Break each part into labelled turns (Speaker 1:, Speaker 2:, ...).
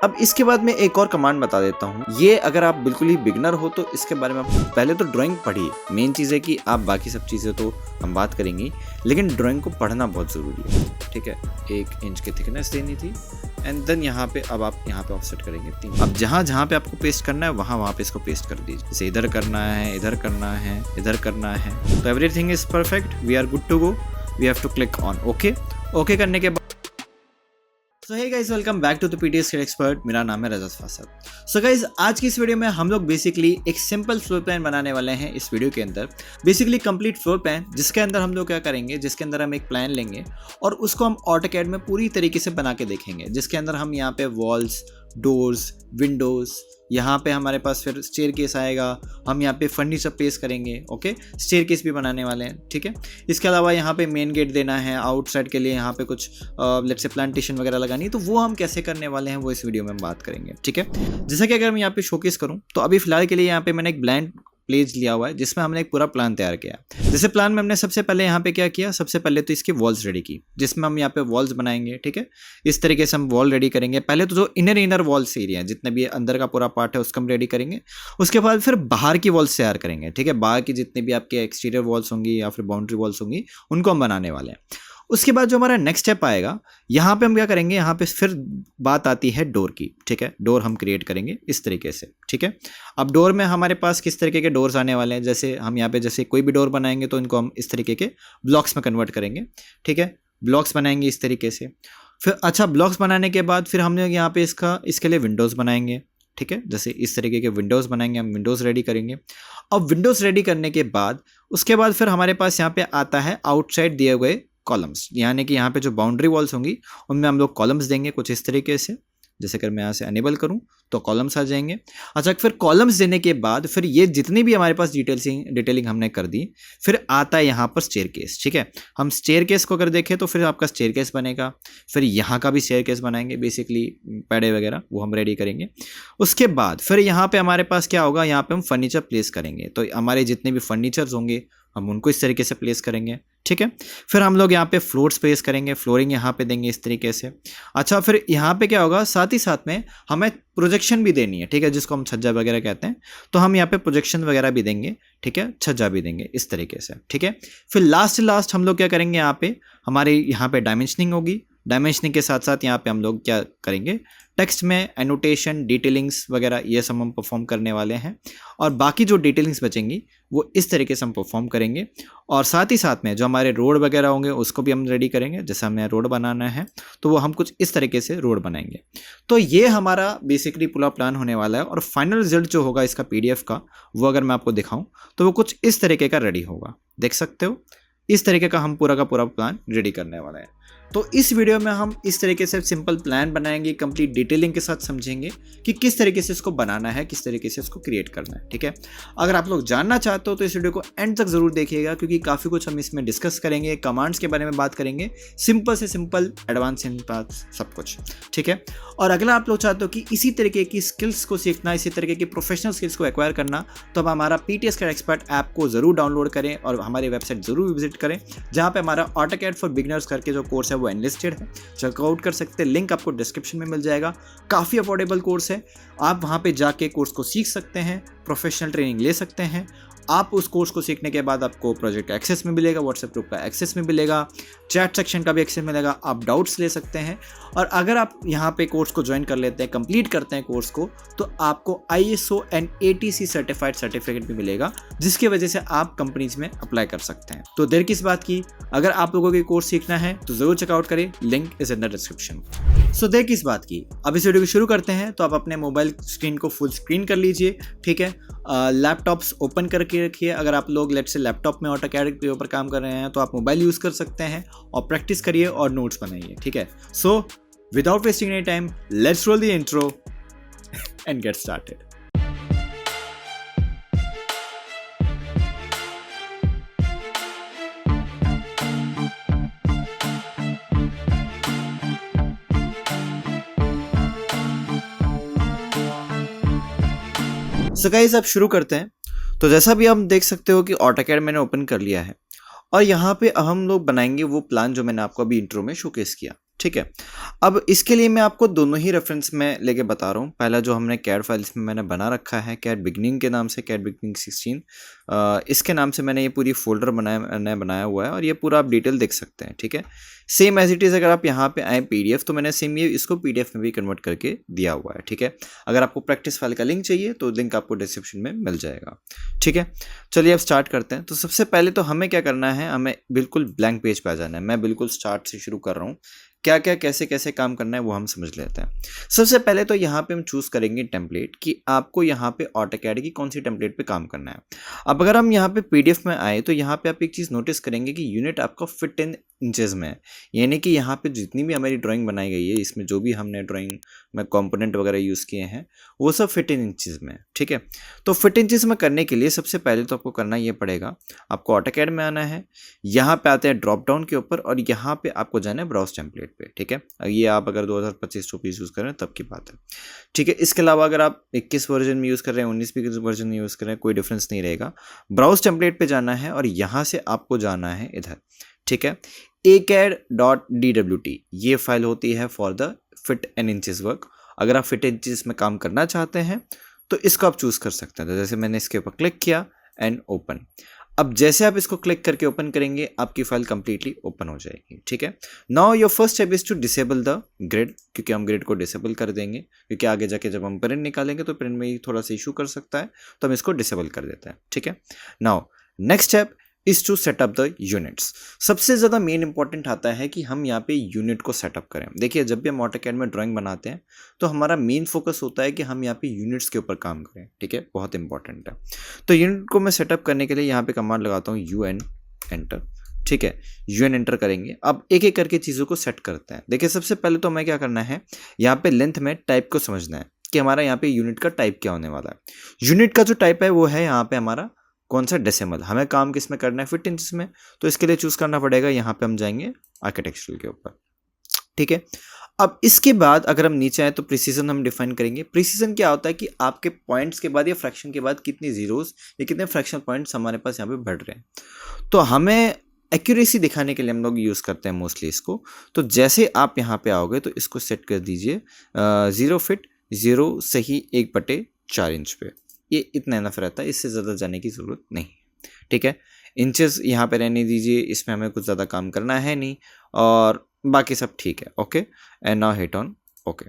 Speaker 1: अब इसके बाद मैं एक और कमांड बता देता हूँ। ये अगर आप बिल्कुल ही बिगनर हो तो इसके बारे में आप पहले तो ड्राइंग पढ़िए। मेन चीज़ है कि आप बाकी सब चीज़ें तो हम बात करेंगे, लेकिन ड्राइंग को पढ़ना बहुत ज़रूरी है। ठीक है, 1 इंच की थिकनेस देनी थी एंड देन यहाँ पे अब आप यहाँ पे ऑफसेट करेंगे 3। अब जहाँ पे आपको पेस्ट करना है वहाँ पे इसको पेस्ट कर दीजिए। जैसे इधर करना है, इधर करना है, इधर करना है। तो everything is perfect, we are good to go. We have to click on okay करने के बाद so hey guys, welcome back to the PTS expert. मेरा नाम है रजत फासद। सो गाइस, आज की इस वीडियो में हम लोग बेसिकली एक सिंपल फ्लोर प्लान बनाने वाले हैं। इस वीडियो के अंदर बेसिकली कंप्लीट फ्लोर प्लान, जिसके अंदर हम लोग क्या करेंगे, जिसके अंदर हम एक प्लान लेंगे और उसको हम ऑटोकैड में पूरी तरीके से बना के देखेंगे। जिसके अंदर हम यहाँ पे वॉल्स, डोर्स, विंडोज़, यहाँ पे हमारे पास फिर स्टेयरकेस आएगा। हम यहाँ पे फर्नीचर पेस्ट करेंगे। ओके, स्टेयरकेस भी बनाने वाले हैं। ठीक है, इसके अलावा यहाँ पे मेन गेट देना है। आउटसाइड के लिए यहाँ पे कुछ लेट्स से प्लांटेशन वगैरह लगानी है, तो वो हम कैसे करने वाले हैं वो इस वीडियो में हम बात करेंगे। ठीक है, जैसा कि अगर मैं यहाँ पे शोकेस करूँ तो अभी फिलहाल के लिए यहाँ पे मैंने एक ब्लैंक पेज लिया हुआ है जिसमें हमने एक पूरा प्लान तैयार किया। जैसे प्लान में हमने सबसे पहले यहाँ पे क्या किया, सबसे पहले तो इसकी वॉल्स रेडी की, जिसमें हम यहाँ पे वॉल्स बनाएंगे। ठीक है, इस तरीके से हम वॉल रेडी करेंगे। पहले तो जो इनर वॉल्स एरिया है, जितने भी अंदर का पूरा पार्ट है उसको हम रेडी करेंगे। उसके बाद फिर बाहर की वॉल्स तैयार करेंगे। ठीक है, बाहर की जितनी भी आपके एक्सटीरियर वॉल्स होंगी या फिर बाउंड्री वॉल्स होंगी उनको हम बनाने वाले हैं। उसके बाद जो हमारा नेक्स्ट स्टेप आएगा, यहाँ पे हम क्या करेंगे, यहाँ पे फिर बात आती है डोर की। ठीक है, डोर हम क्रिएट करेंगे इस तरीके से। ठीक है, अब डोर में हमारे पास किस तरीके के डोर्स आने वाले हैं, जैसे हम यहाँ पे जैसे कोई भी डोर बनाएंगे तो इनको हम इस तरीके के ब्लॉक्स में कन्वर्ट करेंगे। ठीक है, ब्लॉक्स बनाएंगे इस तरीके से। फिर अच्छा, ब्लॉक्स बनाने के बाद फिर हमने यहाँ पे इसके लिए विंडोज़ बनाएंगे। ठीक है, जैसे इस तरीके के विंडोज़ बनाएंगे, हम विंडोज़ रेडी करेंगे। अब विंडोज़ रेडी करने के बाद उसके बाद फिर हमारे पास यहाँ पे आता है आउटसाइड दिए हुए कॉलम्स, यानी कि यहाँ पे जो बाउंड्री वॉल्स होंगी उनमें हम लोग कॉलम्स देंगे कुछ इस तरीके से। जैसे अगर मैं यहाँ से अनेबल करूँ तो कॉलम्स आ जाएंगे। अच्छा, फिर कॉलम्स देने के बाद फिर ये जितनी भी हमारे पास डिटेलिंग हमने कर दी, फिर आता है यहाँ पर स्टेयरकेस। ठीक है, हम स्टेयरकेस को अगर देखें तो फिर आपका स्टेयरकेस बनेगा। फिर यहाँ का भी स्टेयरकेस बनाएंगे, बेसिकली पैडे वगैरह वो हम रेडी करेंगे। उसके बाद फिर यहाँ पे हमारे पास क्या होगा, यहाँ पे हम फर्नीचर प्लेस करेंगे। तो हमारे जितने भी फर्नीचर्स होंगे हम उनको इस तरीके से प्लेस करेंगे। ठीक है, फिर हम लोग यहाँ पे फ्लोर्स प्लेस करेंगे, फ्लोरिंग यहाँ पे देंगे इस तरीके से। अच्छा, फिर यहाँ पे क्या होगा, साथ ही साथ में हमें प्रोजेक्शन भी देनी है। ठीक है, जिसको हम छज्जा वगैरह कहते हैं, तो हम यहाँ पे प्रोजेक्शन वगैरह भी देंगे। ठीक है, छज्जा भी देंगे इस तरीके से। ठीक है, फिर लास्ट हम लोग क्या करेंगे, यहाँ पे हमारे यहाँ पे डायमेंशनिंग होगी। डायमेंशनिंग के साथ साथ यहाँ पे हम लोग क्या करेंगे, टेक्स्ट में एनोटेशन, डिटेलिंग्स वगैरह ये सब हम परफॉर्म करने वाले हैं। और बाकी जो डिटेलिंग्स बचेंगी वो इस तरीके से हम परफॉर्म करेंगे। और साथ ही साथ में जो हमारे रोड वगैरह होंगे उसको भी हम रेडी करेंगे। जैसे हमें रोड बनाना है तो वो हम कुछ इस तरीके से रोड बनाएंगे। तो ये हमारा बेसिकली पूरा प्लान होने वाला है। और फाइनल रिजल्ट जो होगा इसका PDF का, वो अगर मैं आपको दिखाऊं तो वो कुछ इस तरीके का रेडी होगा। देख सकते हो, इस तरीके का हम पूरा का पूरा प्लान रेडी करने वाला है। तो इस वीडियो में हम इस तरीके से सिंपल प्लान बनाएंगे, कंप्लीट डिटेलिंग के साथ समझेंगे कि किस तरीके से इसको बनाना है, किस तरीके से इसको क्रिएट करना है। ठीक है, अगर आप लोग जानना चाहते हो तो इस वीडियो को एंड तक जरूर देखिएगा, क्योंकि काफ़ी कुछ हम इसमें डिस्कस करेंगे, कमांड्स के बारे में बात करेंगे, सिंपल से सिंपल, एडवांस सब कुछ। ठीक है, और अगर आप लोग चाहते हो कि इसी तरीके की स्किल्स को सीखना, इसी तरीके की प्रोफेशनल स्किल्स को एक्वायर करना, तो आप हमारा PTS का एक्सपर्ट ऐप को जरूर डाउनलोड करें और हमारी वेबसाइट जरूर विजिट करें, जहाँ पे हमारा ऑटोकैड फॉर बिगिनर्स करके जो कोर्स है वो एनलिस्टेड है। चेकआउट कर सकते हैं, लिंक आपको डिस्क्रिप्शन में मिल जाएगा। काफ़ी अफोर्डेबल कोर्स है, आप वहाँ पे जाके कोर्स को सीख सकते हैं, प्रोफेशनल ट्रेनिंग ले सकते हैं। आप उस कोर्स को सीखने के बाद आपको प्रोजेक्ट का एक्सेस में मिलेगा, व्हाट्सएप ग्रुप का एक्सेस में मिलेगा, चैट सेक्शन का भी एक्सेस मिलेगा, आप डाउट्स ले सकते हैं। और अगर आप यहाँ पे कोर्स को ज्वाइन कर लेते हैं, कंप्लीट करते हैं कोर्स को, तो आपको ISO and ATC certified certificate भी मिलेगा, जिसकी वजह से आप कंपनीज में अप्लाई कर सकते हैं। तो देर किस बात की, अगर आप लोगों को कोर्स सीखना है तो जरूर चेकआउट करें, link is in the description. So देर किस बात की, अब इस वीडियो को शुरू करते हैं। तो आप अपने मोबाइल स्क्रीन को फुल स्क्रीन कर लीजिए। ठीक है, लैपटॉप्स ओपन करके रखिए। अगर आप लोग लेट्स से लैपटॉप में ऑटोकैड के ऊपर काम कर रहे हैं तो आप मोबाइल यूज़ कर सकते हैं और प्रैक्टिस करिए और नोट्स बनाइए। ठीक है, so without wasting any time, let's roll the intro and get started. So guys, अब शुरू करते हैं। तो जैसा भी आप देख सकते हो कि ऑटोकैड मैंने ओपन कर लिया है और यहाँ पे हम लोग बनाएंगे वो प्लान जो मैंने आपको अभी इंट्रो में शोकेस किया। ठीक है। अब इसके लिए मैं आपको दोनों ही रेफरेंस में लेके बता रहा हूँ। पहला जो हमने कैड फाइल इसमें मैंने बना रखा है कैड बिगनिंग के नाम से, कैड बिगनिंग 16 इसके नाम से मैंने ये पूरी फोल्डर बनाया हुआ है और ये पूरा आप डिटेल देख सकते हैं। ठीक है, सेम एज इट इज़ अगर आप यहाँ पे आए PDF तो मैंने सेम ये इसको PDF में भी कन्वर्ट करके दिया हुआ है। ठीक है, अगर आपको प्रैक्टिस फाइल का लिंक चाहिए तो लिंक आपको डिस्क्रिप्शन में मिल जाएगा। ठीक है, चलिए अब स्टार्ट करते हैं। तो सबसे पहले तो हमें क्या करना है, हमें बिल्कुल ब्लैंक पेज पे आ जाना है। मैं बिल्कुल स्टार्ट से शुरू कर रहा हूँ, क्या क्या कैसे कैसे काम करना है वो हम समझ लेते हैं। सबसे पहले तो यहाँ पे हम चूज करेंगे टेम्पलेट कि आपको यहाँ पे ऑटोकैड की कौन सी टेम्पलेट पे काम करना है। अब अगर हम यहाँ पे PDF में आए तो यहाँ पे आप एक चीज़ नोटिस करेंगे कि यूनिट आपका फिट इन इंचेस में है, यानी कि यहाँ पे जितनी भी हमारी ड्राइंग बनाई गई है इसमें जो भी हमने ड्राइंग में कंपोनेंट वगैरह यूज़ किए हैं वो सब फिट इन इंचेस में है। ठीक है, तो फिट इंचेस में करने के लिए सबसे पहले तो आपको करना ये पड़ेगा, आपको ऑटोकैड में आना है, यहाँ पे आते हैं ड्रॉप डाउन के ऊपर और यहाँ पे आपको जाना है ब्राउज टेम्पलेट पे। ठीक है, ये आप अगर 2025-24 यूज़ कर रहे हैं तब की बात है। ठीक है, इसके अलावा अगर आप 21 वर्जन में यूज़ कर रहे हैं, 19 वर्जन में यूज़ कर रहे हैं, कोई डिफरेंस नहीं रहेगा। ब्राउज टेम्पलेट पे जाना है और यहाँ से आपको जाना है इधर। ठीक है, acad.dwt ये फाइल होती है for the fit and inches work. अगर आप फिट इंचेस में काम करना चाहते हैं तो इसको आप चूज़ कर सकते हैं। तो जैसे मैंने इसके ऊपर क्लिक किया एंड ओपन। अब जैसे आप इसको क्लिक करके ओपन करेंगे आपकी फाइल कंप्लीटली ओपन हो जाएगी। ठीक है, now your first step is to disable the grid, क्योंकि हम ग्रिड को डिसेबल कर देंगे, क्योंकि आगे जाके जब हम प्रिंट निकालेंगे तो प्रिंट में ही थोड़ा सा इशू कर सकता है, तो हम इसको डिसेबल कर देते हैं। ठीक है, now next step is to set up the units. सबसे ज़्यादा मेन इंपॉर्टेंट आता है कि हम यहाँ पे यूनिट को सेटअप करें। देखिए, जब भी हम ऑटोकैड में ड्राइंग बनाते हैं तो हमारा मेन फोकस होता है कि हम यहाँ पे यूनिट्स के ऊपर काम करें। ठीक है, बहुत इंपॉर्टेंट है। तो यूनिट को मैं सेटअप करने के लिए यहाँ पे कमांड लगाता हूँ UN एंटर। ठीक है, UN एंटर करेंगे। अब एक एक करके चीज़ों को सेट करते हैं। देखिए, सबसे पहले तो हमें क्या करना है, यहाँ पे लेंथ में टाइप को समझना है कि हमारा यहाँ पे यूनिट का टाइप क्या होने वाला है। यूनिट का जो टाइप है वो है यहाँ पे हमारा कौन सा, डेसिमल। हमें काम किस में करना है, फिट इंच में, तो इसके लिए चूज करना पड़ेगा, यहाँ पे हम जाएंगे आर्किटेक्चरल के ऊपर। ठीक है, अब इसके बाद अगर हम नीचे आए तो प्रिसीजन हम डिफाइन करेंगे। प्रिसीजन क्या होता है कि आपके पॉइंट्स के बाद या फ्रैक्शन के बाद कितनी जीरोस या कितने फ्रैक्शनल पॉइंट्स हमारे पास यहाँ पे बढ़ रहे हैं। तो हमें एक्यूरेसी दिखाने के लिए हम लोग यूज़ करते हैं मोस्टली इसको। तो जैसे आप यहाँ पे आओगे तो इसको सेट कर दीजिए 0 फीट 0 सही 1/4 इंच पे। ये इतना इनफ रहता है, इससे ज़्यादा जाने की ज़रूरत नहीं। ठीक है, इंचेस यहाँ पे रहने दीजिए, इसमें हमें कुछ ज़्यादा काम करना है नहीं और बाकी सब ठीक है। Okay, and now hit on okay.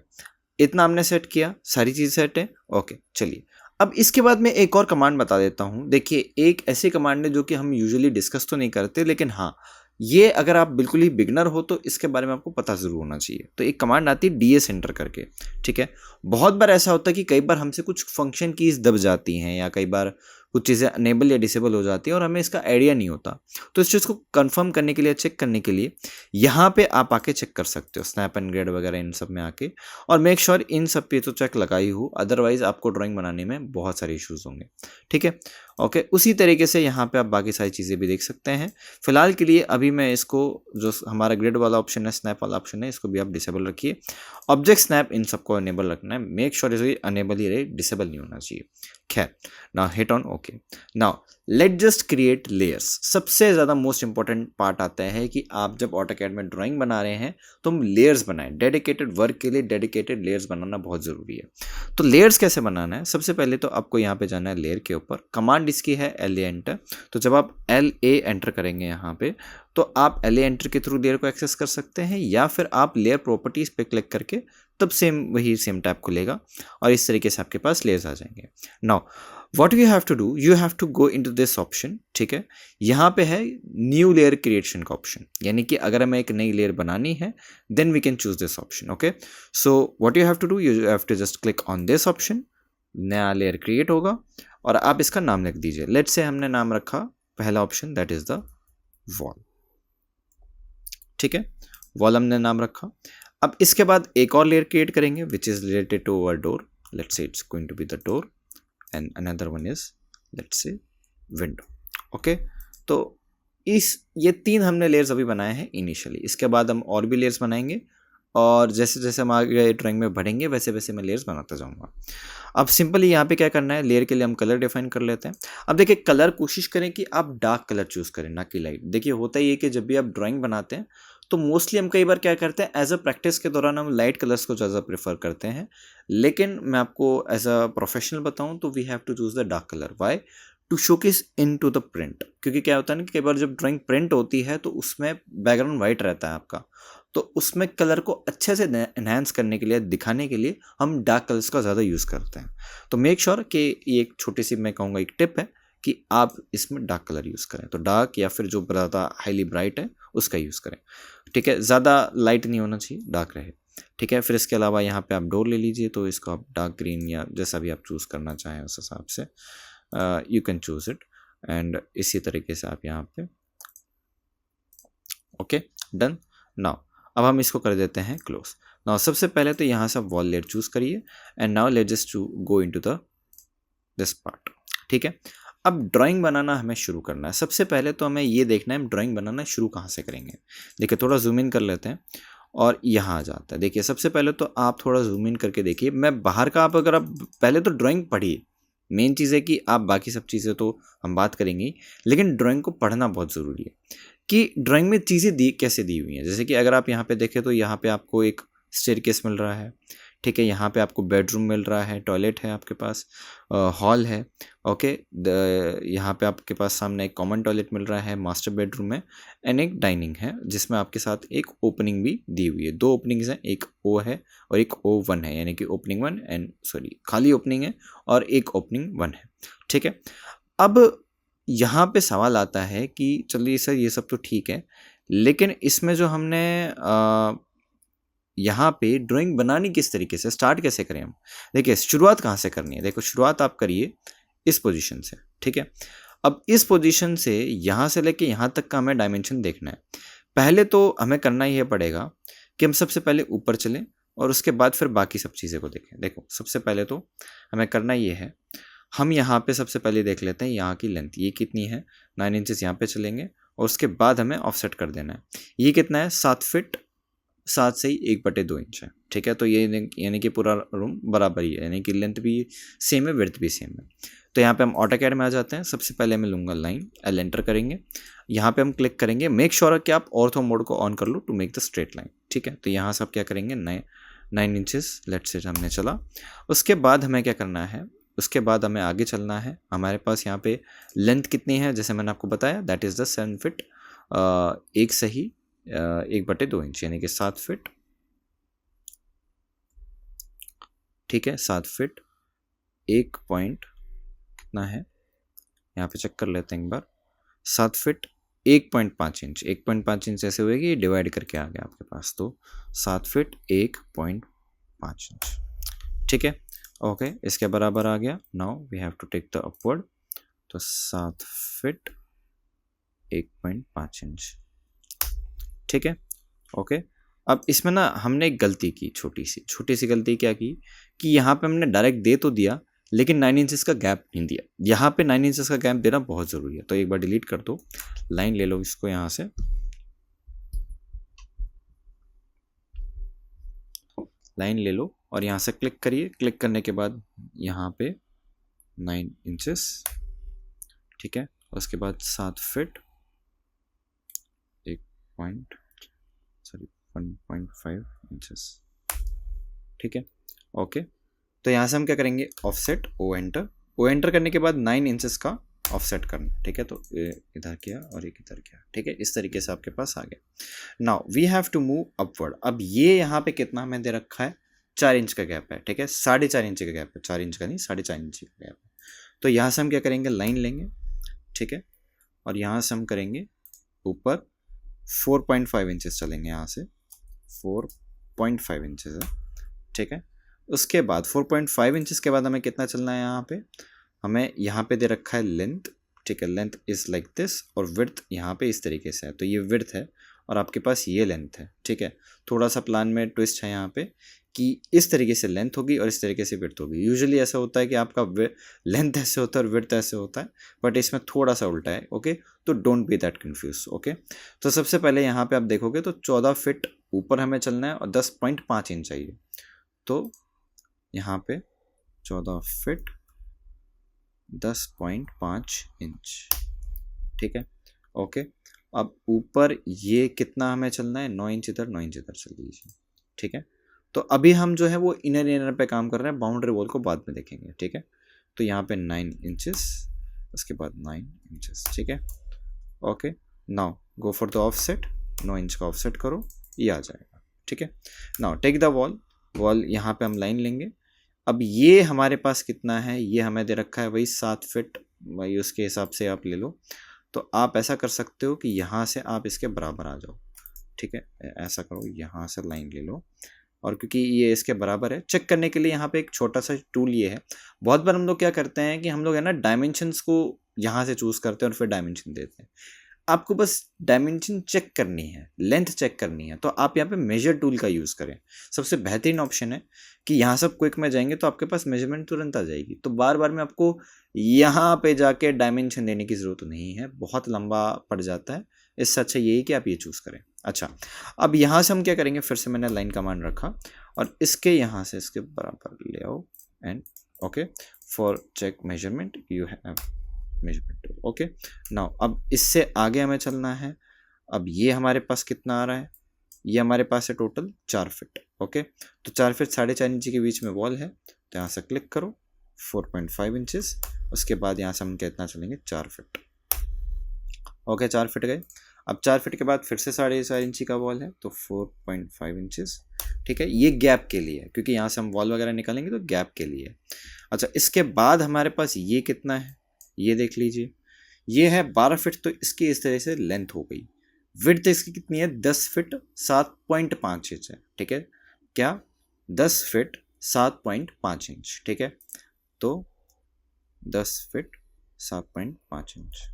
Speaker 1: इतना हमने सेट किया, सारी चीज़ सेट है। ओके, चलिए अब इसके बाद मैं एक और कमांड बता देता हूँ। देखिए, एक ऐसी कमांड है जो कि हम यूजुअली डिस्कस तो नहीं करते, लेकिन हाँ, ये अगर आप बिल्कुल ही बिगनर हो तो इसके बारे में आपको पता ज़रूर होना चाहिए। तो एक कमांड आती है DS एंटर करके। ठीक है, बहुत बार ऐसा होता है कि कई बार हमसे कुछ फंक्शन कीज दब जाती हैं या कई बार कुछ चीज़ें अनेबल या डिसेबल हो जाती हैं और हमें इसका आइडिया नहीं होता। तो इस चीज़ को कंफर्म करने के लिए, चेक करने के लिए यहाँ पे आप आके चेक कर सकते हो, स्नैप एंड ग्रेड वगैरह इन सब में आके, और मेक श्योर इन सब पे तो चेक लगाई हो, अदरवाइज आपको ड्राइंग बनाने में बहुत सारे इश्यूज होंगे। ठीक है, ओके, उसी तरीके से यहाँ पे आप बाकी सारी चीज़ें भी देख सकते हैं। फिलहाल के लिए अभी मैं इसको, जो हमारा ग्रिड वाला ऑप्शन है, स्नैप वाला ऑप्शन है, इसको भी आप डिसेबल रखिए। ऑब्जेक्ट स्नैप इन सबको अनेबल रखना है, मेक श्योर इसे अनेबल ही रहे, डिसेबल नहीं होना चाहिए। खैर, now hit on okay. Now let just create layers. सबसे ज़्यादा मोस्ट इंपॉर्टेंट पार्ट आता है कि आप जब ऑटोकैड में ड्राइंग बना रहे हैं तो हम लेयर्स बनाएं। डेडिकेटेड वर्क के लिए डेडिकेटेड लेयर्स बनाना बहुत ज़रूरी है। तो लेयर्स कैसे बनाना है, सबसे पहले तो आपको यहाँ पे जाना है लेयर के ऊपर। कमांड इसकी है LA एंटर। तो जब आप LA एंटर करेंगे यहाँ पे तो आप LA एंटर के थ्रू लेयर को एक्सेस कर सकते हैं, या फिर आप लेयर प्रॉपर्टीज़ पे क्लिक करके तब वही सेम टैब खुलेगा और इस तरीके से आपके पास लेयर्स आ जाएंगे। Now what you have to do, you have to go into this option. ठीक है, यहाँ पे है न्यू लेयर क्रिएशन का ऑप्शन, यानी कि अगर हमें एक नई लेयर बनानी है then we can choose this option. Okay, so what you have to do, you have to just click on this option. नया लेयर क्रिएट होगा और आप इसका नाम लिख दीजिए। लेट्स से हमने नाम रखा पहला option, that is the wall. ठीक है, वॉल हमने नाम रखा। अब इसके बाद एक और लेयर क्रिएट करेंगे which is related to our door. Let's say it's going to be the door and another one is let's say window. Okay, तो ये 3 हमने लेयर्स अभी बनाए हैं इनिशियली। इसके बाद हम और भी लेयर्स बनाएंगे और जैसे जैसे हम आगे ड्राइंग में बढ़ेंगे वैसे वैसे मैं लेयर्स बनाता जाऊंगा। अब सिंपली यहाँ पे क्या करना है, लेयर के लिए हम कलर डिफाइन कर लेते हैं। अब देखिए, कलर कोशिश करें कि आप डार्क कलर चूज़ करें, ना कि लाइट। देखिए, होता ही है कि जब भी आप ड्राइंग बनाते हैं तो मोस्टली हम कई बार क्या करते हैं, एज अ प्रैक्टिस के दौरान हम लाइट कलर्स को ज़्यादा प्रेफर करते हैं, लेकिन मैं आपको एज अ प्रोफेशनल बताऊं तो we have to choose the dark colour. Why? To showcase into the print. क्योंकि क्या होता है ना कि कई बार जब ड्राइंग प्रिंट होती है तो उसमें बैकग्राउंड वाइट रहता है आपका, तो उसमें कलर को अच्छे से एनहांस करने के लिए, दिखाने के लिए हम डार्क कलर्स का ज़्यादा यूज़ करते हैं। तो मेक श्योर कि ये एक छोटी सी मैं कहूँगा एक टिप है कि आप इसमें डार्क कलर यूज़ करें। तो डार्क या फिर जो ज़्यादा हाईली ब्राइट है उसका यूज़ करें, ठीक है। ज़्यादा लाइट नहीं होना चाहिए, डार्क रहे, ठीक है। फिर इसके अलावा यहाँ पे आप डोर ले लीजिए, तो इसको आप डार्क ग्रीन या जैसा भी आप चूज़ करना चाहें उस हिसाब से you can choose it. And इसी तरीके से आप यहाँ पे ओके डन। नाउ अब हम इसको कर देते हैं क्लोज। नाउ सबसे पहले तो यहाँ से आप वॉल लेयर चूज़ करिए and now let just to go into the this part, ठीक है। अब ड्राइंग बनाना हमें शुरू करना है। सबसे पहले तो हमें ये देखना है ड्राइंग बनाना शुरू कहाँ से करेंगे। देखिए थोड़ा जूम इन कर लेते हैं और यहाँ आ जाता है। देखिए सबसे पहले तो आप थोड़ा जूम इन करके देखिए, मैं बाहर का, आप अगर आप पहले तो ड्राइंग पढ़िए। मेन चीज़ है कि आप बाकी सब चीज़ें तो हम बात करेंगे, लेकिन ड्राइंग को पढ़ना बहुत ज़रूरी है कि ड्राइंग में चीज़ें दी कैसे दी हुई हैं। जैसे कि अगर आप यहाँ पे देखें तो यहाँ पे आपको एक स्टेयरकेस मिल रहा है, ठीक है। यहाँ पे आपको बेडरूम मिल रहा है, टॉयलेट है आपके पास, हॉल है, ओके। यहाँ पे आपके पास सामने एक कॉमन टॉयलेट मिल रहा है, मास्टर बेडरूम है, एंड एक डाइनिंग है जिसमें आपके साथ एक ओपनिंग भी दी हुई है। दो ओपनिंग्स हैं, एक ओ है और एक O1 है, यानी कि ओपनिंग 1 एंड सॉरी खाली ओपनिंग है और एक ओपनिंग 1 है, ठीक है। अब यहाँ पे सवाल आता है कि चलिए सर ये सब तो ठीक है, लेकिन इसमें जो हमने यहाँ पे ड्राइंग बनानी किस तरीके से, स्टार्ट कैसे करें हम। देखिए शुरुआत कहाँ से करनी है। देखो शुरुआत आप करिए इस पोजीशन से, ठीक है। अब इस पोजीशन से यहाँ से लेके यहाँ तक का हमें डायमेंशन देखना है। पहले तो हमें करना ये पड़ेगा कि हम सबसे पहले ऊपर चलें और उसके बाद फिर बाकी सब चीज़ें को देखें। देखो सबसे पहले तो हमें करना ये है, हम यहाँ पे सबसे पहले देख लेते हैं यहाँ की लेंथ, ये कितनी है, 9 इंचेस यहाँ पे चलेंगे और उसके बाद हमें ऑफसेट कर देना है। ये कितना है, 7 फीट 7 से ही 1/2 इंच है, ठीक है। तो ये यानी कि पूरा रूम बराबर ही है, यानी कि लेंथ भी सेम है, विड्थ भी सेम है। तो यहाँ पे हम ऑटोकैड में आ जाते हैं। सबसे पहले मैं लूँगा लाइन, एंटर करेंगे, यहाँ पे हम क्लिक करेंगे। मेक श्योर कि आप ऑर्थो मोड को ऑन कर लो to make the straight line, ठीक है। तो यहाँ से आप क्या करेंगे, 9 इंचेस लेट्स से हमने चला। उसके बाद हमें क्या करना है, उसके बाद हमें आगे चलना है। हमारे पास यहाँ पे लेंथ कितनी है, जैसे मैंने आपको बताया, दैट इज़ द 7 फीट 1 सही 1/2 इंच, यानी कि 7 फीट, ठीक है। 7 फीट 1 पॉइंट कितना है, यहाँ पे चेक कर लेते हैं एक बार। 7 फीट 1.5 इंच, 1.5 इंच ऐसे हुएगी, डिवाइड करके आ गया आपके पास, तो 7 फीट 1.5 इंच, ठीक है। ओके इसके बराबर आ गया। Now we have to take the upward, तो 7 फीट 1.5 इंच, ठीक है। ओके अब इसमें ना हमने एक गलती की, छोटी सी गलती क्या की कि यहाँ पे हमने डायरेक्ट दे तो दिया, लेकिन 9 इंचेस का गैप नहीं दिया। यहाँ पे 9 इंचेस का गैप देना बहुत ज़रूरी है। तो एक बार डिलीट कर दो, लाइन ले लो इसको यहाँ से, लाइन ले लो और यहाँ से क्लिक करिए। क्लिक करने के बाद यहाँ पे 9 इंचेस, ठीक है। उसके बाद 7 फीट 1.5 इंचेस, ठीक है। ओके तो यहाँ से हम क्या करेंगे, ऑफसेट ओ एंटर करने के बाद 9 इंचेस का ऑफसेट करना, ठीक है। तो इधर किया और एक इधर किया, ठीक है। इस तरीके से आपके पास आ गया। Now we have to move upward. अब ये यहाँ पे कितना हमें दे रखा है, 4 इंच का गैप है, ठीक है। 4.5 इंच का गैप है, 4 इंच का नहीं, 4.5 इंच का गैप है। तो यहाँ से हम क्या करेंगे, लाइन लेंगे, ठीक है। और यहाँ से हम करेंगे ऊपर 4.5 इंचेस चलेंगे, यहाँ से 4.5 इंचेस है, ठीक है। उसके बाद 4.5 इंचेस के बाद हमें कितना चलना है, यहाँ पे हमें यहाँ पे दे रखा है लेंथ, ठीक है। लेंथ इज़ लाइक दिस और विड्थ यहाँ पे इस तरीके से है। तो ये विड्थ है और आपके पास ये लेंथ है, ठीक है। थोड़ा सा प्लान में ट्विस्ट है यहाँ पे कि इस तरीके से लेंथ होगी और इस तरीके से विड्थ होगी। यूजुअली ऐसा होता है कि आपका लेंथ ऐसे होता है और विड्थ ऐसे होता है, बट इसमें थोड़ा सा उल्टा है, ओके। तो don't be that confuse, okay. तो सबसे पहले यहाँ पे आप देखोगे तो 14 फीट ऊपर हमें चलना है और 10.5 इंच चाहिए। तो यहाँ पे 14 फीट 10.5 इंच, ठीक है। ओके अब ऊपर ये कितना हमें चलना है, 9 इंच इधर 9 इंच इधर चल लीजिए, ठीक है। तो अभी हम जो है वो इनर पे काम कर रहे हैं, बाउंड्री वॉल को बाद में देखेंगे, ठीक है। तो यहाँ पे 9 इंचेस, उसके बाद 9 इंचेस, ठीक है। Okay, now go for the offset, 9 inch का ऑफसेट करो, ये आ जाएगा, ठीक है। नाउ टेक द वॉल यहाँ पे हम लाइन लेंगे। अब ये हमारे पास कितना है, ये हमें दे रखा है वही 7 फीट, वही उसके हिसाब से आप ले लो। तो आप ऐसा कर सकते हो कि यहाँ से आप इसके बराबर आ जाओ, ठीक है। ऐसा करो, यहाँ से लाइन ले लो, और क्योंकि ये इसके बराबर है, चेक करने के लिए यहाँ पे एक छोटा सा टूल ये है। बहुत बार हम लोग क्या करते हैं कि हम लोग है ना डायमेंशंस को यहाँ से चूज़ करते हैं और फिर डायमेंशन देते हैं। आपको बस डायमेंशन चेक करनी है, लेंथ चेक करनी है, तो आप यहाँ पे मेजर टूल का यूज़ करें। सबसे बेहतरीन ऑप्शन है कि यहाँ सब क्विक में जाएंगे तो आपके पास मेजरमेंट तुरंत आ जाएगी। तो बार बार में आपको यहाँ पे जाके डायमेंशन देने की ज़रूरत नहीं है, बहुत लंबा पड़ जाता है। इससे अच्छा यही कि आप ये चूज़ करें। अच्छा, अब यहाँ से हम क्या करेंगे, फिर से मैंने लाइन कमांड रखा और इसके यहाँ से इसके बराबर ले आओ and okay, for check measurement you have measurement tool, okay. Now अब इससे आगे हमें चलना है। अब ये हमारे पास कितना आ रहा है, ये हमारे पास है टोटल 4 फीट, ओके। तो 4 फीट 4.5 इंच के बीच में वॉल है, तो यहाँ से क्लिक करो 4.5 इंचेस, उसके बाद यहाँ से हम कितना चलेंगे 4 फीट, ओके। 4 फीट गए। अब 4 फीट के बाद फिर से 4.5 इंची का वॉल है, तो 4.5 इंचेस, ठीक है। ये गैप के लिए है, क्योंकि यहाँ से हम वॉल वगैरह निकालेंगे तो गैप के लिए। अच्छा, इसके बाद हमारे पास ये कितना है, ये देख लीजिए, ये है 12 फीट, तो इसकी इस तरह से लेंथ हो गई। विड्थ इसकी कितनी है, 10 फीट 7.5 इंच है, ठीक है। क्या, 10 फीट 7.5 इंच, ठीक है। तो 10 फीट 7.5 इंच,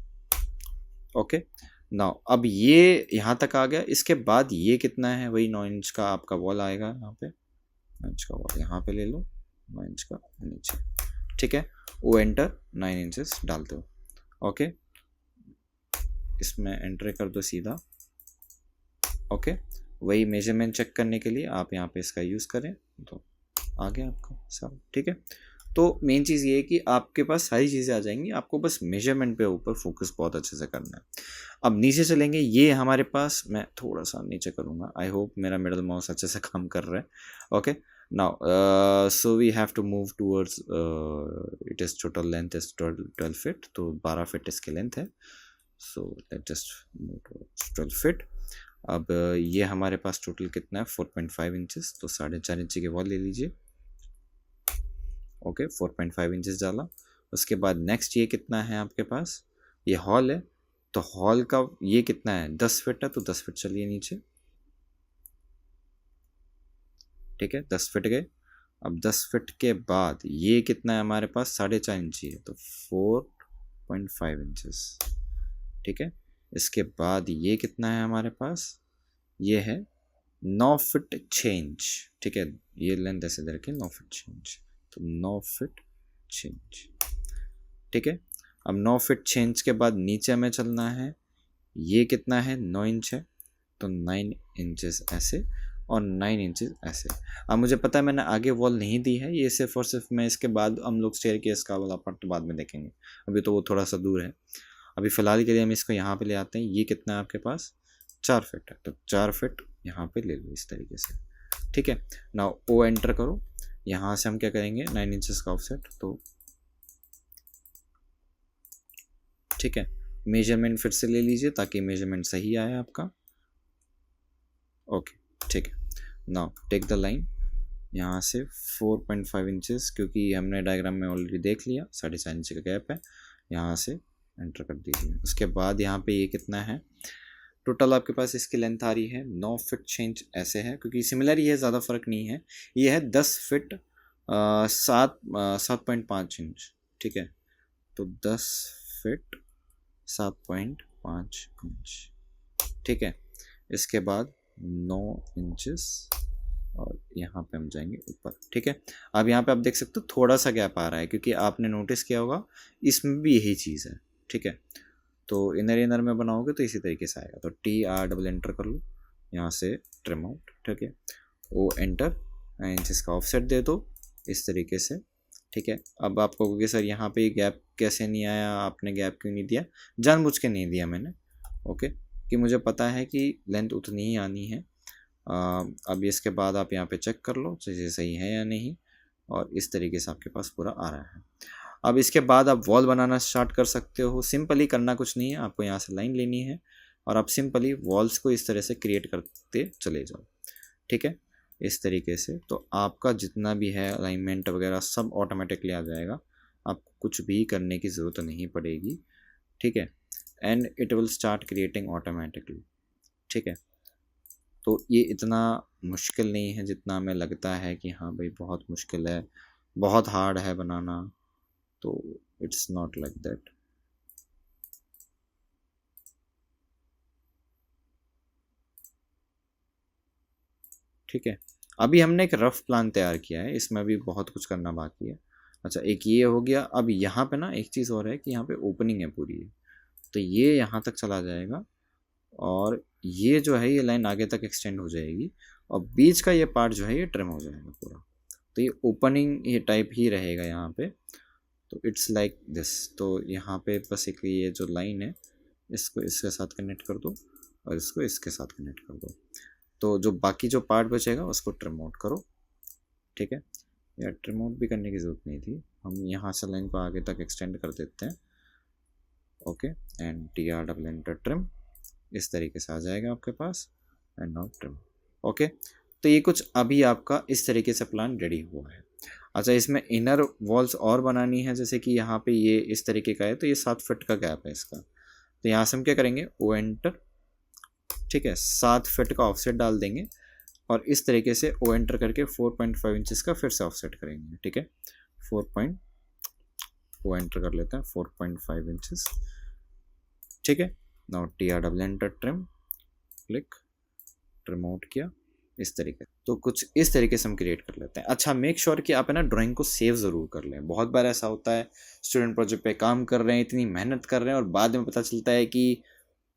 Speaker 1: ओके। नाउ अब ये यहाँ तक आ गया। इसके बाद ये कितना है, वही 9 इंच का आपका वॉल आएगा, यहाँ पे 9 इंच का वॉल यहाँ पे ले लो, 9 इंच का नीचे, ठीक है। वो एंटर 9 इंचेस डालते हो, ओके। इसमें एंटर कर दो सीधा, ओके। वही मेजरमेंट चेक करने के लिए आप यहाँ पे इसका यूज़ करें तो आ गया आपका सब, ठीक है। तो मेन चीज़ ये है कि आपके पास सारी चीज़ें आ जाएंगी, आपको बस मेजरमेंट पे ऊपर फोकस बहुत अच्छे से करना है। अब नीचे चलेंगे, ये हमारे पास, मैं थोड़ा सा नीचे करूँगा, आई होप मेरा मिडल माउस अच्छे से काम कर रहा है, okay. Now so we have to move towards, it is total length is 12 feet, तो 12 फीट इसकी लेंथ है। So let just move towards 12 feet. अब ये हमारे पास टोटल कितना है, 4.5 इंचेस, तो 4.5 इंच की वॉल ले लीजिए, ओके। 4.5 इंचेस डाला। उसके बाद नेक्स्ट ये कितना है आपके पास, ये हॉल है, तो हॉल का ये कितना है, 10 फीट है, तो 10 फीट चलिए नीचे, ठीक है। 10 फीट गए। अब 10 फीट के बाद ये कितना है हमारे पास, 4.5 इंची है, तो 4.5 इंचेस, ठीक है। इसके बाद ये कितना है हमारे पास, ये है 9 फीट 6 इंच, ठीक है। ये लेंथ ऐसे दे रखें, 9 फीट 6 इंच, तो 9 फीट 6 इंच, ठीक है। अब 9 फीट 6 इंच के बाद नीचे हमें चलना है, ये कितना है, 9 इंच है, तो 9 इंचेस ऐसे और 9 इंचेस ऐसे। अब मुझे पता है मैंने आगे वॉल नहीं दी है, ये सिर्फ और सिर्फ मैं इसके बाद हम लोग स्टेयरकेस का वाला पार्ट बाद में देखेंगे, अभी तो वो थोड़ा सा दूर है। अभी फ़िलहाल के लिए हम इसको यहाँ पे ले आते हैं। ये कितना है आपके पास, 4 फीट है, तो 4 फीट यहाँ पे ले लो इस तरीके से, ठीक है। नाउ ओ एंटर करो। यहाँ से हम क्या करेंगे, 9 इंचेस का ऑफसेट, तो ठीक है। मेजरमेंट फिर से ले लीजिए ताकि मेजरमेंट सही आए आपका, ओके, ठीक है। नाउ टेक द लाइन, यहाँ से 4.5 इंचेस, क्योंकि हमने डायग्राम में ऑलरेडी देख लिया 4.5 इंच का गैप है, यहाँ से एंटर कर दीजिए। उसके बाद यहाँ पे ये कितना है, टोटल आपके पास इसकी लेंथ आ रही है 9 फीट 6 इंच ऐसे है, क्योंकि सिमिलर ही है, ज़्यादा फर्क नहीं है। ये है 10 फीट 7.5 इंच, ठीक है। तो 10 फीट 7.5 इंच, ठीक है। इसके बाद 9 इंचेस और यहाँ पे हम जाएंगे ऊपर, ठीक है। अब यहाँ पे आप देख सकते हो थोड़ा सा गैप आ रहा है, क्योंकि आपने नोटिस किया होगा इसमें भी यही चीज़ है, ठीक है। तो इनर में बनाओगे तो इसी तरीके से आएगा, तो TR डबल एंटर कर लो, यहाँ से ट्रिम आउट, ठीक है। ओ एंटर, 9 इंचेस का ऑफसेट दे दो इस तरीके से, ठीक है। अब आप कहोगे सर यहाँ पे गैप कैसे नहीं आया, आपने गैप क्यों नहीं दिया, जानबूझ के नहीं दिया मैंने, ओके। कि मुझे पता है कि लेंथ उतनी ही आनी है। अब इसके बाद आप यहाँ पे चेक कर लो चीज़ें सही है या नहीं, और इस तरीके से आपके पास पूरा आ रहा है। अब इसके बाद आप वॉल बनाना स्टार्ट कर सकते हो। सिंपली करना कुछ नहीं है, आपको यहाँ से लाइन लेनी है और आप सिंपली वॉल्स को इस तरह से क्रिएट करते चले जाओ, ठीक है, इस तरीके से। तो आपका जितना भी है अलाइनमेंट वगैरह सब ऑटोमेटिकली आ जाएगा, आपको कुछ भी करने की ज़रूरत नहीं पड़ेगी, ठीक है। And it will start creating automatically, ठीक है। तो ये इतना मुश्किल नहीं है जितना हमें लगता है कि हाँ भाई बहुत मुश्किल है, बहुत हार्ड है बनाना, तो इट्स नॉट लाइक दैट। ठीक है, अभी हमने एक रफ प्लान तैयार किया है, इसमें भी बहुत कुछ करना बाकी है। अच्छा, एक ये हो गया। अब यहाँ पे ना एक चीज़ और है कि यहाँ पे ओपनिंग है पूरी, तो ये यहाँ तक चला जाएगा और ये जो है ये लाइन आगे तक एक्सटेंड हो जाएगी और बीच का ये पार्ट जो है ये ट्रिम हो जाएगा पूरा। तो ये ओपनिंग ये टाइप ही रहेगा यहाँ पे, तो इट्स लाइक दिस। तो यहाँ पे बस एक ये जो लाइन है इसको इसके साथ कनेक्ट कर दो और इसको इसके साथ कनेक्ट कर दो। तो जो बाकी जो पार्ट बचेगा उसको ट्रिम आउट करो, ठीक है। या ट्रिम आउट भी करने की ज़रूरत नहीं थी, हम यहाँ से लाइन को आगे तक एक्सटेंड कर देते हैं। Okay, and TR double enter trim, इस तरीके से आ जाएगा आपके पास। And now trim. ओके, तो ये कुछ अभी आपका इस तरीके से प्लान रेडी हुआ है। अच्छा, इसमें इनर वॉल्स और बनानी है, जैसे कि यहाँ पे ये इस तरीके का है, तो ये 7 फीट का गैप है इसका। तो यहाँ से हम क्या करेंगे, ओ एंटर, ठीक है, 7 फीट का ऑफसेट डाल देंगे और इस तरीके से ओ एंटर करके 4.5 इंचेस का फिर से ऑफसेट करेंगे, ठीक है। 4. ओ एंटर कर लेते हैं 4.5 इंचेस, ठीक है। Now TR double enter trim, click, trim out किया इस तरीके। तो कुछ इस तरीके से हम क्रिएट कर लेते हैं। अच्छा, मेक श्योर कि आप है ना ड्राइंग को सेव ज़रूर कर लें। बहुत बार ऐसा होता है स्टूडेंट प्रोजेक्ट पे काम कर रहे हैं, इतनी मेहनत कर रहे हैं और बाद में पता चलता है कि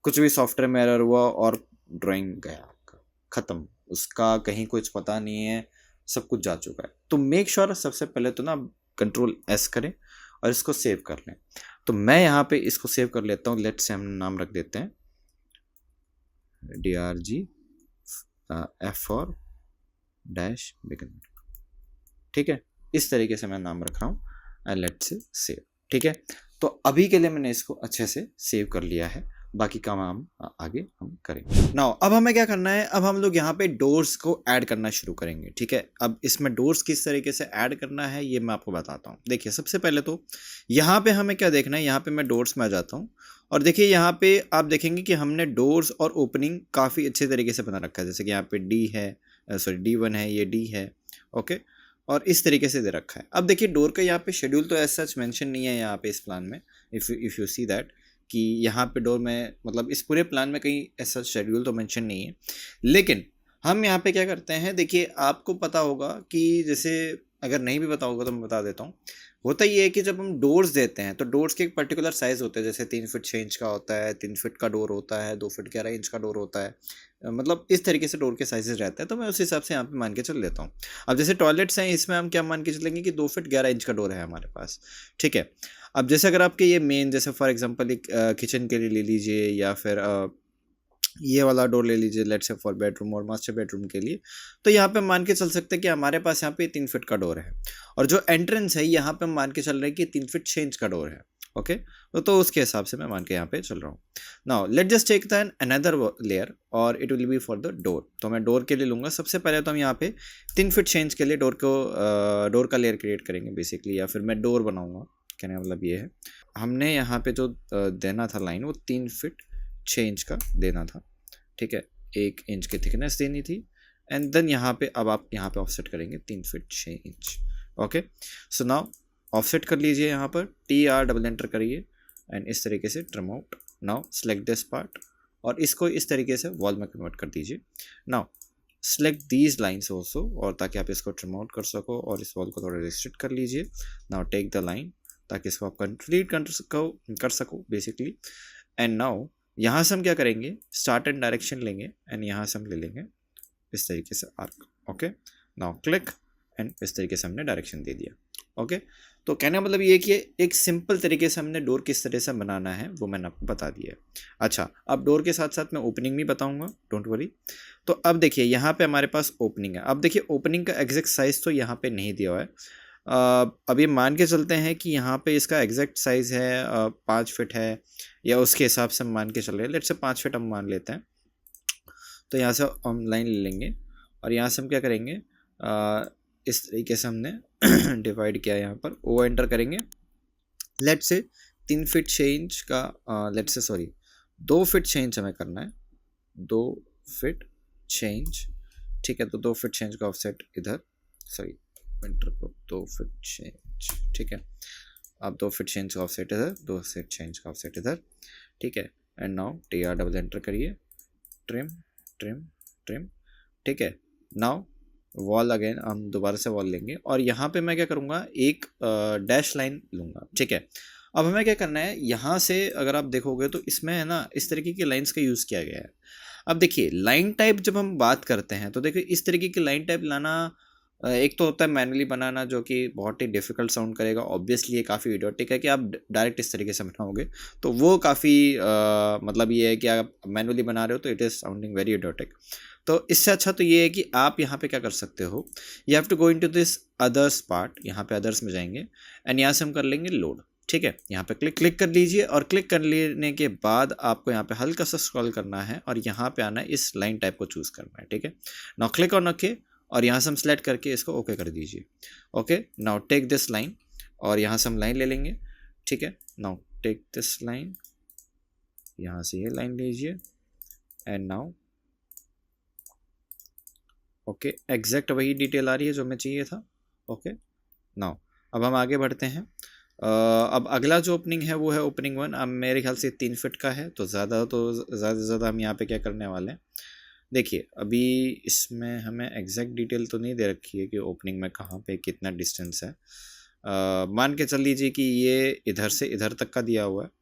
Speaker 1: कुछ भी सॉफ्टवेयर में एरर हुआ और ड्राइंग गया आपका, ख़त्म, उसका कहीं कुछ पता नहीं है, सब कुछ जा चुका है। तो मेक श्योर सबसे पहले तो ना Ctrl+S करें और इसको सेव कर लें। तो मैं यहाँ पे इसको सेव कर लेता हूँ। लेट्स से हम नाम रख देते हैं DRG F4 डैश बिगिनर, ठीक है। इस तरीके से मैं नाम रख रहा हूँ एंड लेट्स से सेव, ठीक है। तो अभी के लिए मैंने इसको अच्छे से सेव कर लिया है, बाकी काम हम आगे हम करेंगे। नाउ अब हमें क्या करना है, अब हम लोग यहाँ पे डोर्स को ऐड करना शुरू करेंगे, ठीक है। अब इसमें डोर्स किस तरीके से ऐड करना है ये मैं आपको बताता हूँ। देखिए, सबसे पहले तो यहाँ पे हमें क्या देखना है, यहाँ पे मैं डोर्स में आ जाता हूँ और देखिए यहाँ पे आप देखेंगे कि हमने डोर्स और ओपनिंग काफ़ी अच्छे तरीके से बना रखा है। जैसे कि यहाँ पे D है, सॉरी D1 है, ये D है, ओके, और इस तरीके से दे रखा है। अब देखिए डोर का यहाँ पे शेड्यूल तो ऐसा सच मेंशन नहीं है यहाँ पे इस प्लान में, इफ़ यू सी दैट कि यहाँ पे डोर में, मतलब इस पूरे प्लान में कहीं ऐसा शेड्यूल तो मेंशन नहीं है। लेकिन हम यहाँ पे क्या करते हैं, देखिए आपको पता होगा कि जैसे अगर नहीं भी पता होगा तो मैं बता देता हूँ। होता ये है कि जब हम डोर्स देते हैं तो डोर्स के एक पर्टिकुलर साइज़ होते हैं, जैसे 3 फीट 6 इंच का होता है, 3 फीट का डोर होता है, 2 फीट 11 इंच का डोर होता है, मतलब इस तरीके से डोर के साइजेस रहते हैं। तो मैं उस हिसाब से यहाँ पे मान के चल लेता हूँ। अब जैसे टॉयलेट्स हैं, इसमें हम क्या मान के चलेंगे कि 2 फीट 11 इंच का डोर है हमारे पास, ठीक है। अब जैसे अगर आपके ये मेन, जैसे फॉर एग्जांपल एक किचन के लिए ले लीजिए या फिर ये वाला डोर ले लीजिए, लेट्स से फॉर बेडरूम और मास्टर बेडरूम के लिए, तो यहाँ पे मान के चल सकते हैं कि हमारे पास यहाँ पे 3 फीट का डोर है और जो एंट्रेंस है यहाँ पे मान के चल रहे हैं कि 3 फीट 6 इंच का डोर है, ओके। तो उसके हिसाब से मैं मान के यहाँ पे चल रहा हूँ। Now let just take the another layer और it will be for the door. तो मैं डोर के लिए लूँगा। सबसे पहले तो हम यहाँ पे 3 फीट 6 इंच के लिए डोर का लेयर क्रिएट करेंगे बेसिकली, या फिर मैं डोर बनाऊँगा, कहने का मतलब ये है। हमने यहाँ पे जो देना था लाइन वो 3 फीट 6 इंच का देना था, ठीक है, 1 इंच की थिकनेस देनी थी। एंड देन यहाँ पे अब आप यहाँ पे ऑफसेट करेंगे 3 feet 6 inch, okay. So now offset कर लीजिए, यहाँ पर TR डबल एंटर करिए एंड इस तरीके से trim out. Now select this part और इसको इस तरीके से वॉल में कन्वर्ट कर दीजिए। Now select these lines also, और ताकि आप इसको ट्रिम आउट कर सको और इस वॉल को थोड़ा रिस्ट्रिक्ट कर लीजिए। नाउ टेक द लाइन ताकि इसको आप कंप्लीट कर सको बेसिकली। एंड नाउ यहाँ से हम क्या करेंगे, स्टार्ट एंड डायरेक्शन लेंगे एंड यहाँ से हम ले लेंगे इस तरीके से arc, okay. Now click and इस तरीके से हमने डायरेक्शन दे दिया, ओके, तो कहने का मतलब ये कि एक सिंपल तरीके से हमने डोर किस तरह से बनाना है वो मैंने आपको बता दिया है। अच्छा, अब डोर के साथ साथ मैं ओपनिंग भी बताऊंगा, डोंट वरी। तो अब देखिए यहाँ पे हमारे पास ओपनिंग है। अब देखिए ओपनिंग का एग्जैक्ट साइज तो यहाँ पे नहीं दिया हुआ है। अब ये मान के चलते हैं कि यहाँ पे इसका एग्जैक्ट साइज है 5 फीट है, या उसके हिसाब से हम मान के चल रहे हैं। लेट्स से 5 फीट हम मान लेते हैं। तो यहाँ से हम लाइन ले लेंगे और यहाँ से हम क्या करेंगे, इस तरीके से हमने डिवाइड किया, यहाँ पर ओ एंटर करेंगे। लेट्स से 3 फीट चेंज का let's say sorry 2 feet change हमें करना है, 2 फीट चेंज, ठीक है। तो 2 फीट चेंज का ऑफसेट इधर, सॉरी एंटर को 2 फीट चेंज, ठीक है। अब 2 फीट चेंज का ऑफसेट इधर, 2 फीट चेंज का ऑफसेट इधर, ठीक है। And now TR double enter करिए, ट्रिम ट्रिम ट्रिम, ठीक है। नाउ वॉल अगेन हम दोबारा से वॉल लेंगे और यहाँ पे मैं क्या करूँगा, एक डैश लाइन लूँगा, ठीक है। अब हमें क्या करना है, यहाँ से अगर आप देखोगे तो इसमें है ना इस तरीके की लाइंस का यूज़ किया गया है। अब देखिए लाइन टाइप जब हम बात करते हैं तो देखिए इस तरीके की लाइन टाइप लाना, एक तो होता है मैनुअली बनाना जो कि बहुत ही डिफिकल्ट साउंड करेगा। ऑब्वियसली ये काफ़ी इडियोटिक है कि आप डायरेक्ट इस तरीके से बनाओगे तो वो काफ़ी मतलब ये है कि आप मैनुअली बना रहे हो तो it is sounding very idiotic. तो इससे अच्छा तो ये है कि आप यहाँ पे क्या कर सकते हो, you have to go into this others part, यहाँ पे अदर्स में जाएंगे एंड यहाँ से हम कर लेंगे लोड, ठीक है। यहाँ पे क्लिक कर लीजिए और क्लिक कर लेने के बाद आपको यहाँ पे हल्का सा स्क्रॉल करना है और यहाँ पे आना है, इस लाइन टाइप को चूज़ करना है, ठीक है। नाउ क्लिक ऑन ओके और यहाँ से हम सेलेक्ट करके इसको ओके कर दीजिए। Okay, now take this line और यहाँ से हम लाइन ले लेंगे, ठीक है। नाउ टेक दिस लाइन, यहाँ से ये लाइन लीजिए एंड नाउ ओके, एग्जैक्ट वही डिटेल आ रही है जो हमें चाहिए था। ओके, नाउ अब हम आगे बढ़ते हैं। अब अगला जो ओपनिंग है वो है ओपनिंग 1। अब मेरे ख्याल से 3 फीट का है तो ज़्यादा से ज़्यादा हम यहाँ पे क्या करने वाले हैं, देखिए अभी इसमें हमें एग्जैक्ट डिटेल तो नहीं दे रखी है कि ओपनिंग में कहाँ पे कितना डिस्टेंस है। मान के चल लीजिए कि ये इधर से इधर तक का दिया हुआ है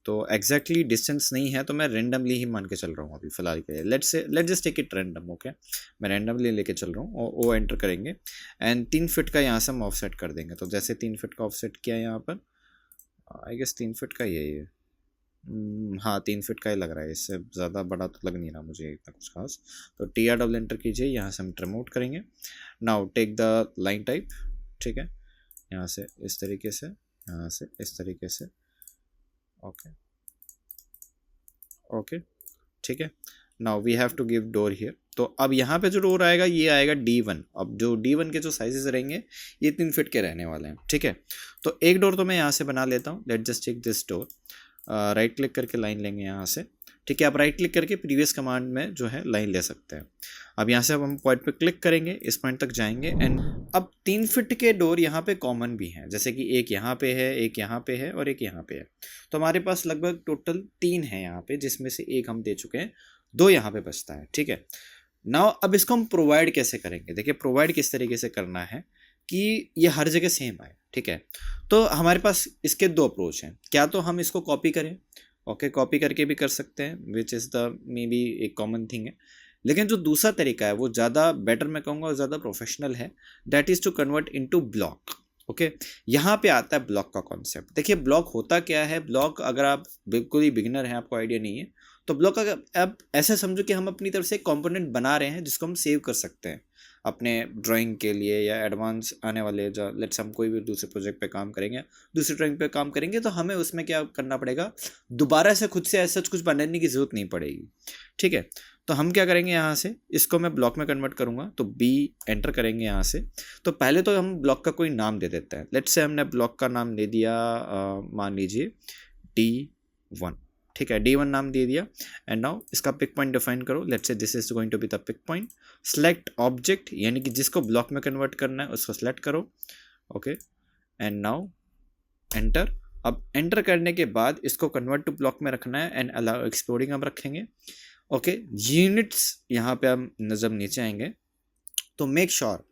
Speaker 1: तो एग्जैक्टली डिस्टेंस नहीं है, तो मैं रेंडमली ही मान के चल रहा हूँ अभी फ़िलहाल के लिए। Let's just take it random, okay. मैं रैंडमली लेके चल रहा हूँ और ओ एंटर करेंगे एंड 3 फीट का यहाँ से हम ऑफसेट कर देंगे। तो जैसे 3 फीट का ऑफसेट किया यहाँ पर, आई गेस 3 फीट का ही है ये, हाँ 3 फीट का ही लग रहा है, इससे ज़्यादा बड़ा तो लग नहीं रहा मुझे इतना कुछ खास। तो TR डबल एंटर कीजिए, यहाँ से हम प्रमोट करेंगे। Now take the line type, ठीक है। यहाँ से इस तरीके से, यहाँ से इस तरीके से, ओके ओके, ठीक है। Now we have to give door here. तो अब यहाँ पे जो डोर आएगा ये आएगा D1। अब जो D1 के जो साइजेस रहेंगे ये 3 फीट के रहने वाले हैं, ठीक है। तो एक डोर तो मैं यहाँ से बना लेता हूँ। Let just take this door, right click करके लाइन लेंगे यहाँ से, ठीक है। आप राइट क्लिक करके प्रीवियस कमांड में जो है लाइन ले सकते हैं। अब यहाँ से अब हम पॉइंट पे क्लिक करेंगे, इस पॉइंट तक जाएंगे एंड अब 3 फीट के डोर यहाँ पे कॉमन भी हैं, जैसे कि एक यहाँ पे है, एक यहाँ पे है और एक यहाँ पे है। तो हमारे पास लगभग टोटल 3 है यहाँ पे, जिसमें से एक हम दे चुके हैं, 2 यहाँ पे बचता है, ठीक है। नाउ अब इसको हम प्रोवाइड कैसे करेंगे, देखिए प्रोवाइड किस तरीके से करना है कि ये हर जगह सेम आए, ठीक है। तो हमारे पास इसके 2 अप्रोच हैं। क्या तो हम इसको कॉपी करें, ओके, कॉपी करके भी कर सकते हैं, विच इज़ द मे बी एक कॉमन थिंग है। लेकिन जो दूसरा तरीका है वो ज़्यादा बेटर मैं कहूँगा और ज़्यादा प्रोफेशनल है, that is to convert into block. Okay, यहाँ पे आता है ब्लॉक का कॉन्सेप्ट। देखिए ब्लॉक होता क्या है, ब्लॉक अगर आप बिल्कुल ही बिगिनर हैं, आपको आइडिया नहीं है, तो ब्लॉक का अब ऐसे समझो कि हम अपनी तरफ से एक कंपोनेंट बना रहे हैं जिसको हम सेव कर सकते हैं अपने ड्राइंग के लिए या एडवांस आने वाले जो लेट्स हम कोई भी दूसरे प्रोजेक्ट पे काम करेंगे, दूसरी ड्राइंग पे काम करेंगे, तो हमें उसमें क्या करना पड़ेगा, दोबारा से खुद से ऐसा कुछ बनाने की ज़रूरत नहीं पड़ेगी, ठीक है। तो हम क्या करेंगे, यहाँ से इसको मैं ब्लॉक में कन्वर्ट करूँगा, तो B एंटर करेंगे यहाँ से। तो पहले तो हम ब्लॉक का कोई नाम दे देते हैं। लेट्स से हमने ब्लॉक का नाम दे दिया, मान लीजिए D1, ठीक है, D1 नाम दे दिया। एंड नाउ इसका पिक पॉइंट डिफाइन करो। Let's say this is going to be the pick point. Select object, यानी कि जिसको ब्लॉक में कन्वर्ट करना है उसको सेलेक्ट करो, ओके। And now enter. अब एंटर करने के बाद इसको कन्वर्ट टू ब्लॉक में रखना है एंड अलाउ एक्सप्लोरिंग हम रखेंगे, ओके। यूनिट्स यहाँ पे हम नजर नीचे आएंगे, तो मेक श्योर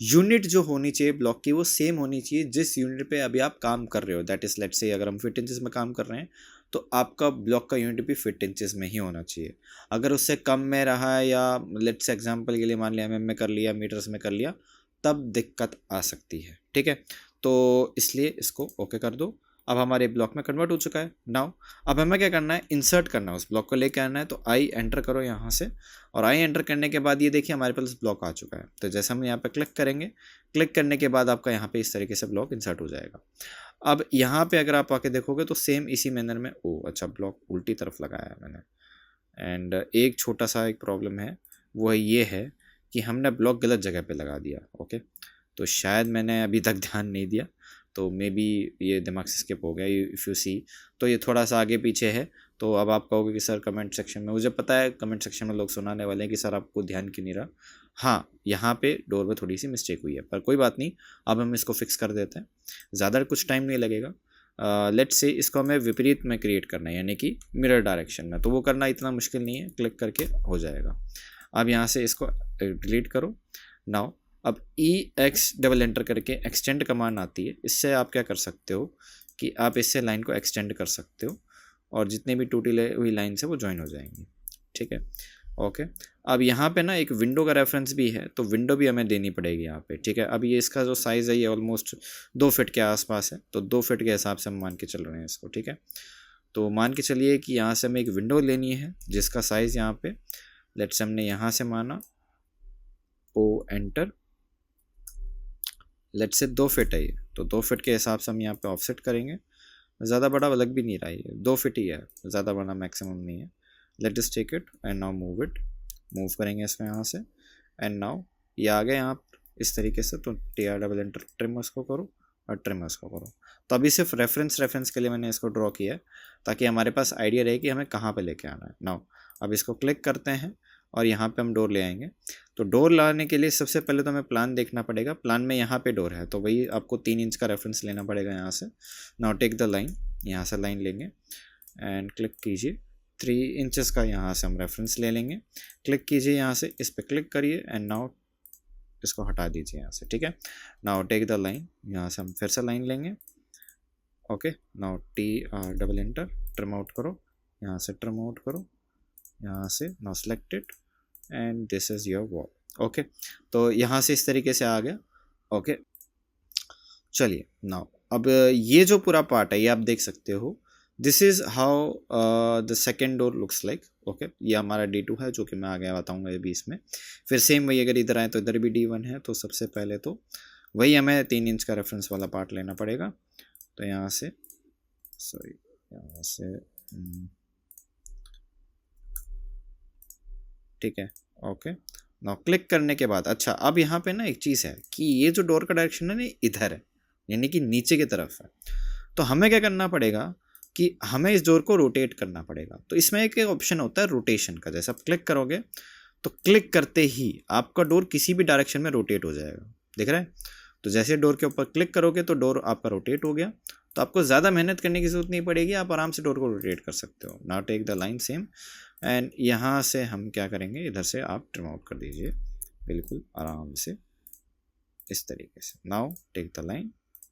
Speaker 1: यूनिट जो होनी चाहिए ब्लॉक की वो सेम होनी चाहिए जिस यूनिट पे अभी आप काम कर रहे हो। दैट इज लेट्स से अगर हम फीट इंचेस में काम कर रहे हैं तो आपका ब्लॉक का यूनिट भी फीट इंचेस में ही होना चाहिए। अगर उससे कम में रहा है या लेट्स से एग्जांपल के लिए मान लिया mm में कर लिया, मीटर्स में कर लिया, तब दिक्कत आ सकती है, ठीक है। तो इसलिए इसको ओके कर दो। अब हमारे ब्लॉक में कन्वर्ट हो चुका है। नाउ अब हमें क्या करना है, इंसर्ट करना है, उस ब्लॉक को लेके आना है। तो आई एंटर करो यहाँ से, और आई एंटर करने के बाद ये देखिए हमारे पास ब्लॉक आ चुका है। तो जैसे हम यहाँ पे क्लिक करेंगे, क्लिक करने के बाद आपका यहाँ पे इस तरीके से ब्लॉक इंसर्ट हो जाएगा। अब यहाँ पे अगर आप आके देखोगे तो सेम इसी मैनर में, ओ अच्छा ब्लॉक उल्टी तरफ लगाया है मैंने। एंड एक छोटा सा एक प्रॉब्लम है, वो ये है कि हमने ब्लॉक गलत जगह पे लगा दिया। ओके, तो शायद मैंने अभी तक ध्यान नहीं दिया, तो मे बी ये दिमाग से स्किप हो गया। इफ़ यू सी तो ये थोड़ा सा आगे पीछे है। तो अब आप कहोगे कि सर कमेंट सेक्शन में, मुझे पता है कमेंट सेक्शन में लोग सुनाने वाले हैं कि सर आपको ध्यान क्यों नहीं रहा। हाँ, यहाँ पे डोर में थोड़ी सी मिस्टेक हुई है, पर कोई बात नहीं, अब हम इसको फिक्स कर देते हैं, ज़्यादा कुछ टाइम नहीं लगेगा। लेट्स से इसको हमें विपरीत में क्रिएट करना है, यानी कि मिरर डायरेक्शन में। तो वो करना इतना मुश्किल नहीं है, क्लिक करके हो जाएगा। अब यहाँ से इसको डिलीट करो। नाउ अब EX डबल एंटर करके एक्सटेंड कमांड आती है, इससे आप क्या कर सकते हो कि आप इससे लाइन को एक्सटेंड कर सकते हो, और जितने भी टूटी हुई लाइन से वो ज्वाइन हो जाएंगी। ठीक है, ओके। अब यहाँ पे ना एक विंडो का रेफरेंस भी है, तो विंडो भी हमें देनी पड़ेगी यहाँ पे। ठीक है, अब ये इसका जो साइज़ है ये ऑलमोस्ट 2 फीट के आसपास है, तो 2 फीट के हिसाब से हम मान के चल रहे हैं इसको। ठीक है, तो मान के चलिए कि यहाँ से हमें एक विंडो लेनी है जिसका साइज़ यहाँ पे, लेट्स हमने यहाँ से माना O enter, let's say 2 feet है ये, तो 2 फीट के हिसाब से हम यहाँ पे ऑफसेट करेंगे। ज़्यादा बड़ा लग भी नहीं रहा है, 2 फीट ही है, ज़्यादा बड़ा मैक्सिमम नहीं है। Let us take it and now move it, move करेंगे इसको यहाँ से, एंड नाउ ये आ गया यहाँ इस तरीके से। तो TR डबल एंटर, ट्रिम उसको करो और ट्रिम उसको करो। तो अभी सिर्फ रेफरेंस के लिए मैंने इसको ड्रॉ किया है, ताकि हमारे पास आइडिया रहे कि हमें कहाँ पे लेके आना है। नाउ अब इसको क्लिक करते हैं और यहाँ पे हम डोर ले आएंगे। तो डोर लाने के लिए सबसे पहले तो हमें प्लान देखना पड़ेगा। प्लान में यहाँ पे डोर है, तो वही आपको 3 इंच का रेफरेंस लेना पड़ेगा यहाँ से। नाउ टेक द लाइन, यहाँ से लाइन लेंगे एंड क्लिक कीजिए, 3 इंचेस का यहाँ से हम रेफरेंस ले लेंगे। क्लिक कीजिए यहाँ से, इस पर क्लिक करिए एंड नाउ इसको हटा दीजिए यहाँ से। ठीक है, नाउ टेक द लाइन, यहाँ से हम फिर से लाइन लेंगे। Okay, now TR double enter, trim out करो, यहाँ से ट्रिम आउट करो, यहाँ से now select it and this is your wall. Okay, तो यहाँ से इस तरीके से आ गया। ओके, चलिए नाउ अब ये जो पूरा पार्ट है ये आप देख सकते हो, this is how the second door looks like. Okay, ये हमारा D2 है, जो कि मैं आगे बताऊँगा ये भी इसमें। फिर सेम वही अगर इधर आए तो इधर भी D1 है। तो सबसे पहले तो वही हमें 3 इंच का रेफरेंस वाला पार्ट लेना पड़ेगा। तो यहाँ से यहाँ से ठीक है, ओके। नाउ क्लिक करने के बाद, अच्छा अब यहाँ पे ना एक चीज़ है कि ये जो डोर का डायरेक्शन है ना इधर है, यानी कि नीचे की तरफ है। तो हमें क्या करना पड़ेगा कि हमें इस डोर को रोटेट करना पड़ेगा। तो इसमें एक ऑप्शन होता है रोटेशन का, जैसे आप क्लिक करोगे तो क्लिक करते ही आपका डोर किसी भी डायरेक्शन में रोटेट हो जाएगा, दिख रहा है। तो जैसे डोर के ऊपर क्लिक करोगे तो डोर आपका रोटेट हो गया। तो आपको ज़्यादा मेहनत करने की ज़रूरत नहीं पड़ेगी, आप आराम से डोर को रोटेट कर सकते हो। Now take the line same and यहाँ से हम क्या करेंगे, इधर से आप ट्रिम आउट कर दीजिए बिल्कुल आराम से इस तरीके से। नाउ टेक द लाइन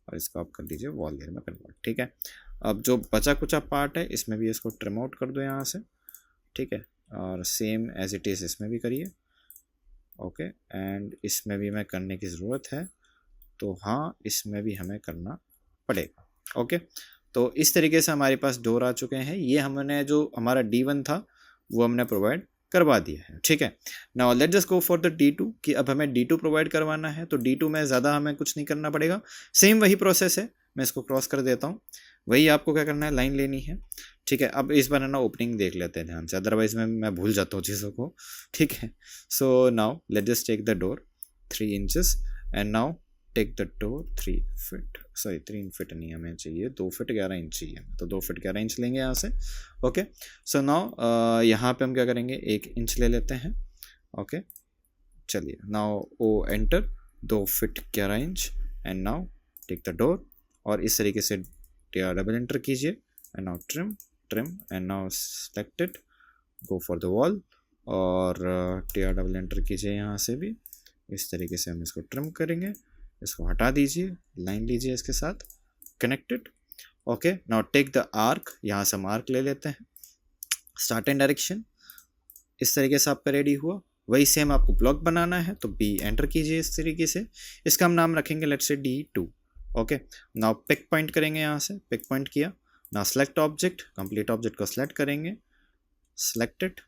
Speaker 1: और इसको आप कर दीजिए वॉल लेयर में कन्वर्ट। ठीक है, अब जो बचा कुचा पार्ट है इसमें भी इसको ट्रिम आउट कर दो यहाँ से। ठीक है, और सेम एज इट इज़ इसमें भी करिए। ओके, एंड इसमें भी हमें करने की ज़रूरत है, तो हाँ इसमें भी हमें करना पड़ेगा। ओके, तो इस तरीके से हमारे पास डोर आ चुके हैं। ये हमने जो हमारा D1 था वो हमने प्रोवाइड करवा दिया है। ठीक है, now let's just go for the D2 कि अब हमें D2 प्रोवाइड करवाना है। तो D2 में ज़्यादा हमें कुछ नहीं करना पड़ेगा, सेम वही प्रोसेस है। मैं इसको क्रॉस कर देता हूँ, वही आपको क्या करना है, लाइन लेनी है। ठीक है, अब इस बार है ना ओपनिंग देख लेते हैं ध्यान से, अदरवाइज मैं भूल जाता हूँ चीज़ों को। ठीक है, so now let's just take the door 3 inches and now take the door 3 feet, sorry 3 feet नहीं हमें चाहिए, 2 फीट 11 इंच चाहिए। तो 2 फीट 11 इंच लेंगे यहाँ से। ओके, सो नाउ यहाँ पे हम क्या करेंगे, 1 इंच ले लेते हैं। ओके, चलिए now O enter, 2 feet 11 inch and now take the door और इस तरीके से TR डबल एंटर कीजिए and now trim and now select it, go for the wall और TR डबल एंटर कीजिए यहाँ से भी इस तरीके से हम इसको ट्रिम करेंगे। इसको हटा दीजिए, लाइन लीजिए इसके साथ connected. Okay, now take the arc, यहाँ से हम आर्क ले लेते हैं, स्टार्ट एंड डायरेक्शन। इस तरीके से आपका रेडी हुआ। वही सेम आपको ब्लॉक बनाना है, तो B एंटर कीजिए इस तरीके से। इसका हम नाम रखेंगे let's say D2। Okay, now pick point करेंगे, यहाँ से पिक पॉइंट किया, ना सेलेक्ट ऑब्जेक्ट, कंप्लीट ऑब्जेक्ट को सेलेक्ट करेंगे, select it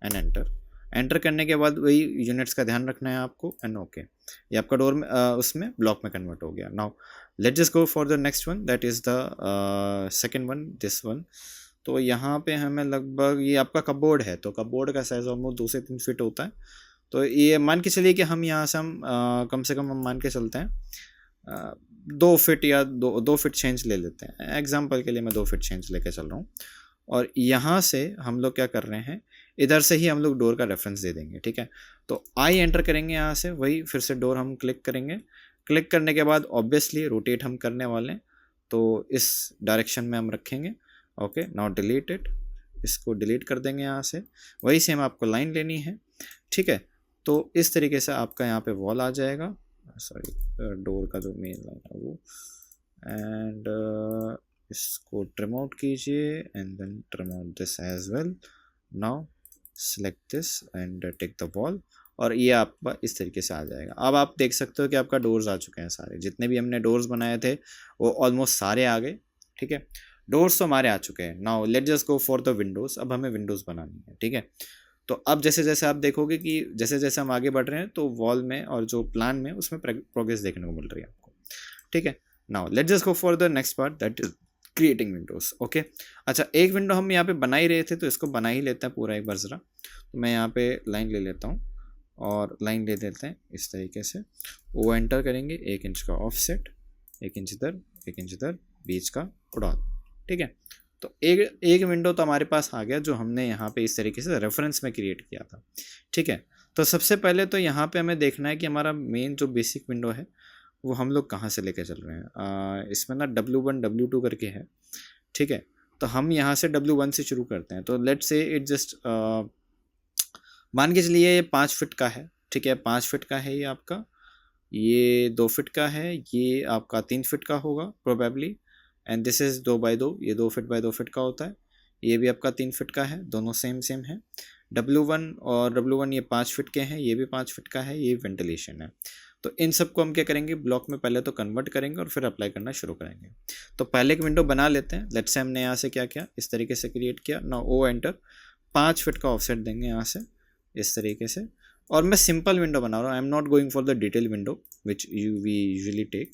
Speaker 1: and enter. Enter करने के बाद वही यूनिट्स का ध्यान रखना है आपको एंड ओके, ये आपका डोर में उसमें ब्लॉक में कन्वर्ट हो गया। Now let's just go for the next one, that is the second one, this one. तो यहाँ पे हमें लगभग, ये आपका कपबोर्ड है, तो कपबोर्ड का साइज ऑलमोस्ट 2 से 3 फीट होता है। तो ये मान के चलिए कि हम यहाँ से हम कम से कम हम मान के चलते हैं 2 फीट या 2 फीट चेंज ले लेते हैं, एग्जाम्पल के लिए मैं 2 फीट चेंज लेके चल रहा हूँ। और यहाँ से हम लोग क्या कर रहे हैं, इधर से ही हम लोग डोर का रेफरेंस दे देंगे, ठीक है। तो आई एंटर करेंगे, यहाँ से वही फिर से डोर हम क्लिक करेंगे, क्लिक करने के बाद ऑब्वियसली रोटेट हम करने वाले हैं, तो इस डायरेक्शन में हम रखेंगे। ओके, नाउ डिलीट इट, इसको डिलीट कर देंगे यहाँ से, वही सेम आपको लाइन लेनी है, ठीक है। तो इस तरीके से आपका यहाँ पे वॉल आ जाएगा, सॉरी डोर का जो मेन लाइन है वो, एंड इसको ट्रिम आउट कीजिए and then trim out this as well. Now select this and take the wall, और ये आपका इस तरीके से आ जाएगा। अब आप देख सकते हो कि आपका डोर्स आ चुके हैं सारे, जितने भी हमने डोर्स बनाए थे वो ऑलमोस्ट सारे आ गए, ठीक है। डोर्स तो हमारे आ चुके हैं। Now let just go for the Windows, अब हमें विंडोज़ बनानी है, ठीक है। तो अब जैसे जैसे आप देखोगे कि जैसे जैसे हम आगे बढ़ रहे हैं तो वॉल में और जो प्लान में उसमें प्रोग्रेस देखने को मिल रही है आपको, ठीक है। Now let just go for the next part, that is creating Windows. Okay, अच्छा एक विंडो हम यहाँ पे बना ही रहे थे, तो इसको बना ही लेते हैं पूरा एक बार ज़रा। तो मैं यहाँ पे लाइन ले लेता हूँ और लाइन ले लेते हैं इस तरीके से, वो एंटर करेंगे, 1 इंच का ऑफसेट, 1 इंच इधर 1 इंच इधर, बीच का उड़ा, ठीक है। तो एक विंडो तो हमारे पास आ गया जो हमने यहाँ पे इस तरीके से रेफरेंस में क्रिएट किया था, ठीक है। तो सबसे पहले तो यहाँ पे हमें देखना है कि हमारा मेन जो बेसिक विंडो है वो हम लोग कहाँ से लेके चल रहे हैं। इसमें ना W1 W2 करके है, ठीक है। तो हम यहाँ से W1 से शुरू करते हैं। तो लेट्स से इट जस्ट मान के चलिए ये 5 फीट का है, ठीक है, 5 फीट का है ये आपका, ये 2 फीट का है, ये आपका 3 फीट का होगा probably, and this is 2 by 2, ये 2 फीट बाई 2 फीट का होता है, ये भी आपका 3 फीट का है, दोनों सेम सेम है। W1 और W1 ये 5 फीट के हैं, ये भी 5 फीट का है, ये वेंटिलेशन है। तो इन सबको हम क्या करेंगे, ब्लॉक में पहले तो कन्वर्ट करेंगे और फिर अप्लाई करना शुरू करेंगे। तो पहले एक विंडो बना लेते हैं। लेट्स से हमने यहाँ से क्या किया, इस तरीके से क्रिएट किया। नाउ ओ एंटर, 5 फीट का ऑफसेट देंगे यहाँ से इस तरीके से, और मैं सिंपल विंडो बना रहा हूँ, I am not going for the detail window which we usually take.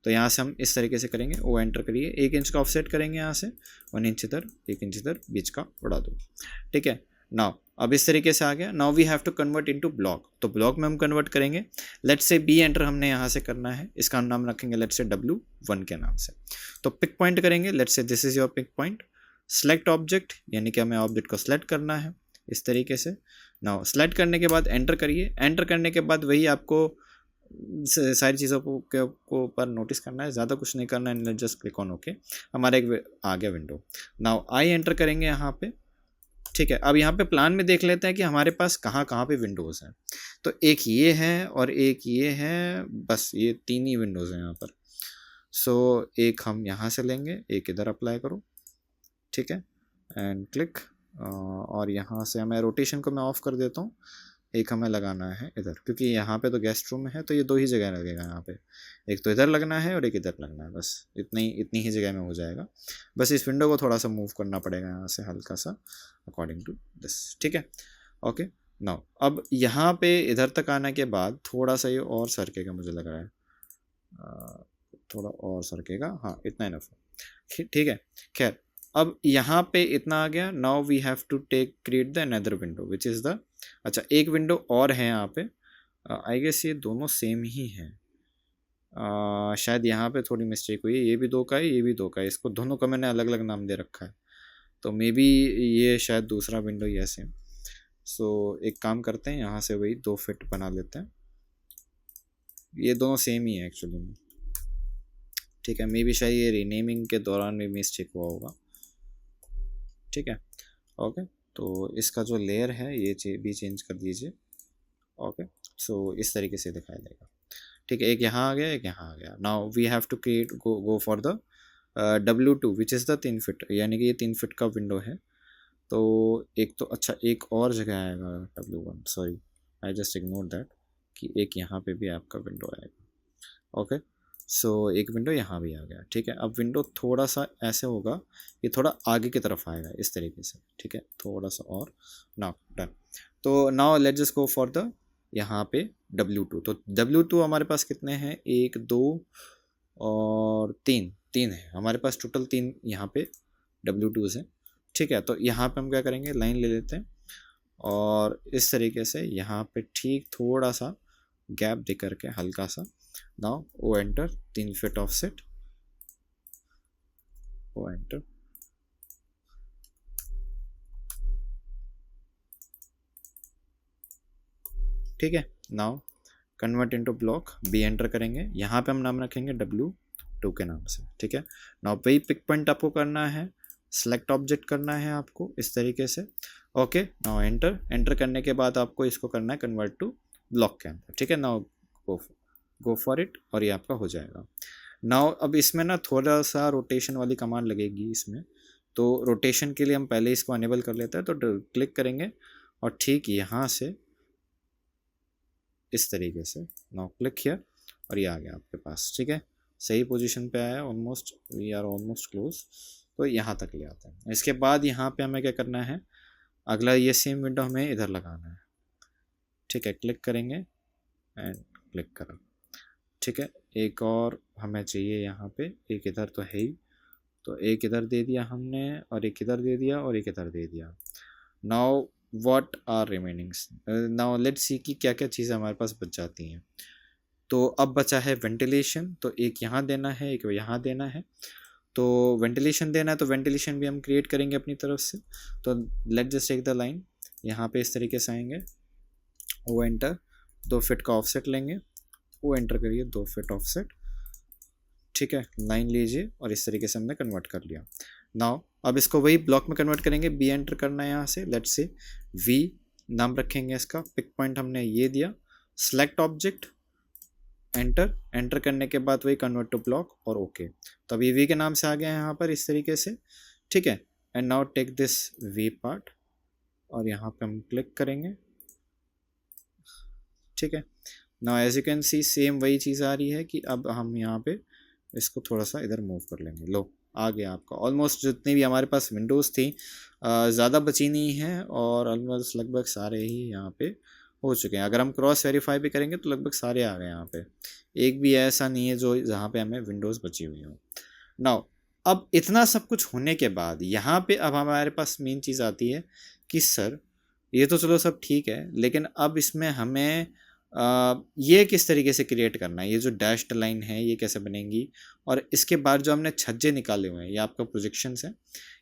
Speaker 1: तो यहाँ से हम इस तरीके से करेंगे, ओ एंटर करिए, 1 इंच का ऑफसेट करेंगे यहाँ से, 1 इंच इधर 1 इंच इधर, बीच का उड़ा दो, ठीक है। नाउ अब इस तरीके से आ गया। Now we have to convert into block, तो ब्लॉक में हम कन्वर्ट करेंगे। लेट्स से बी एंटर हमने यहाँ से करना है, इसका हम नाम रखेंगे लेट्स से W1 के नाम से। तो पिक पॉइंट करेंगे, let's say this is your pick point, select object, यानी कि हमें ऑब्जेक्ट को सेलेक्ट करना है इस तरीके से। नाउ सेलेक्ट करने के बाद एंटर करिए, एंटर करने के बाद वही आपको सारी चीज़ों को ऊपर नोटिस करना है, ज़्यादा कुछ नहीं करना है, जस्ट क्लिक ऑन ओके, हमारा एक आ गया विंडो। नाउ आई एंटर करेंगे यहाँ पे, ठीक है। अब यहाँ पे प्लान में देख लेते हैं कि हमारे पास कहाँ कहाँ पे विंडोज़ हैं। तो एक ये है और एक ये है, बस ये 3 ही विंडोज़ हैं यहाँ पर। सो एक हम यहाँ से लेंगे, एक इधर अप्लाई करो, ठीक है, एंड क्लिक, और यहाँ से मैं रोटेशन को मैं ऑफ़ कर देता हूँ। एक हमें लगाना है इधर, क्योंकि यहाँ पे तो गेस्ट रूम है, तो ये 2 ही जगह लगेगा यहाँ पे, एक तो इधर लगना है और एक इधर लगना है, बस इतनी ही जगह में हो जाएगा। बस इस विंडो को थोड़ा सा मूव करना पड़ेगा यहाँ से हल्का सा, अकॉर्डिंग टू दिस, ठीक है। ओके, नाउ अब यहाँ पे इधर तक आने के बाद थोड़ा सा ये और सरकेगा, मुझे लग रहा है थोड़ा और सरकेगा, हाँ इतना इनफ है, ठीक है। खैर अब यहाँ पे इतना आ गया। Now we have to create the another window which is the, अच्छा एक विंडो और है यहाँ पे, आई गेस ये दोनों सेम ही हैं, शायद यहाँ पे थोड़ी मिस्टेक हुई है, ये भी 2 का है, ये भी 2 का है, इसको दोनों का मैंने अलग अलग नाम दे रखा है, तो मे बी ये शायद दूसरा विंडो ही है सेम। सो एक काम करते हैं, यहाँ से वही 2 फीट बना लेते हैं, ये दोनों सेम ही है एक्चुअली में, ठीक है। मे बी शायद ये रीनेमिंग के दौरान में मिस्टेक हुआ होगा, ठीक है। ओके, तो इसका जो लेयर है ये भी चेंज कर दीजिए। ओके, सो इस तरीके से दिखाई देगा, ठीक है। एक यहाँ आ गया, एक यहाँ आ गया। Now we have to create go for the W2 which is the 3 feet, यानी कि ये 3 फीट का विंडो है। तो एक तो अच्छा एक और जगह आएगा W1, sorry I just ignore that, कि एक यहाँ पे भी आपका विंडो आएगा। ओके, सो एक विंडो यहाँ भी आ गया, ठीक है। अब विंडो थोड़ा सा ऐसे होगा, ये थोड़ा आगे की तरफ आएगा इस तरीके से, ठीक है, थोड़ा सा और। Now done. तो now let's just go for the यहाँ पे W2। तो W2 हमारे पास कितने हैं, 1 2 और 3, 3 है हमारे पास टोटल, 3 यहाँ पे W2s हैं, ठीक है। तो यहाँ पे हम क्या करेंगे, लाइन ले लेते हैं और इस तरीके से यहाँ पे ठीक थोड़ा सा गैप दे करके हल्का सा, now O enter, 3 feet offset, O enter, ठीक है। Now convert into block, B enter करेंगे, यहाँ पे हम नाम रखेंगे W2 के नाम से, ठीक है। नाउ वही पिक पॉइंट आपको करना है, सेलेक्ट ऑब्जेक्ट करना है आपको इस तरीके से, ओके। नाउ एंटर, एंटर करने के बाद आपको इसको करना है कन्वर्ट टू ब्लॉक के अंदर, ठीक है। नाउ गो फॉर इट और ये आपका हो जाएगा। नाउ अब इसमें ना थोड़ा सा रोटेशन वाली कमांड लगेगी इसमें, तो रोटेशन के लिए हम पहले इसको अनेबल कर लेते हैं। तो क्लिक करेंगे और ठीक यहाँ से इस तरीके से, नाउ क्लिक हियर और ये आ गया आपके पास, ठीक है। सही पोजीशन पे आया, almost we are almost close. तो यहाँ तक ले आते हैं। इसके बाद यहाँ पे हमें क्या करना है, अगला ये सेम विंडो हमें इधर लगाना है, ठीक है। क्लिक करेंगे एंड क्लिक करा, ठीक है। एक और हमें चाहिए यहाँ पे, एक इधर तो है ही, तो एक इधर दे दिया हमने और एक इधर दे दिया और एक इधर दे दिया। Now what are remainings, now let's see कि क्या क्या चीज़ें हमारे पास बच जाती हैं। तो अब बचा है वेंटिलेशन, तो एक यहाँ देना है, एक यहाँ देना है। तो वेंटिलेशन देना है तो वेंटिलेशन भी हम क्रिएट करेंगे अपनी तरफ से। तो let just take the line, यहाँ पे इस तरीके से आएंगे, वो एंटर, 2 फीट का ऑफसेट लेंगे, वो एंटर करिए, 2 फीट ऑफसेट, ठीक है। लाइन लीजिए और इस तरीके से हमने कन्वर्ट कर लिया। नाउ अब इसको वही ब्लॉक में कन्वर्ट करेंगे, बी एंटर करना है यहाँ से, लेट्स से वी नाम रखेंगे इसका, पिक पॉइंट हमने ये दिया, सेलेक्ट ऑब्जेक्ट, एंटर, एंटर करने के बाद वही कन्वर्ट टू ब्लॉक और ओके। तो अभी वी के नाम से आ गया है यहाँ पर इस तरीके से, ठीक है। And now take this V part और यहाँ पे हम क्लिक करेंगे, ठीक है। Now as you can see same वही चीज़ आ रही है कि अब हम यहाँ पे इसको थोड़ा सा इधर मूव कर लेंगे, लो आ गया आपका। ऑलमोस्ट जितनी भी हमारे पास विंडोज़ थी ज़्यादा बची नहीं है और ऑलमोस्ट लगभग सारे ही यहाँ पे हो चुके हैं। अगर हम क्रॉस वेरीफाई भी करेंगे तो लगभग सारे आ गए यहाँ पे, एक भी ऐसा नहीं है जो जहाँ पे हमें विंडोज़ बची हुई हो। नाउ अब इतना सब कुछ होने के बाद यहाँ पे अब हमारे पास मेन चीज़ आती है कि सर ये तो चलो सब ठीक है, लेकिन अब इसमें हमें ये किस तरीके से क्रिएट करना है, ये जो डैश्ड लाइन है ये कैसे बनेंगी, और इसके बाद जो हमने छज्जे निकाले हुए हैं, ये आपका प्रोजेक्शंस है,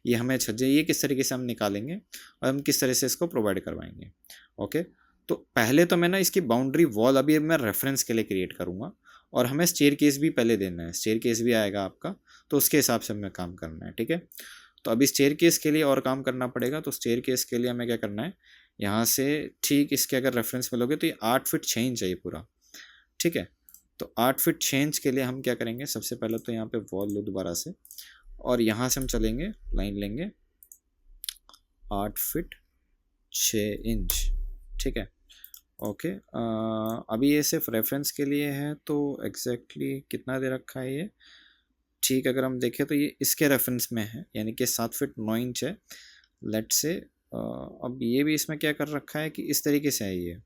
Speaker 1: ये हमें छज्जे ये किस तरीके से हम निकालेंगे और हम किस तरह से इसको प्रोवाइड करवाएंगे, ओके। तो पहले तो मैं ना इसकी बाउंड्री वॉल अभी मैं रेफरेंस के लिए क्रिएट करूँगा और हमें स्टेयर केस भी पहले देना है, स्टेयर केस भी आएगा आपका, तो उसके हिसाब से हमें काम करना है, ठीक है। तो अभी स्टेयर केस के लिए और काम करना पड़ेगा। तो स्टेयर केस के लिए हमें क्या करना है, यहाँ से ठीक इसके अगर रेफरेंस में लोगे तो ये 8 फीट चेंज है ये पूरा, ठीक है। तो 8 फीट चेंज के लिए हम क्या करेंगे, सबसे पहले तो यहाँ पे वॉल लो दोबारा से और यहाँ से हम चलेंगे, लाइन लेंगे 8 फीट 6 इंच, ठीक है, ओके। अभी ये सिर्फ रेफरेंस के लिए है, तो एग्जैक्टली कितना दे रखा है ये, ठीक, अगर हम देखें तो ये इसके रेफरेंस में है, यानी कि 7 फीट 9 इंच है, लेट से। अब ये भी इसमें क्या कर रखा है कि इस तरीके से है, ये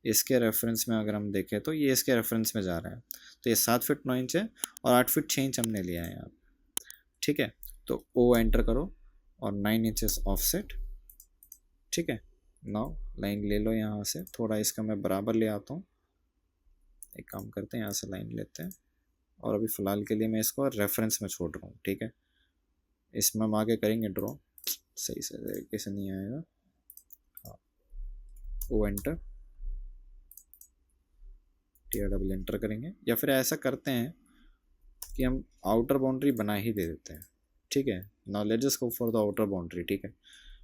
Speaker 1: इसके रेफरेंस में अगर हम देखें तो ये इसके रेफरेंस में जा रहा है, तो ये 7 फीट 9 इंच है और 8 फीट 6 इंच हमने लिया है यहाँ, ठीक है। तो ओ एंटर करो और 9 इंचेस ऑफसेट, ठीक है। नाउ लाइन ले लो यहाँ से, थोड़ा इसका मैं बराबर ले आता हूँ, एक काम करते हैं यहाँ से लाइन लेते हैं और अभी फ़िलहाल के लिए मैं इसको रेफरेंस में छोड़ रहा हूँ, ठीक है। इसमें हम आगे करेंगे ड्रॉ, सही से तरीके से नहीं आएगा, हाँ, O enter, T double enter करेंगे, या फिर ऐसा करते हैं कि हम आउटर बाउंड्री बना ही दे देते हैं, ठीक है। Now let's just go for the outer boundary, ठीक है।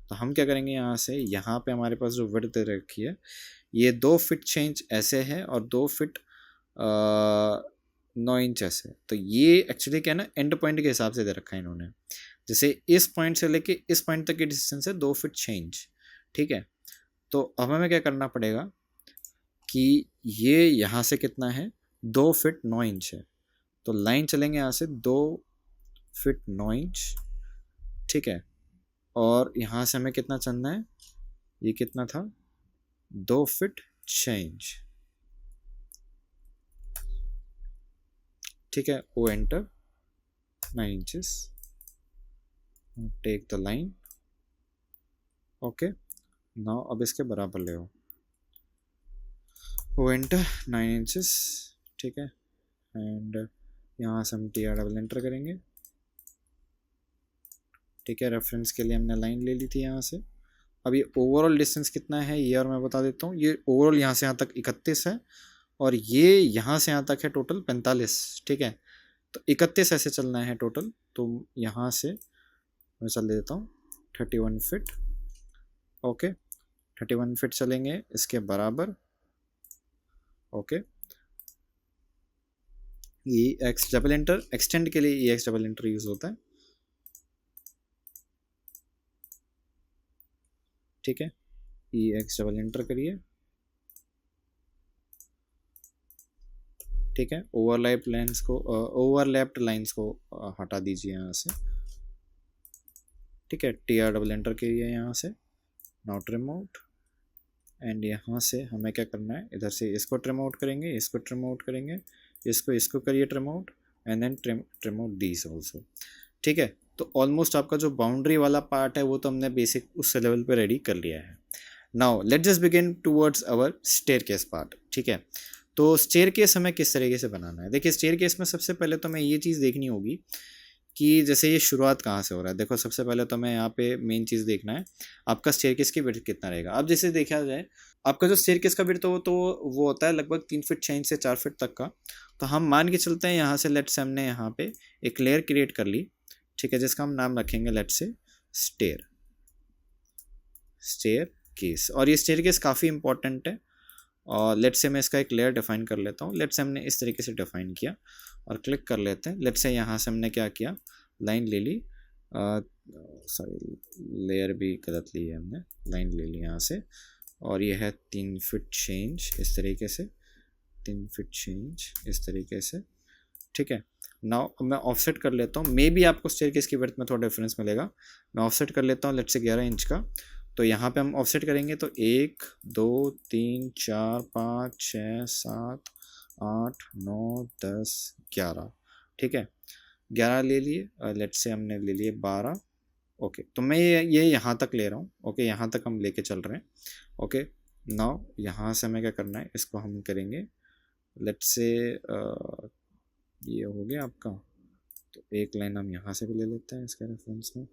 Speaker 1: तो हम क्या करेंगे, यहाँ से यहाँ पे हमारे पास जो विड्थ दे रखी है ये 2 फीट 6 इंच ऐसे है और 2 फीट 9 इंच ऐसे, तो ये एक्चुअली क्या है ना, एंड पॉइंट के हिसाब से दे रखा है इन्होंने, जैसे इस पॉइंट से लेके इस पॉइंट तक की डिस्टेंस है 2 फीट 6 इंच, ठीक है। तो अब हमें क्या करना पड़ेगा कि ये यहाँ से कितना है, 2 फीट 9 इंच है, तो लाइन चलेंगे यहाँ से 2 फीट 9 इंच, ठीक है। और यहाँ से हमें कितना चलना है, ये कितना था, 2 फीट 6 इंच, ठीक है। O enter 9 inches, take the line, okay. Now अब इसके बराबर ले आओ, ओ एंटर 9 इंचेस, ठीक है। एंड यहाँ से हम TR डबल एंटर करेंगे, ठीक है। रेफरेंस के लिए हमने लाइन ले ली थी यहाँ से। अब ये ओवरऑल डिस्टेंस कितना है ये और मैं बता देता हूँ। ये ओवरऑल यहाँ से यहाँ तक 31 है और ये यहाँ से यहाँ तक है टोटल 45, ठीक है। तो 31 ऐसे चलना है टोटल, तो यहाँ से मैं चल देता हूँ 31 फीट, ओके। 31 फीट चलेंगे इसके बराबर, ओके। ये एक्स डबल एंटर, एक्सटेंड के लिए ये एक्स डबल एंटर यूज होता है, ठीक है। ई एक्स डबल एंटर करिए, ठीक है। ओवरलैप्ड लाइंस को हटा दीजिए यहाँ से, ठीक है। TR डबल एंटर करिए यहाँ से, नाउ ट्रिम आउट। एंड यहाँ से हमें क्या करना है, इधर से इसको ट्रिम आउट करेंगे, इसको ट्रिम आउट करेंगे, इसको करिए trim out, and then trim out these also, ठीक है। तो ऑलमोस्ट आपका जो बाउंड्री वाला पार्ट है वो तो हमने बेसिक उस लेवल पे रेडी कर लिया है। Now let just begin towards our staircase part, ठीक है। तो स्टेयरकेस हमें किस तरीके से बनाना है, देखिए स्टेयरकेस में सबसे पहले तो हमें ये चीज़ देखनी होगी कि जैसे ये शुरुआत कहाँ से हो रहा है। देखो सबसे पहले तो हमें यहाँ पे मेन चीज़ देखना है आपका स्टेयरकेस की विड्थ कितना रहेगा। अब जैसे देखा जाए आपका जो स्टेयरकेस का विड्थ हो तो वो होता है लगभग 3 फीट 6 इंच से 4 फीट तक का। तो हम मान के चलते हैं यहाँ से, लेट से हमने यहाँ पे एक लेयर क्रिएट कर ली, ठीक है, जिसका हम नाम रखेंगे लेट से स्टेयरकेस। और ये स्टेयरकेस काफ़ी इंपॉर्टेंट है और लेट से मैं इसका एक लेयर डिफाइन कर लेता हूँ। लेट से हमने इस तरीके से डिफाइन किया और क्लिक कर लेते हैं। लेट से यहाँ से हमने क्या किया, लाइन ले ली, सॉरी लेयर भी गलत ली है हमने, लाइन ले ली यहाँ से, और ये है 3 फीट 6 इंच इस तरीके से, 3 फीट 6 इंच इस तरीके से, ठीक है। नाउ मैं ऑफसेट कर लेता हूँ, मे बी आपको स्टेयरकेस की विड्थ में थोड़ा डिफरेंस मिलेगा। मैं ऑफसेट कर लेता हूँ लेट से 11 इंच का। तो यहाँ पे हम ऑफसेट करेंगे तो 1 2 3 4 5 6 7 8 9 10 11, ठीक है। 11 ले लिए, लेट से हमने ले लिए 12, ओके। तो मैं ये यहाँ तक ले रहा हूँ, ओके, यहाँ तक हम लेके चल रहे हैं, ओके। नाउ यहाँ से हमें क्या करना है, इसको हम करेंगे लेट से ये हो गया आपका। तो एक लाइन हम यहाँ से भी ले लेते हैं इसके रेफरेंस में,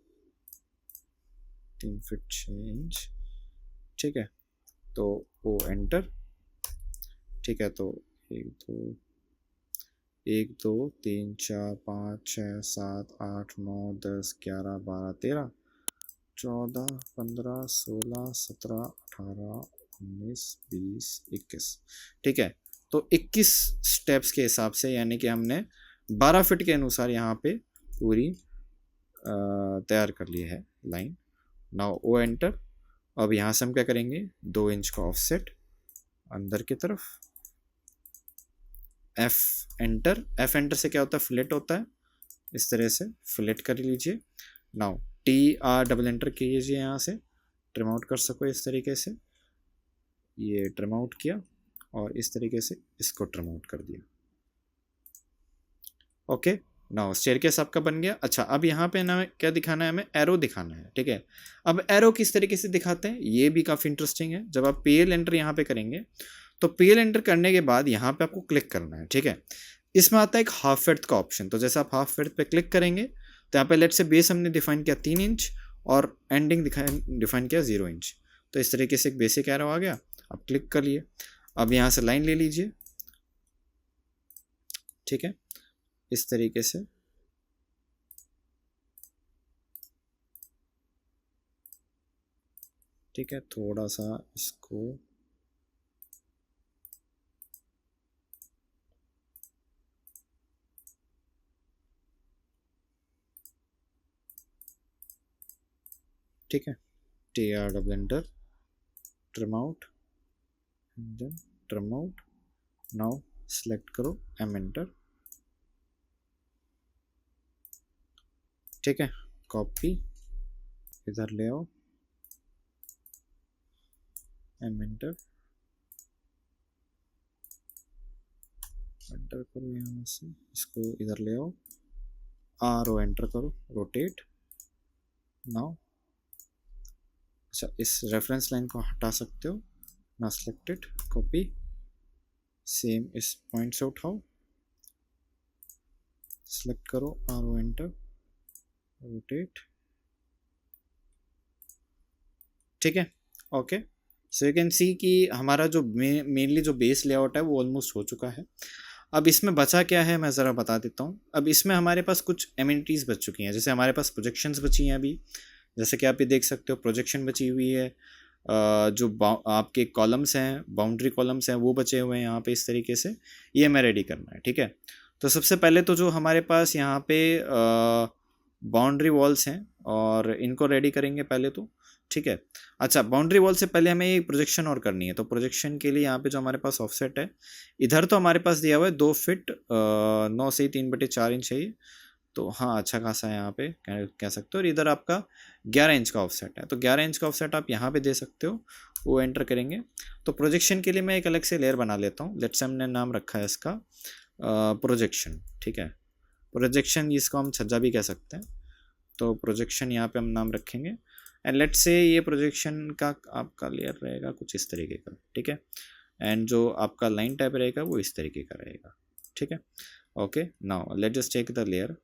Speaker 1: 3 फीट 6 इंच, ठीक है। तो ओ एंटर, ठीक है। तो 1 2 3 4 5 6 7 8 9 10 11 12 13 14 15 16 17 18 19 20 21, ठीक है। तो 21 स्टेप्स के हिसाब से, यानी कि हमने 12 फीट के अनुसार यहाँ पे पूरी तैयार कर ली है लाइन। Now O enter. अब यहाँ से हम क्या करेंगे, 2 इंच का ऑफसेट अंदर की तरफ, एफ एंटर से क्या होता है, फ्लिट होता है, इस तरह से फ्लिट कर लीजिए। नाउ TR डबल एंटर कीजिए, यहाँ से ट्रिम आउट कर सको इस तरीके से, ये ट्रिम आउट किया और इस तरीके से इसको ट्रिम आउट कर दिया, ओके। नाउ स्टेयरकेस आपका बन गया। अच्छा, अब यहाँ पे ना क्या दिखाना है, हमें एरो दिखाना है, ठीक है। अब एरो किस तरीके से दिखाते हैं ये भी काफ़ी इंटरेस्टिंग है। जब आप PL एंटर यहाँ पे करेंगे तो PL एंटर करने के बाद यहाँ पे आपको क्लिक करना है, ठीक है। इसमें आता है एक हाफ विड्थ का ऑप्शन। तो जैसे आप हाफ विड्थ पे क्लिक करेंगे तो यहाँ पे लेट से बेस हमने डिफाइन किया 3 इंच और एंडिंग डिफाइन किया 0 इंच। तो इस तरीके से एक बेसिक एरो आ गया, आप क्लिक कर लिए। अब यहाँ से लाइन ले लीजिए, ठीक है, इस तरीके से, ठीक है। थोड़ा सा इसको ठीक है, TR double enter, trim out, then trim out. Now select करो M एंटर, ठीक है, कॉपी इधर ले आओ, एंटर एंटर करो, यहाँ से इसको इधर ले आओ, आर ओ एंटर करो, रोटेट नाउ। अच्छा, इस रेफरेंस लाइन को हटा सकते हो ना, सिलेक्टेड, कॉपी, सेम इस पॉइंट से उठाओ, सिलेक्ट करो, आर ओ एंटर, रोटेट, ठीक है, okay. So you can see कि हमारा जो मेनली जो बेस लेआउट है वो ऑलमोस्ट हो चुका है। अब इसमें बचा क्या है मैं ज़रा बता देता हूँ। अब इसमें हमारे पास कुछ एमिनिटीज़ बच चुकी हैं, जैसे हमारे पास प्रोजेक्शंस बची हैं अभी, जैसे कि आप ये देख सकते हो प्रोजेक्शन बची हुई है, जो आपके कॉलम्स हैं, बाउंड्री कॉलम्स हैं वो बचे हुए हैं यहाँ पे इस तरीके से, ये हमें रेडी करना है, ठीक है। तो सबसे पहले तो जो हमारे पास यहाँ पे बाउंड्री वॉल्स हैं और इनको रेडी करेंगे पहले तो, ठीक है। अच्छा, बाउंड्री वॉल से पहले हमें एक प्रोजेक्शन और करनी है, तो प्रोजेक्शन के लिए यहाँ पे जो हमारे पास ऑफसेट है, इधर तो हमारे पास दिया हुआ है 2 फीट 9 से 3/4 इंच है ये, तो हाँ अच्छा खासा है यहाँ पे कह सकते हो। और इधर आपका 11 इंच का ऑफसेट है, तो 11 इंच का ऑफसेट आप यहाँ पे दे सकते हो, वो एंटर करेंगे। तो प्रोजेक्शन के लिए मैं एक अलग से लेयर बना लेता हूँ, लेट्स हमने नाम रखा है इसका प्रोजेक्शन, ठीक है। प्रोजेक्शन इसको हम छज्जा भी कह सकते हैं, तो प्रोजेक्शन यहाँ पे हम नाम रखेंगे। एंड लेट्स से ये प्रोजेक्शन का आपका लेयर रहेगा कुछ इस तरीके का, ठीक है। एंड जो आपका लाइन टाइप रहेगा वो इस तरीके का रहेगा, ठीक है, okay. Now let just take the layer,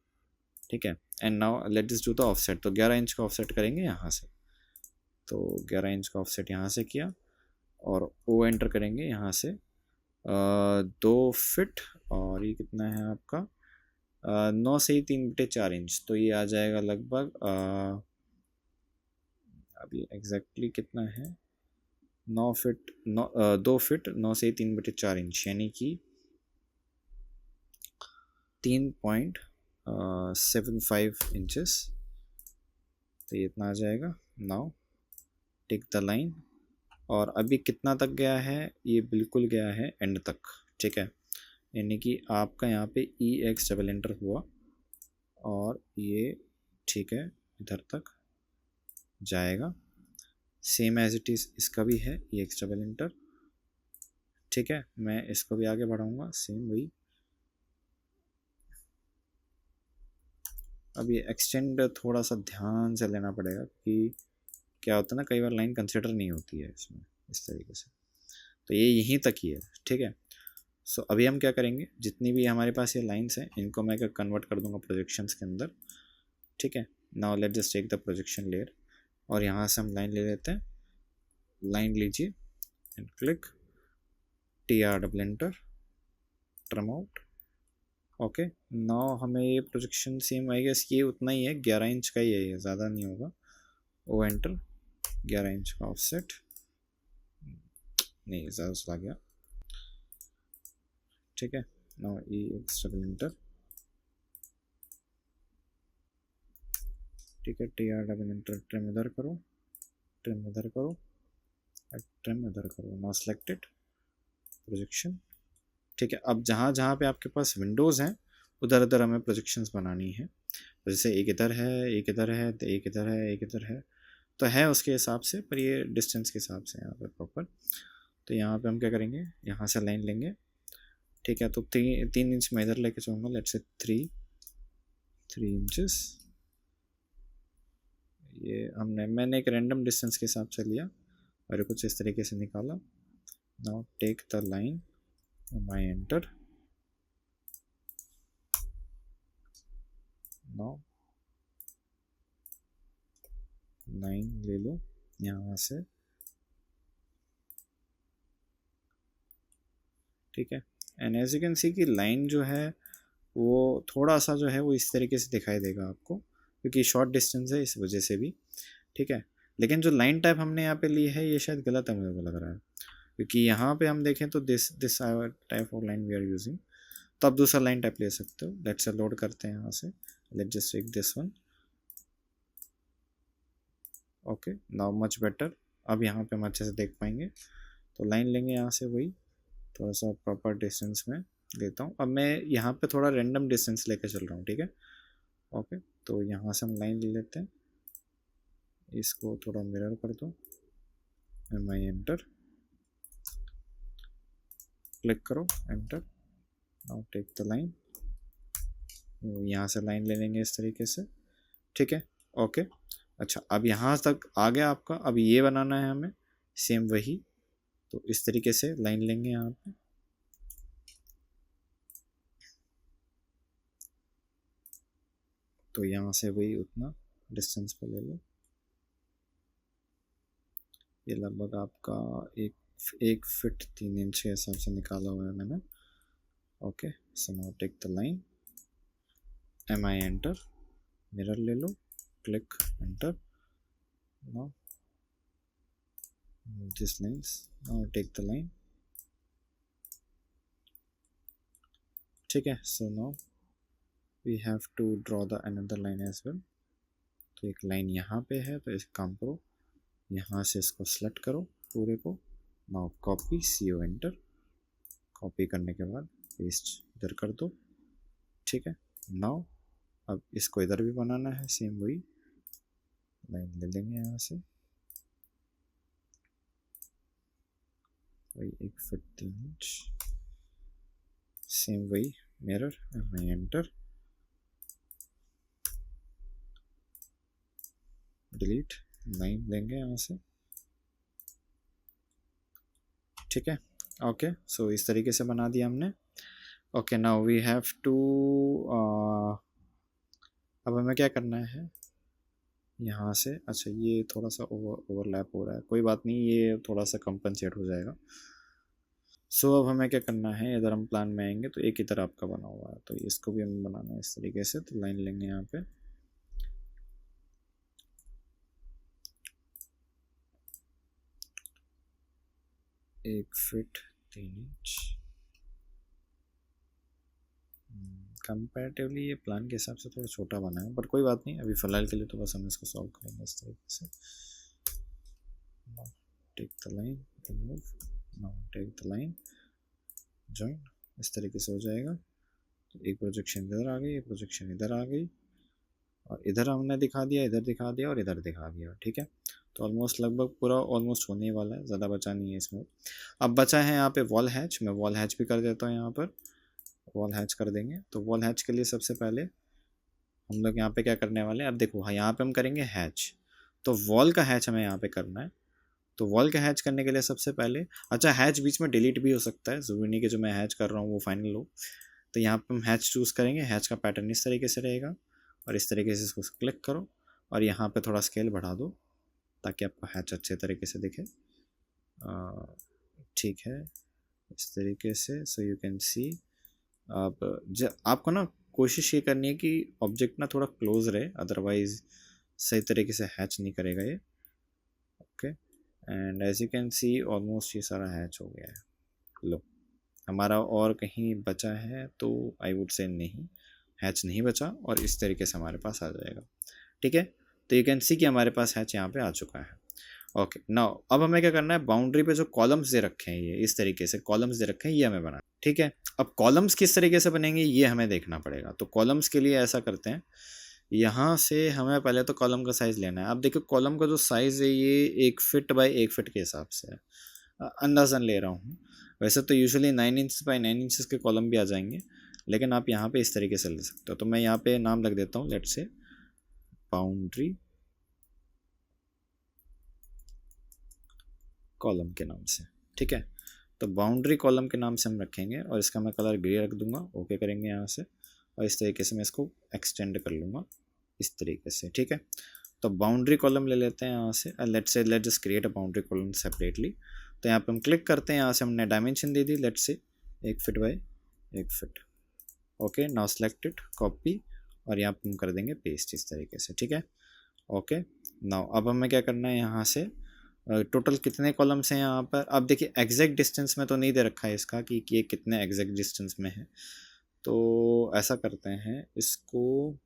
Speaker 1: ठीक है। And now let just do the offset, तो 11 इंच का ऑफसेट करेंगे यहाँ से, तो 11 इंच का ऑफसेट यहाँ से किया और ओ एंटर करेंगे यहाँ से 2 फीट, और ये कितना है आपका 9 से 3/4 इंच, तो ये आ जाएगा लगभग अभी एग्जैक्टली कितना है 9 फीट 2 फीट 9 से 3/4 इंच, यानी कि 3.75 इंचेस, तो ये इतना आ जाएगा। नाउ टेक द लाइन, और अभी कितना तक गया है, ये बिल्कुल गया है एंड तक, ठीक है। यानी कि आपका यहाँ पे ई एक्स डबल एंटर हुआ और ये ठीक है इधर तक जाएगा, सेम एज इट इज़ इसका भी है ई एक्स डबल एंटर, ठीक है। मैं इसको भी आगे बढ़ाऊंगा, सेम वही। अब ये एक्सटेंड थोड़ा सा ध्यान से लेना पड़ेगा कि क्या होता है ना, कई बार लाइन कंसिडर नहीं होती है इसमें इस तरीके से, तो ये यहीं तक ही है, ठीक है। सो अभी हम क्या करेंगे, जितनी भी हमारे पास ये लाइंस हैं इनको मैं कन्वर्ट कर दूंगा प्रोजेक्शंस के अंदर, ठीक है। Now let just take the projection layer, और यहाँ से हम लाइन ले लेते हैं, लाइन लीजिए and click, TR double enter, trim out, okay. Now हमें ये प्रोजेक्शन सेम आई गेस ये उतना ही है, 11 इंच का ही है ये, ज़्यादा नहीं होगा, ओ एंटर, 11 इंच का ऑफसेट, नहीं ज़्यादा चला गया, ठीक है। नाउ ई एक्स डबल एंटर, ठीक है, TR डबल एंटर, ट्रिम इधर करो, ट्रिम इधर करो, ट्रिम इधर करो, नाउ सिलेक्टेड प्रोजेक्शन, ठीक है। अब जहाँ जहाँ पे आपके पास विंडोज़ हैं उधर उधर हमें प्रोजेक्शंस बनानी है, जैसे एक इधर है, एक इधर है, तो एक इधर है, एक इधर है, तो है उसके हिसाब से, पर ये डिस्टेंस के हिसाब से यहाँ पे प्रॉपर। तो यहाँ पे हम क्या करेंगे, यहाँ से लाइन लेंगे, ठीक है। तो 3 इंच में इधर लेके जाऊँगा, लेट्स से 3 इंचेस, ये मैंने एक रैंडम डिस्टेंस के हिसाब से लिया और कुछ इस तरीके से निकाला। Now take the line, my enter, now line ले लो यहाँ से, ठीक है। And as you can see कि लाइन जो है वो थोड़ा सा जो है वो इस तरीके से दिखाई देगा आपको, क्योंकि शॉर्ट डिस्टेंस है इस वजह से भी, ठीक है। लेकिन जो लाइन टाइप हमने यहाँ पे ली है ये शायद गलत है, मुझे को लग रहा है, क्योंकि यहाँ पे हम देखें तो this type of line we are using, तो आप दूसरा लाइन टाइप ले सकते हो। लेट्स लोड करते हैं यहाँ से, let just take this one, okay, now much better. अब यहाँ पे हम अच्छे से देख पाएंगे, तो लाइन लेंगे यहाँ से, वही थोड़ा सा प्रॉपर डिस्टेंस में लेता हूँ। अब मैं यहाँ पे थोड़ा रैंडम डिस्टेंस लेके चल रहा हूँ, ठीक है, ओके। तो यहाँ से हम लाइन ले लेते हैं, इसको थोड़ा मिरर कर दो, MI एंटर, क्लिक करो, enter. Now take the line, यहाँ से लाइन ले लेंगे इस तरीके से, ठीक है, ओके। अच्छा, अब यहाँ तक आ गया आपका, अब ये बनाना है हमें सेम वही, तो इस तरीके से लाइन लेंगे यहाँ पे, तो यहाँ से वही उतना डिस्टेंस पे ले लो, ये लगभग आपका 1 फीट 3 इंच के हिसाब से निकाला हुआ है मैंने, okay. So now take the line, MI enter, mirror ले लो, click, enter. Now this lines, now take the line, ठीक है। so now we have to draw the another line as well, तो एक लाइन यहाँ पे है, तो इस काम करो, यहाँ से इसको सेलेक्ट करो पूरे को, now copy, CO enter, copy करने के बाद पेस्ट इधर कर दो, ठीक है। नाउ अब इसको इधर भी बनाना है, सेम वही लाइन ले लेंगे यहाँ से, वही 1 फीट 3 इंच, सेम वही mirror, MI enter, delete, line लेंगे यहाँ से, ठीक है, ओके। सो इस तरीके से बना दिया हमने, okay. Now we have to, अब हमें क्या करना है यहाँ से, अच्छा ये थोड़ा सा ओवरलैप हो रहा है, कोई बात नहीं, ये थोड़ा सा कंपनसेट हो जाएगा। सो अब हमें क्या करना है, इधर हम प्लान में आएंगे तो एक ही तरह आपका बना हुआ है, तो इसको भी हमें बनाना है इस तरीके से, तो लाइन लेंगे यहाँ पे, एक फीट 3 इंच, कंपैरेटिवली ये प्लान के हिसाब से थोड़ा छोटा बना है, बट कोई बात नहीं, अभी फ़िलहाल के लिए तो बस हम इसको सॉल्व करेंगे इस तरीके से। Take the line, remove, now take the line, join, इस तरीके से हो जाएगा। तो एक प्रोजेक्शन इधर आ गई, एक प्रोजेक्शन इधर आ गई, और इधर हमने दिखा दिया, इधर दिखा दिया, और इधर दिखा दिया, ठीक है। तो ऑलमोस्ट लगभग पूरा ऑलमोस्ट होने वाला है, ज़्यादा बचा नहीं है इसमें। अब बचा है यहाँ पे वॉल हैच, मैं वॉल हैच भी कर देता हूँ, यहाँ पर वॉल हैच कर देंगे। तो वॉल हैच के लिए सबसे पहले हम लोग यहाँ पे क्या करने वाले हैं, अब देखो यहाँ पे हम करेंगे हैच, तो वॉल का हैच हमें यहाँ पे करना है। तो वॉल का हैच करने के लिए सबसे पहले, अच्छा हैच बीच में डिलीट भी हो सकता है, ज़रूरी नहीं कि जो मैं हैच कर रहा हूँ वो फाइनल हो। तो यहाँ पे हम हैच चूज़ करेंगे, हैच का पैटर्न इस तरीके से रहेगा, और इस तरीके से इसको क्लिक करो, और यहाँ पे थोड़ा स्केल बढ़ा दो ताकि आपको हैच अच्छे तरीके से दिखे, ठीक है, इस तरीके से। सो यू कैन सी, आपको ना कोशिश ये करनी है कि ऑब्जेक्ट ना थोड़ा क्लोज रहे, अदरवाइज सही तरीके से हैच नहीं करेगा ये, okay. And as you can see almost ये सारा हैच हो गया है। लो, हमारा और कहीं बचा है तो आई वुड से नहीं, हैच नहीं बचा, और इस तरीके से हमारे पास आ जाएगा, ठीक है। तो यू कैन सी कि हमारे पास हैच यहाँ पे आ चुका है, ओके। नाउ अब हमें क्या करना है, बाउंड्री पे जो कॉलम्स दे रखे हैं, ये इस तरीके से कॉलम्स दे रखे हैं, ये हमें बनाना, ठीक है। अब कॉलम्स किस तरीके से बनेंगे ये हमें देखना पड़ेगा। तो कॉलम्स के लिए ऐसा करते हैं, यहाँ से हमें पहले तो कॉलम का साइज़ लेना है। अब देखो कॉलम का जो साइज़ है ये 1 फीट बाई 1 फीट के हिसाब से है, अंदाज़न ले रहा हूँ। वैसे तो यूजुअली 9 इंच बाई 9 इंचेस के कॉलम भी आ जाएंगे, लेकिन आप यहाँ पे इस तरीके से ले सकते हो। तो मैं यहाँ पे नाम लग देता हूँ, लेट से बाउंड्री कॉलम के नाम से, ठीक है। तो बाउंड्री कॉलम के नाम से हम रखेंगे, और इसका मैं कलर ग्रे रख दूंगा, ओके करेंगे यहाँ से, और इस तरीके से मैं इसको एक्सटेंड कर लूँगा इस तरीके से, ठीक है। तो बाउंड्री कॉलम ले लेते हैं यहाँ से, let just create a boundary column separately. तो यहाँ पे हम क्लिक करते हैं, यहाँ से हमने डायमेंशन दे दी, लेट से 1 feet by 1 feet, okay. Now select it, copy, और यहाँ पे हम कर देंगे पेस्ट इस तरीके से, ठीक है, ओके। नाउ अब हमें क्या करना है, यहाँ से टोटल कितने कॉलम्स हैं यहाँ पर। अब देखिए एग्जैक्ट डिस्टेंस में तो नहीं दे रखा है इसका कि ये कितने एग्जैक्ट डिस्टेंस में है, तो ऐसा करते हैं, इसको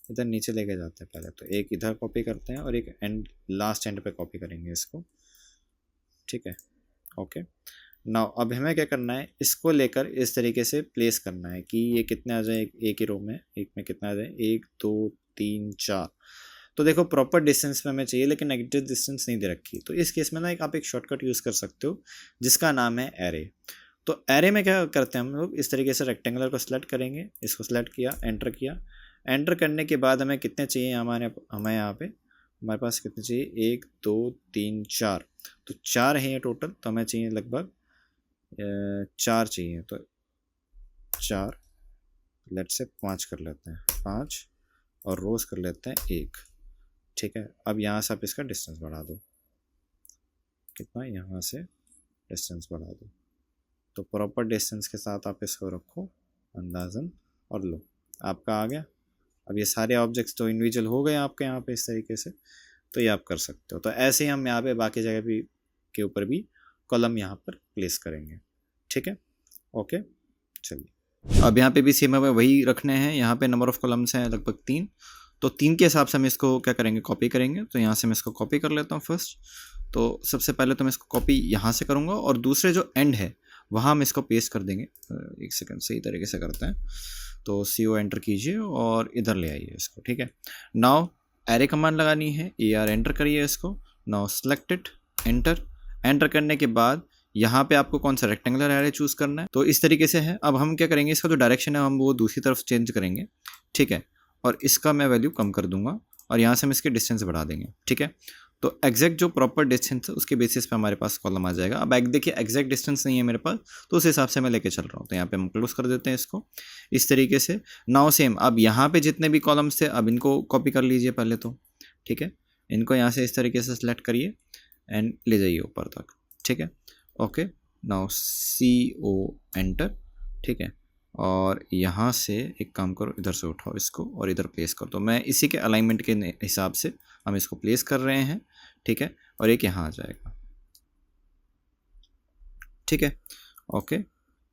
Speaker 1: इधर नीचे लेके जाते हैं पहले। तो एक इधर कॉपी करते हैं, और एक एंड लास्ट एंड पे कॉपी करेंगे इसको, ठीक है, ओके। नाउ अब हमें क्या करना है, इसको लेकर इस तरीके से प्लेस करना है कि ये कितने आ जाए एक ही रो में, एक में कितना आ जाए 1 2 3 4। तो देखो प्रॉपर डिस्टेंस में हमें चाहिए लेकिन नेगेटिव डिस्टेंस नहीं दे रखी, तो इस केस में ना आप एक शॉर्टकट यूज़ कर सकते हो जिसका नाम है एरे। तो एरे में क्या करते हैं हम लोग, इस तरीके से रेक्टेंगुलर को सिलेक्ट करेंगे, इसको सिलेक्ट किया, एंटर किया। एंटर करने के बाद हमें कितने चाहिए, हमें यहाँ पे हमारे पास कितने चाहिए 1 2 3 4। तो 4 है ये टोटल, तो हमें चाहिए लगभग 4 चाहिए। तो 4 लेट से 5 कर लेते हैं, 5 और रोज कर लेते हैं 1। ठीक है, अब यहाँ से आप इसका डिस्टेंस बढ़ा दो, कितना यहाँ से डिस्टेंस बढ़ा दो। तो प्रॉपर डिस्टेंस के साथ आप इसको रखो अंदाज़न और लो, आपका आ गया। अब ये सारे ऑब्जेक्ट्स तो इंडिविजुअल हो गए आपके यहाँ पे इस तरीके से, तो ये आप कर सकते हो। तो ऐसे ही हम यहाँ पे बाकी जगह भी के ऊपर भी कॉलम यहाँ पर प्लेस करेंगे। ठीक है, ओके चलिए। अब यहाँ पे भी सेम हमें वही रखने हैं। यहाँ पे नंबर ऑफ़ कॉलम्स हैं लगभग 3, तो 3 के हिसाब से हम इसको क्या करेंगे, कॉपी करेंगे। तो यहाँ से मैं इसको कॉपी कर लेता हूँ फर्स्ट। तो सबसे पहले तो मैं इसको कॉपी यहाँ से करूँगा और दूसरे जो एंड है वहाँ हम इसको पेस्ट कर देंगे। एक सेकंड, सही तरीके से करते हैं। तो CO एंटर कीजिए और इधर ले आइए इसको। ठीक है, नाउ एरे कमांड लगानी है, AR एंटर करिए इसको। Now select it, enter. Enter करने के बाद यहाँ पे आपको कौन सा रेक्टेंगुलर एरे चूज़ करना है। तो इस तरीके से है। अब हम क्या करेंगे, इसका जो डायरेक्शन है हम वो दूसरी तरफ चेंज करेंगे। ठीक है, और इसका मैं वैल्यू कम कर दूंगा और यहाँ से हम इसके डिस्टेंस बढ़ा देंगे। ठीक है, तो एग्जैक्ट जो प्रॉपर डिस्टेंस है उसके बेसिस पे हमारे पास कॉलम आ जाएगा। अब देखिए एग्जैक्ट डिस्टेंस नहीं है मेरे पास, तो उस हिसाब से मैं लेके चल रहा हूँ। तो यहाँ पे हम क्लोज कर देते हैं इसको इस तरीके से। नाउ सेम, अब यहाँ पे जितने भी कॉलम्स थे अब इनको कॉपी कर लीजिए पहले तो। ठीक है, इनको यहाँ से इस तरीके से सिलेक्ट करिए एंड ले जाइए ऊपर तक। ठीक है, ओके। Now CO enter. ठीक है, और यहाँ से एक काम करो, इधर से उठाओ इसको और इधर प्लेस कर दो। मैं इसी के अलाइनमेंट के हिसाब से हम इसको प्लेस कर रहे हैं। ठीक है, और एक यहाँ आ जाएगा। ठीक है, ओके,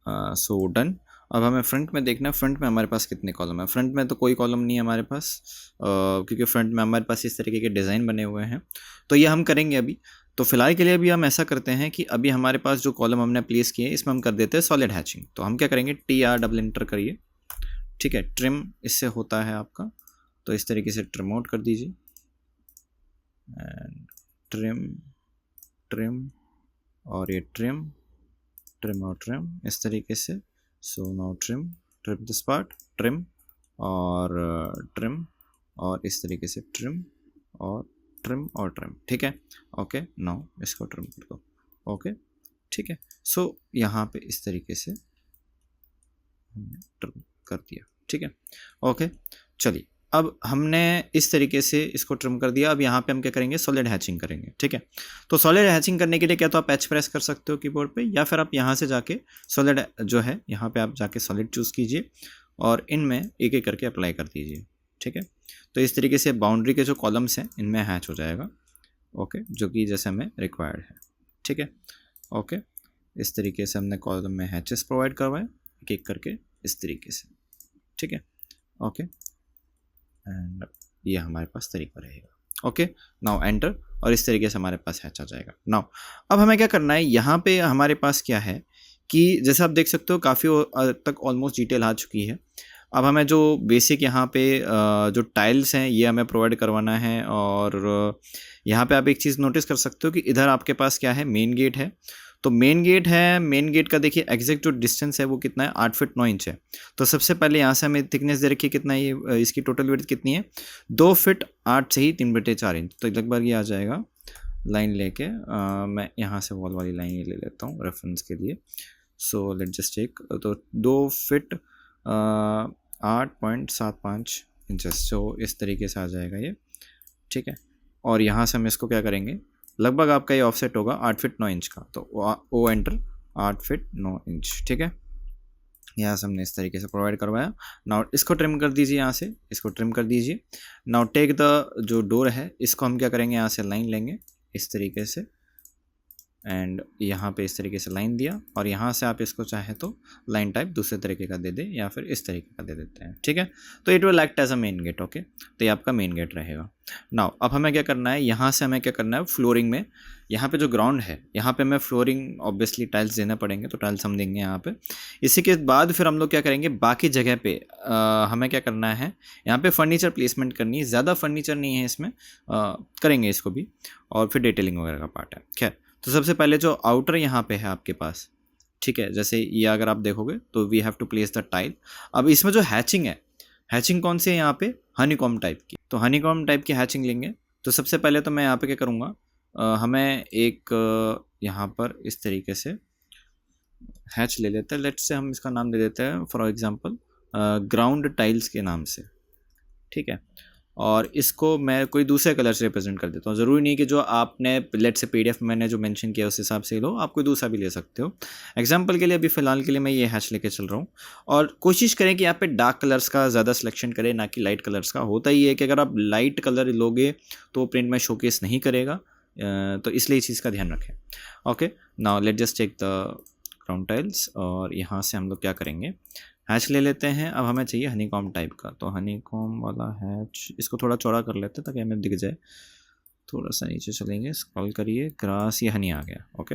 Speaker 1: सो डन। अब हमें फ्रंट में देखना है, फ्रंट में हमारे पास कितने कॉलम है। फ्रंट में तो कोई कॉलम नहीं है हमारे पास, क्योंकि फ्रंट में हमारे पास इस तरीके के डिज़ाइन बने हुए हैं। तो ये हम करेंगे अभी। तो फिलहाल के लिए अभी हम ऐसा करते हैं कि अभी हमारे पास जो कॉलम हमने प्लेस किए इसमें हम कर देते हैं सॉलिड हैचिंग। तो हम क्या करेंगे, TR डबल एंटर करिए। ठीक है, ट्रिम इससे होता है आपका, तो इस तरीके से ट्रिम आउट कर दीजिए एंड ट्रिम ट्रिम, और ये ट्रिम ट्रिम और ट्रिम इस तरीके से। So now trim this part, trim और ट्रिम और इस तरीके से ट्रिम और ट्रिम और ट्रिम। ठीक है, ओके। नाउ इसको ट्रिम कर दो। ओके, ठीक है। सो यहाँ पे इस तरीके से हमने ट्रिम कर दिया। ठीक है, ओके चलिए। अब हमने इस तरीके से इसको ट्रिम कर दिया। अब यहाँ पे हम क्या करेंगे, सॉलिड हैचिंग करेंगे। ठीक है, तो सॉलिड हैचिंग करने के लिए क्या तो आप H प्रेस कर सकते हो कीबोर्ड पे, या फिर आप यहाँ से जाके सॉलिड जो है यहाँ पे आप जाके सॉलिड चूज़ कीजिए और इनमें एक एक करके अप्लाई कर दीजिए। ठीक है, तो इस तरीके से बाउंड्री के जो कॉलम्स हैं इनमें हैच हो जाएगा। ओके, जो कि जैसे हमें रिक्वायर्ड है। ठीक है, ओके, इस तरीके से हमने कॉलम में हैचेस प्रोवाइड करवाए एक एक करके इस तरीके से। ठीक है, ओके, एंड ये हमारे पास तरीका रहेगा। ओके, नाउ एंटर, और इस तरीके से हमारे पास हैच आ जाएगा। नाउ अब हमें क्या करना है, यहाँ पे हमारे पास क्या है कि जैसे आप देख सकते हो काफ़ी तक ऑलमोस्ट डिटेल आ चुकी है। अब हमें जो बेसिक यहाँ पे जो टाइल्स हैं ये हमें प्रोवाइड करवाना है। और यहाँ पे आप एक चीज़ नोटिस कर सकते हो कि इधर आपके पास क्या है, मेन गेट है। तो मेन गेट है, मेन गेट का देखिए एग्जैक्ट जो डिस्टेंस है वो कितना है, 8 फीट 9 इंच है। तो सबसे पहले यहाँ से हमें थिकनेस दे रखी है कितना, ये इसकी टोटल विड्थ कितनी है, 2 फीट 8 से ही 3/4 इंच। तो लगभग ये आ जाएगा लाइन लेके। मैं यहाँ से वॉल वाली लाइन ले लेता हूँ रेफरेंस के लिए। सो लेट जस्ट टेक, तो 2 फीट 8.75 इंचेस, तो इस तरीके से आ जाएगा ये। ठीक है, और यहाँ से हम इसको क्या करेंगे, लगभग आपका ये ऑफसेट होगा 8 फीट 9 इंच का। तो O एंटर, 8 फीट 9 इंच। ठीक है, यहाँ से हमने इस तरीके से प्रोवाइड करवाया। नाउ इसको ट्रिम कर दीजिए, यहाँ से इसको ट्रिम कर दीजिए। नाउ टेक द जो डोर है इसको हम क्या करेंगे, यहाँ से लाइन लेंगे इस तरीके से एंड यहाँ पे इस तरीके से लाइन दिया, और यहाँ से आप इसको चाहे तो लाइन टाइप दूसरे तरीके का दे दें या फिर इस तरीके का दे देते हैं, ठीक है। तो it will act as a main gate, okay. तो ये आपका मेन गेट रहेगा। नाउ अब हमें क्या करना है, यहाँ से हमें क्या करना है, फ्लोरिंग में यहाँ पे जो ग्राउंड है यहाँ पे हमें फ्लोरिंग ऑब्वियसली टाइल्स देना पड़ेंगे, तो टाइल्स हम देंगे यहाँ पे। इसी के बाद फिर हम लोग क्या करेंगे, बाकी जगह पे हमें क्या करना है, यहाँ पे फर्नीचर प्लेसमेंट करनी है। ज़्यादा फर्नीचर नहीं है इसमें, करेंगे इसको भी, और फिर डिटेलिंग वगैरह का पार्ट है। खैर, तो सबसे पहले जो आउटर यहाँ पे है आपके पास, ठीक है, जैसे ये अगर आप देखोगे तो we have to place the tile. अब इसमें जो हैचिंग है, हैचिंग कौन सी है यहाँ पे, हनीकॉम्ब टाइप की। तो हनीकॉम्ब टाइप की हैचिंग लेंगे। तो सबसे पहले तो मैं यहाँ पे क्या करूँगा, हमें एक यहाँ पर इस तरीके से हैच ले लेते हैं। लेट्स से हम इसका नाम दे देते हैं फॉर एग्जांपल ग्राउंड टाइल्स के नाम से, ठीक है। और इसको मैं कोई दूसरे कलर से रिप्रेजेंट कर देता हूँ। ज़रूरी नहीं कि जो आपने लेट्स से PDF में मैंने जो मेंशन किया उस हिसाब से लो, आप कोई दूसरा भी ले सकते हो। एग्जांपल के लिए अभी फ़िलहाल के लिए मैं ये हैच लेके चल रहा हूँ। और कोशिश करें कि यहाँ पे डार्क कलर्स का ज़्यादा सिलेक्शन करें, ना कि लाइट कलर्स का। होता ही है कि अगर आप लाइट कलर लोगे तो प्रिंट में शोकेस नहीं करेगा, तो इसलिए इस चीज़ का ध्यान रखें। Okay, now let just take the ground tiles, और यहाँ से हम लोग क्या करेंगे, हैच ले लेते हैं। अब हमें चाहिए हनीकॉम्ब टाइप का, तो हनीकॉम्ब वाला हैच, इसको थोड़ा चौड़ा कर लेते हैं ताकि हमें दिख जाए। थोड़ा सा नीचे चलेंगे, स्क्रॉल करिए, ग्रास, ये हनी आ गया। ओके,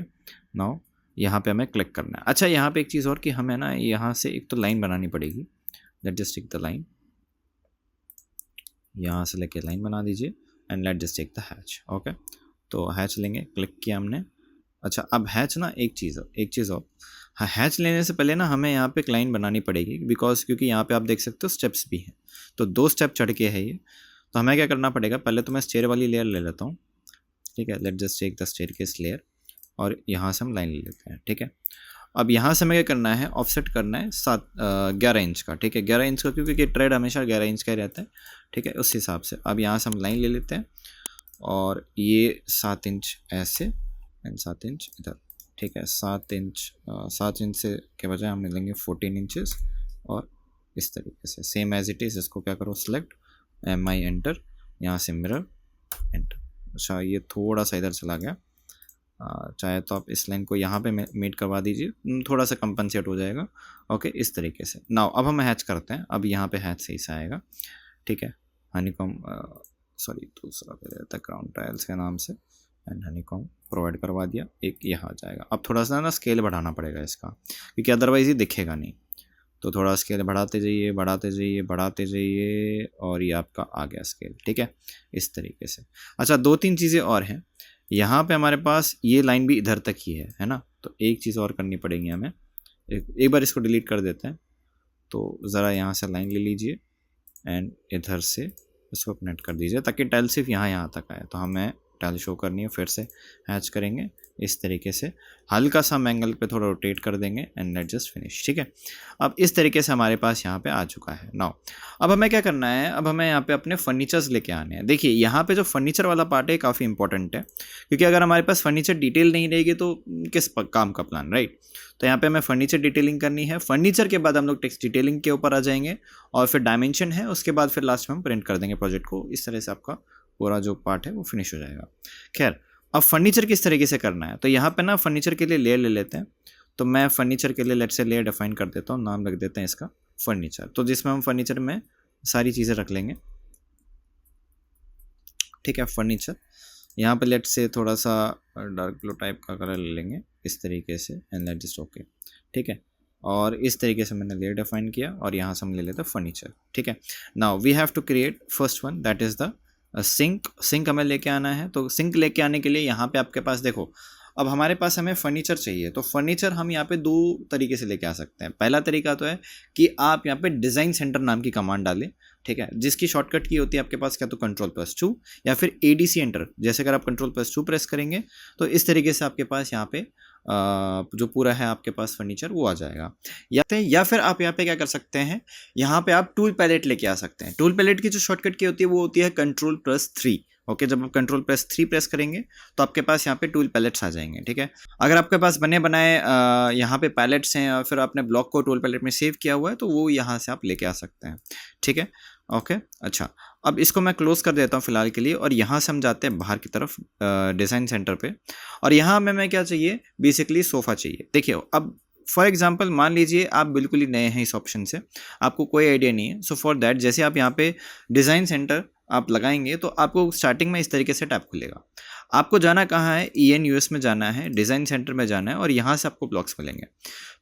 Speaker 1: नाउ यहाँ पे हमें क्लिक करना है। अच्छा, यहाँ पे एक चीज़ और कि हमें ना यहाँ से एक तो लाइन बनानी पड़ेगी। Let just take the line, यहाँ से लेके लाइन बना दीजिए, and let just take the hatch. Okay, तो हैच लेंगे, क्लिक किया हमने। अच्छा, अब हैच ना एक चीज़ और, हाँ, हैच लेने से पहले ना हमें यहाँ पे एक लाइन बनानी पड़ेगी, क्योंकि यहाँ पे आप देख सकते हो स्टेप्स भी हैं। तो 2 स्टेप चढ़ के है ये। तो हमें क्या करना पड़ेगा, पहले तो मैं स्टेयर वाली लेयर ले लेता हूँ, ठीक है। Let just take the staircase layer, और यहाँ से हम लाइन ले लेते हैं, ठीक है। अब यहाँ से हमें क्या करना है, ऑफसेट करना है 11 इंच का, ठीक है। 11 इंच का, क्योंकि ट्रेड हमेशा 11 इंच का ही रहता है, ठीक है। उस हिसाब से अब यहाँ से हम लाइन ले लेते हैं, और ये 7 इंच ऐसे एंड 7 इंच इधर, ठीक है। 7 इंच से के बजाय हम लेंगे 14 इंचेस, और इस तरीके से सेम एज इट इज़। इसको क्या करो, सिलेक्ट, MI एंटर, यहाँ से मिरर एंटर। अच्छा, ये थोड़ा सा इधर चला गया, चाहे तो आप इस लाइन को यहाँ पे मीट करवा दीजिए, थोड़ा सा कंपनसेट हो जाएगा। ओके, इस तरीके से। नाउ अब हम हैच करते हैं। अब यहाँ पे हैच सही से आएगा, ठीक है। हनीकॉम्ब, सॉरी, दूसरा ले लेता है ग्राउंड टाइल्स के नाम से, एंड हनीकॉम्ब प्रोवाइड करवा दिया, एक यहाँ आ जाएगा। अब थोड़ा सा ना स्केल बढ़ाना पड़ेगा इसका, क्योंकि अदरवाइज़ ये दिखेगा नहीं। तो थोड़ा स्केल बढ़ाते जाइए, बढ़ाते जाइए, बढ़ाते जाइए, और ये आपका आ गया स्केल, ठीक है, इस तरीके से। अच्छा, 2-3 चीज़ें और हैं। यहाँ पे हमारे पास ये लाइन भी इधर तक ही है ना। तो एक चीज़ और करनी पड़ेगी हमें, एक बार इसको डिलीट कर देते हैं। तो ज़रा यहाँ से लाइन ले लीजिए, एंड इधर से इसको कनेक्ट कर दीजिए, ताकि टाइल सिर्फ यहाँ तक आए। तो हमें टाइल शो करनी है, फिर से हैच करेंगे इस तरीके से, हल्का सा हम एंगल पे थोड़ा रोटेट कर देंगे, एंड लेट जस्ट फिनिश, ठीक है। अब इस तरीके से हमारे पास यहाँ पे आ चुका है। नाउ अब हमें क्या करना है, अब हमें यहाँ पे अपने फर्नीचर्स लेके आने हैं। देखिए, यहाँ पे जो फर्नीचर वाला पार्ट है काफ़ी इंपॉर्टेंट है, क्योंकि अगर हमारे पास फर्नीचर डिटेल नहीं रहेगी तो किस काम का प्लान, राइट। तो यहाँ पे हमें फर्नीचर डिटेलिंग करनी है। फर्नीचर के बाद हम लोग टेक्स्ट डिटेलिंग के ऊपर आ जाएंगे, और फिर डायमेंशन है, उसके बाद फिर लास्ट में हम प्रिंट कर देंगे प्रोजेक्ट को। इस तरह से आपका पूरा जो पार्ट है वो फिनिश हो जाएगा। खैर, अब फर्नीचर किस तरीके से करना है, तो यहाँ पे ना फर्नीचर के लिए लेयर ले लेते हैं। तो मैं फर्नीचर के लिए लेट्स से लेयर डिफाइन कर देता हूँ, नाम रख देते हैं इसका फर्नीचर। तो जिसमें हम फर्नीचर में सारी चीज़ें रख लेंगे, ठीक है। फर्नीचर यहाँ पे लेट्स से थोड़ा सा डार्क ब्लू टाइप का कलर ले लेंगे इस तरीके से, एंड लेट जस्ट ओके, ठीक है। और इस तरीके से मैंने लेयर डिफाइन किया, और यहाँ से हम ले लेते हैं फर्नीचर, ठीक है। Now we have to create first one, that is the sink हमें लेके आना है। तो सिंक लेके आने के लिए यहाँ पे आपके पास देखो, अब हमारे पास हमें फर्नीचर चाहिए। तो फर्नीचर हम यहाँ पे 2 तरीके से लेके आ सकते हैं। पहला तरीका तो है कि आप यहाँ पे डिज़ाइन सेंटर नाम की कमांड डालें, ठीक है, जिसकी शॉर्टकट की होती है आपके पास क्या तो Ctrl+2 या फिर ADC एंटर। जैसे अगर आप Ctrl+2 प्रेस करेंगे तो इस तरीके से आपके पास यहाँ पे जो पूरा है आपके पास फर्नीचर वो आ जाएगा। या फिर आप यहाँ पे क्या कर सकते हैं, यहाँ पे आप टूल पैलेट लेके आ सकते हैं। टूल पैलेट की जो शॉर्टकट की होती है वो होती है Ctrl+3। ओके, जब आप Ctrl+3 प्रेस करेंगे तो आपके पास यहाँ पे टूल पैलेट्स आ जाएंगे, ठीक है। अगर आपके पास बने बनाए यहाँ पे पैलेट्स हैं, और फिर आपने ब्लॉक को टूल पैलेट में सेव किया हुआ है, तो वो यहाँ से आप लेके आ सकते हैं, ठीक है। ओके अच्छा, अब इसको मैं क्लोज कर देता हूँ फिलहाल के लिए, और यहाँ से हम जाते हैं बाहर की तरफ डिज़ाइन सेंटर पे, और यहाँ में मैं क्या चाहिए, बेसिकली सोफ़ा चाहिए। देखिए अब फॉर एग्जांपल मान लीजिए आप बिल्कुल ही नए हैं इस ऑप्शन से, आपको कोई आइडिया नहीं है, सो फॉर दैट जैसे आप यहाँ पे डिज़ाइन सेंटर आप लगाएंगे तो आपको स्टार्टिंग में इस तरीके से टैब खुलेगा। आपको जाना कहाँ है, ENUS में जाना है, डिज़ाइन सेंटर में जाना है, और यहाँ से आपको ब्लॉक्स मिलेंगे।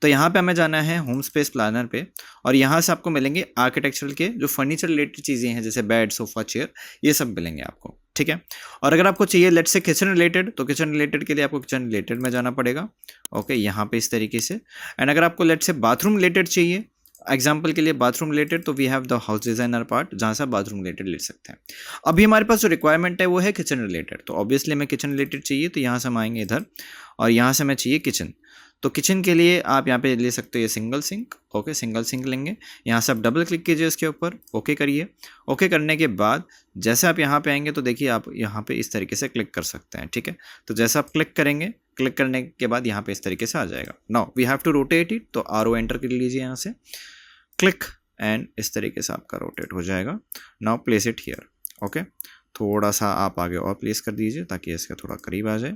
Speaker 1: तो यहाँ पे हमें जाना है होम स्पेस प्लानर पे, और यहाँ से आपको मिलेंगे आर्किटेक्चरल के जो फर्नीचर रिलेटेड चीज़ें हैं, जैसे बेड, सोफ़ा, चेयर, ये सब मिलेंगे आपको, ठीक है। और अगर आपको चाहिए लेट्स से किचन रिलेटेड, तो किचन रिलेटेड के लिए आपको किचन रिलेटेड में जाना पड़ेगा, ओके, यहाँ पे इस तरीके से। एंड अगर आपको लेट्स से बाथरूम रिलेटेड चाहिए, एग्जाम्पल के लिए बाथरूम रिलेटेड, तो we have the house designer part, जहाँ से आप बाथरूम रिलेटेड ले सकते हैं। अभी हमारे पास जो रिक्वायरमेंट है वो है किचन रिलेटेड, तो ऑब्वियसली हमें किचन रिलेटेड चाहिए, तो यहाँ से हम आएंगे इधर, और यहाँ से हमें चाहिए किचन। तो किचन के लिए आप यहाँ पे ले सकते हो ये single sink, okay, single sink लेंगे। यहाँ से आप डबल क्लिक कीजिए इसके ऊपर, ओके करिए। ओके करने के बाद जैसे आप यहाँ पे आएंगे तो देखिए आप यहाँ पे इस तरीके से क्लिक कर सकते हैं, ठीक है। तो जैसा आप क्लिक करेंगे, क्लिक करने के बाद यहाँ पे इस तरीके से आ जाएगा। Now we have to rotate it, तो RO एंटर कर लीजिए यहाँ से, क्लिक, एंड इस तरीके से आपका रोटेट हो जाएगा। Now place it here, okay, थोड़ा सा आप आगे और प्लेस कर दीजिए ताकि इसका थोड़ा करीब आ जाए,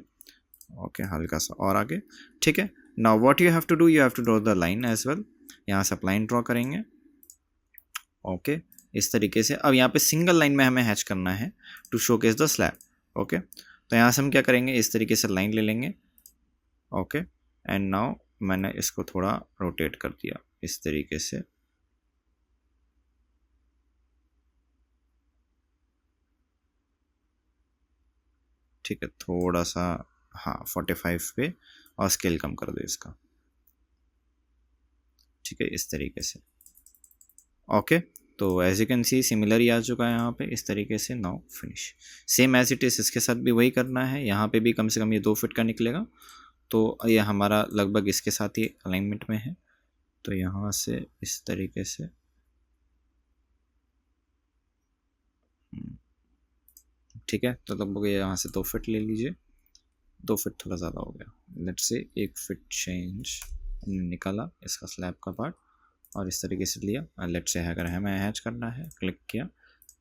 Speaker 1: ओके, हल्का सा और आगे, ठीक है। Now what you have to do, you have to draw the line as well, यहाँ से आप लाइन ड्रॉ करेंगे, ओके, इस तरीके से। अब यहाँ पे सिंगल लाइन में हमें हैच करना है to showcase the slab, okay. तो यहाँ से हम क्या करेंगे, इस तरीके से लाइन ले लेंगे, ओके, एंड नाउ मैंने इसको थोड़ा रोटेट कर दिया इस तरीके से, ठीक है, थोड़ा सा, हाँ 45 पे, और स्केल कम कर दो इसका, ठीक है, इस तरीके से, ओके। तो as you can see similar ही आ चुका है यहाँ पे इस तरीके से। Now finish, same as it is इसके साथ भी वही करना है। यहाँ पे भी कम से कम ये 2 फीट का निकलेगा, तो ये हमारा लगभग इसके साथ ही अलाइनमेंट में है। तो यहाँ से इस तरीके से, ठीक है, तो लगभग यहाँ से 2 फीट ले लीजिए, 2 फीट थोड़ा ज़्यादा हो गया, लेट्स से 1 फीट चेंज निकाला इसका स्लैब का पार्ट, और इस तरीके से लिया। लेट्स से अगर हमें हैच करना है, क्लिक किया,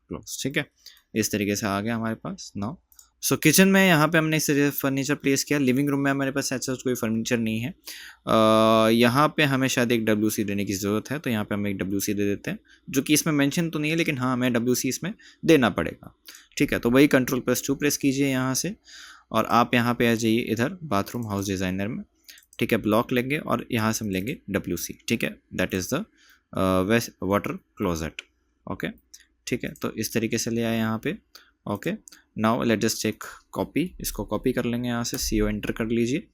Speaker 1: क्लोज, ठीक है, इस तरीके से आ गया हमारे पास। नाउ सो किचन में यहाँ पे हमने इस तरीके से फर्नीचर प्लेस किया। लिविंग रूम में हमारे पास ऐसा कोई फर्नीचर नहीं है। यहाँ पे हमें शायद एक WC देने की ज़रूरत है, तो यहाँ पे हम एक WC दे देते हैं, जो कि इसमें मेंशन तो नहीं है, लेकिन हाँ हमें WC इसमें देना पड़ेगा, ठीक है। तो वही Ctrl+2 प्रेस कीजिए यहाँ से, और आप यहाँ पे आ जाइए इधर बाथरूम हाउस डिज़ाइनर में, ठीक है, ब्लॉक लेंगे और यहाँ से हम लेंगे WC, ठीक है, that is the waste water closet, okay, ठीक है। तो इस तरीके से ले आए यहाँ पे, okay. Now let just check copy, इसको कॉपी कर लेंगे यहाँ से, CO एंटर कर लीजिए।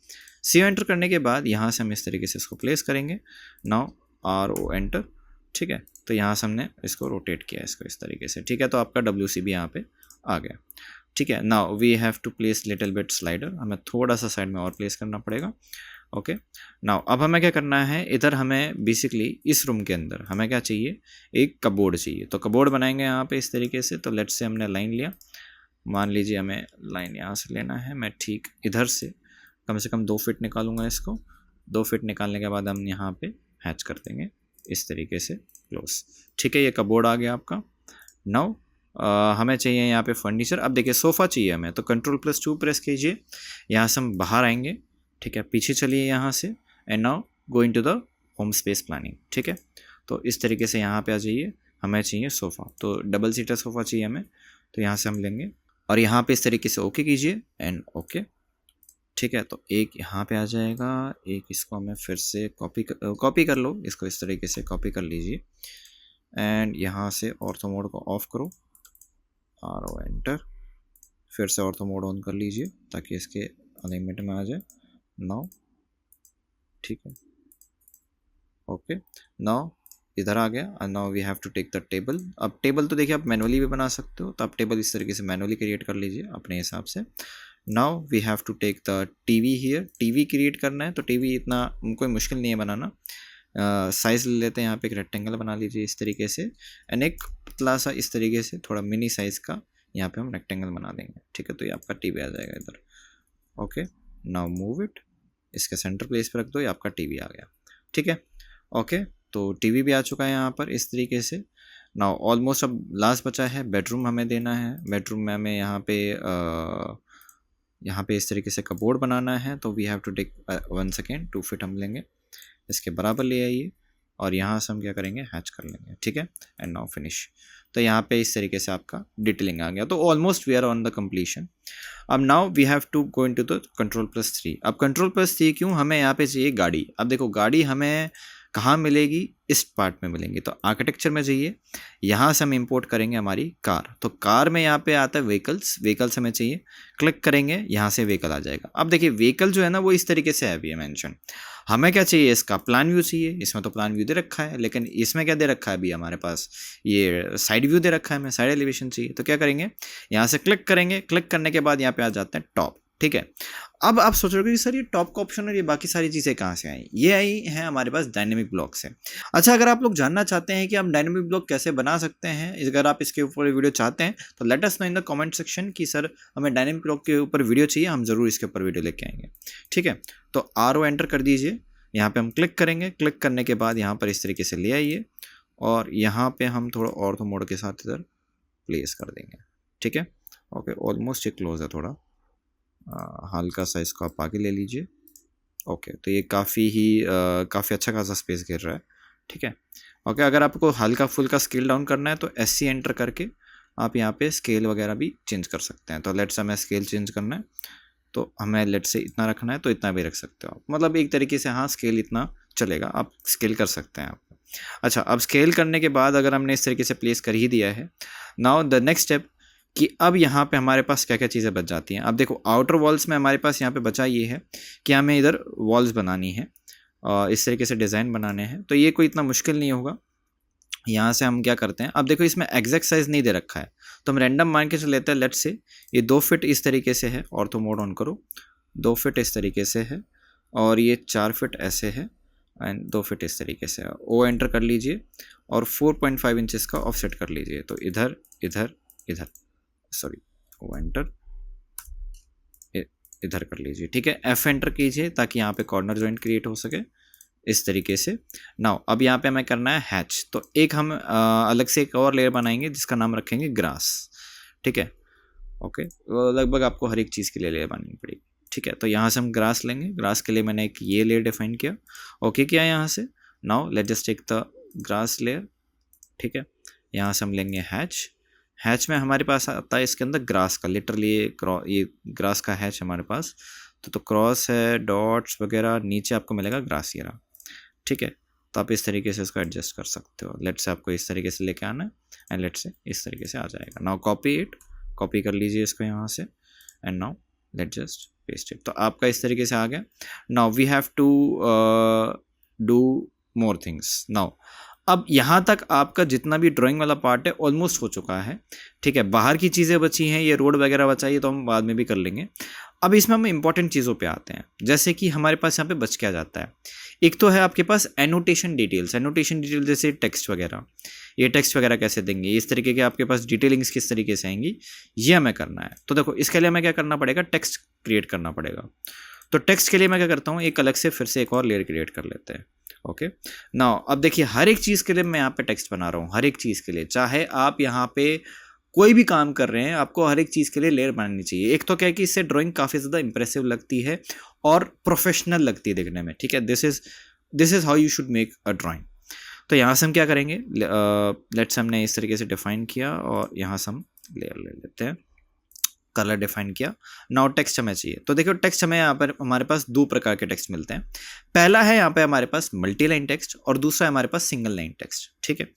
Speaker 1: CO एंटर करने के बाद यहाँ से हम इस तरीके से इसको प्लेस करेंगे। नाउ RO एंटर, ठीक है, तो यहाँ से हमने इसको रोटेट किया इसको इस तरीके से, ठीक है। तो आपका WC भी यहाँ पे आ गया, ठीक है। Now we have to place little bit slider, हमें थोड़ा सा साइड में और प्लेस करना पड़ेगा, ओके। नाउ अब हमें क्या करना है, इधर हमें बेसिकली इस रूम के अंदर हमें क्या चाहिए, एक कबोर्ड चाहिए। तो कबोर्ड बनाएंगे यहाँ पे इस तरीके से। तो लेट्स से हमने लाइन लिया, मान लीजिए हमें लाइन यहाँ से लेना है, मैं ठीक इधर से कम 2 फीट निकालूंगा इसको। 2 फीट निकालने के बाद हम यहाँ पे हैच कर देंगे इस तरीके से, क्लोज, ठीक है। ये कबोर्ड आ गया आपका। नाउ हमें चाहिए यहाँ पे फर्नीचर। अब देखिए सोफ़ा चाहिए हमें, तो Ctrl+2 प्रेस कीजिए, यहाँ से हम बाहर आएंगे, ठीक है, पीछे चलिए यहाँ से, and now going to the home space planning, ठीक है। तो इस तरीके से यहाँ पे आ जाइए, हमें चाहिए सोफ़ा, तो डबल सीटर सोफ़ा चाहिए हमें, तो यहाँ से हम लेंगे और यहाँ पे इस तरीके से ओके कीजिए एंड ओके, ठीक है। तो एक यहाँ पे आ जाएगा, एक इसको हमें फिर से कॉपी कर लो, इसको इस तरीके से कॉपी कर लीजिए, एंड यहाँ से ऑर्थो मोड को ऑफ करो, RO एंटर, फिर से ऑर्थो मोड ऑन कर लीजिए ताकि इसके अलाइनमेंट में आ जाए। नाउ ठीक है, ओके। नाउ इधर आ गया, and now we have to take the table. अब टेबल तो देखिए आप मैनुअली भी बना सकते हो, तो आप टेबल इस तरीके से मैनुअली क्रिएट कर लीजिए अपने हिसाब से। Now we have to take the TV here. TV create करना है तो TV इतना कोई मुश्किल नहीं है बनाना। साइज़ ले लेते हैं, यहाँ पे एक रेक्टेंगल बना लीजिए इस तरीके से, एंड एक पतला सा इस तरीके से थोड़ा मिनी साइज़ का यहाँ पे हम रेक्टेंगल बना देंगे, ठीक है। तो ये आपका TV आ जाएगा इधर, ओके। नाउ मूव इट, इसके सेंटर प्लेस पर रख दो, ये आपका TV आ गया, ठीक है, ओके। तो TV भी आ चुका है यहाँ पर इस तरीके से। नाउ ऑलमोस्ट अब लास्ट बचा है बेडरूम हमें देना है। बेडरूम में हमें यहाँ पे इस तरीके से कबोर्ड बनाना है, तो we have to take 1 second 2 feet हम लेंगे, इसके बराबर ले आइए और यहाँ से हम क्या करेंगे हैच कर लेंगे, ठीक है। And now finish. तो यहाँ पे इस तरीके से आपका डिटेलिंग आ गया। तो almost we are on the completion. अब now we have to go into the Ctrl+3। अब Ctrl+3 क्यों, हमें यहाँ पे चाहिए गाड़ी। अब देखो गाड़ी हमें कहाँ मिलेगी, इस पार्ट में मिलेंगी। तो आर्किटेक्चर में जाइए, यहाँ से हम इंपोर्ट करेंगे हमारी कार। तो कार में यहाँ पे आता है व्हीकल्स, व्हीकल्स हमें चाहिए, क्लिक करेंगे, यहाँ से व्हीकल आ जाएगा। अब देखिए व्हीकल जो है ना वो इस तरीके से है अभी मेंशन। हमें क्या चाहिए, इसका प्लान व्यू चाहिए। इसमें तो प्लान व्यू दे रखा है, लेकिन इसमें क्या दे रखा है अभी हमारे पास, ये साइड व्यू दे रखा है, हमें साइड एलिवेशन चाहिए। तो क्या करेंगे, यहाँ से क्लिक करेंगे, क्लिक करने के बाद यहाँ पे आ जाते हैं टॉप, ठीक है। अब आप सोच रहे हो कि सर ये टॉप का ऑप्शन और ये बाकी सारी चीज़ें कहाँ से आई, ये आई हैं हमारे पास डायनेमिक ब्लॉक से। अच्छा, अगर आप लोग जानना चाहते हैं कि हम डायनेमिक ब्लॉक कैसे बना सकते हैं, अगर आप इसके ऊपर वीडियो चाहते हैं तो let us know in the comment section कि सर हमें डायनेमिक ब्लॉक के ऊपर वीडियो चाहिए, हम ज़रूर इसके ऊपर वीडियो लेके आएंगे, ठीक है। तो RO एंटर कर दीजिए, यहाँ पे हम क्लिक करेंगे, क्लिक करने के बाद यहाँ पर इस तरीके से ले आइए और यहाँ पे हम थोड़ा ऑर्थो मोड के साथ इधर प्लेस कर देंगे, ठीक है। ओके, ऑलमोस्ट ये क्लोज है थोड़ा, हल्का सा इसको आप आगे ले लीजिए। ओके, तो ये काफ़ी अच्छा खासा स्पेस घेर रहा है, ठीक है। ओके, अगर आपको हल्का फुल्का स्केल डाउन करना है तो SC एंटर करके आप यहाँ पे स्केल वगैरह भी चेंज कर सकते हैं। तो लेट्स से हमें स्केल चेंज करना है, तो हमें लेट्स से इतना रखना है तो इतना भी रख सकते हो आप, मतलब एक तरीके से हाँ स्केल इतना चलेगा, आप स्केल कर सकते हैं आप। अच्छा, अब स्केल करने के बाद अगर हमने इस तरीके से प्लेस कर ही दिया है, नाउ द नेक्स्ट स्टेप कि अब यहाँ पे हमारे पास क्या क्या चीज़ें बच जाती हैं। अब देखो आउटर वॉल्स में हमारे पास यहाँ पे बचा ये है कि हमें इधर वॉल्स बनानी है, इस तरीके से डिज़ाइन बनाने हैं। तो ये कोई इतना मुश्किल नहीं होगा। यहाँ से हम क्या करते हैं, अब देखो इसमें एग्जैक्ट साइज़ नहीं दे रखा है तो हम रैंडम मान के चल लेते हैं। लेट्स से ये 2 फीट इस तरीके से है, ऑर्थो मोड ऑन करो, 2 फीट इस तरीके से है और ये 4 फीट ऐसे है एंड 2 फीट इस तरीके से है। O एंटर कर लीजिए और 4.5 इंचेस का ऑफसेट कर लीजिए। तो इधर इधर इधर, सॉरी O एंटर इधर कर लीजिए, ठीक है। F एंटर कीजिए ताकि यहाँ पे कॉर्नर जॉइंट क्रिएट हो सके इस तरीके से। नाउ अब यहाँ पे हमें करना है हैच, तो एक हम अलग से एक और लेयर बनाएंगे जिसका नाम रखेंगे ग्रास, ठीक है। ओके, लगभग आपको हर एक चीज़ के लिए लेयर बनानी पड़ेगी, ठीक है। तो यहाँ से हम ग्रास लेंगे, ग्रास के लिए मैंने एक ये लेयर डिफाइन किया, ओके किया यहाँ से। Now let just take the grass layer, ठीक है। यहाँ से हम लेंगे हैच, हैच में हमारे पास आता है इसके अंदर ग्रास का, लिटरली ये ग्रास का हैच हमारे पास। तो क्रॉस है, डॉट्स वगैरह, नीचे आपको मिलेगा ग्रास ये रहा, ठीक है। तो आप इस तरीके से इसको एडजस्ट कर सकते हो। लेट से आपको इस तरीके से लेके आना है एंड लेट से इस तरीके से आ जाएगा। नाउ कॉपी कर लीजिए इसको यहाँ से and now let just paste it. तो आपका इस तरीके से आ गया। Now we have to do more things. Now अब यहाँ तक आपका जितना भी ड्राइंग वाला पार्ट है ऑलमोस्ट हो चुका है, ठीक है। बाहर की चीज़ें बची हैं, ये रोड वगैरह बचा है, ये तो हम बाद में भी कर लेंगे। अब इसमें हम इंपॉर्टेंट चीज़ों पे आते हैं, जैसे कि हमारे पास यहाँ पे बच क्या जाता है। एक तो है आपके पास एनोटेशन डिटेल्स जैसे टेक्स्ट वगैरह, ये टेक्स्ट वगैरह कैसे देंगे, इस तरीके के आपके पास डिटेलिंग्स किस तरीके से आएंगी, ये हमें करना है। तो देखो इसके लिए हमें क्या करना पड़ेगा, टेक्स्ट क्रिएट करना पड़ेगा। तो टेक्स्ट के लिए मैं क्या करता हूँ, एक अलग से फिर से एक और लेयर क्रिएट कर लेते हैं। ओके, नाउ अब देखिए हर एक चीज़ के लिए मैं यहाँ पे टेक्स्ट बना रहा हूँ, हर एक चीज़ के लिए। चाहे आप यहाँ पे कोई भी काम कर रहे हैं, आपको हर एक चीज़ के लिए लेयर बनानी चाहिए। एक तो क्या है कि इससे ड्राइंग काफ़ी ज़्यादा इंप्रेसिव लगती है और प्रोफेशनल लगती है देखने में, ठीक है। This is how you should make a drawing. तो यहाँ से हम क्या करेंगे, लेट्स हमने इस तरीके से डिफाइन किया और यहाँ से हम लेयर ले लेते हैं, कलर डिफाइन किया। नाउ टेक्स्ट हमें चाहिए। तो देखो टेक्स्ट हमें यहाँ पर हमारे पास दो प्रकार के टेक्स्ट मिलते हैं। पहला है यहाँ पे हमारे पास मल्टी लाइन टेक्स्ट और दूसरा है हमारे पास सिंगल लाइन टेक्स्ट, ठीक है।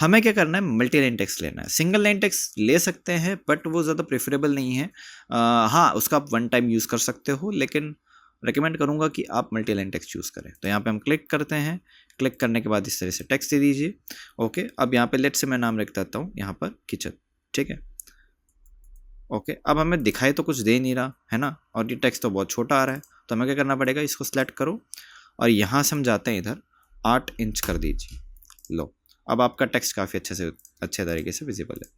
Speaker 1: हमें क्या करना है, मल्टी लाइन टेक्स्ट लेना है। सिंगल लाइन टेक्स्ट ले सकते हैं बट वो ज़्यादा प्रेफरेबल नहीं है। हाँ, उसका आप वन टाइम यूज़ कर सकते हो, लेकिन रिकमेंड करूँगा कि आप मल्टी लाइन टेक्स्ट यूज़ करें। तो यहाँ पे हम क्लिक करते हैं, क्लिक करने के बाद इस तरह से टेक्स्ट दे दीजिए। ओके, अब यहाँ पे लेट से मैं नाम रख देता हूँ यहाँ पर किचन, ठीक है। ओके, अब हमें दिखाई तो कुछ दे नहीं रहा है ना, और ये टेक्स्ट तो बहुत छोटा आ रहा है। तो हमें क्या करना पड़ेगा, इसको सेलेक्ट करो और यहाँ से हम जाते हैं इधर 8 इंच कर दीजिए। लो, अब आपका टेक्स्ट काफ़ी अच्छे तरीके से विजिबल है,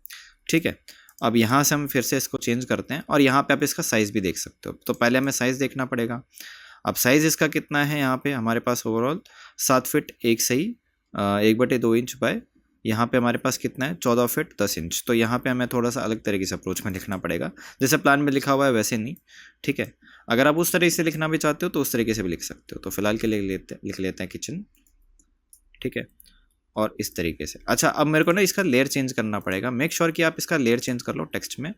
Speaker 1: ठीक है। अब यहाँ से हम फिर से इसको चेंज करते हैं और यहाँ पे आप इसका साइज़ भी देख सकते हो। तो पहले हमें साइज़ देखना पड़ेगा। अब साइज़ इसका कितना है, यहाँ पे हमारे पास ओवरऑल 7 फीट 1 सही 1/2 इंच बाय यहाँ पे हमारे पास कितना है 14 फीट 10 इंच। तो यहाँ पे हमें थोड़ा सा अलग तरीके से अप्रोच में लिखना पड़ेगा, जैसे प्लान में लिखा हुआ है वैसे नहीं, ठीक है। अगर आप उस तरीके से लिखना भी चाहते हो तो उस तरीके से भी लिख सकते हो। तो फिलहाल के लिए लिख लेते हैं किचन, ठीक है, और इस तरीके से। अच्छा, अब मेरे को ना इसका लेयर चेंज करना पड़ेगा। मेक श्योर कि आप इसका लेयर चेंज कर लो टेक्स्ट में,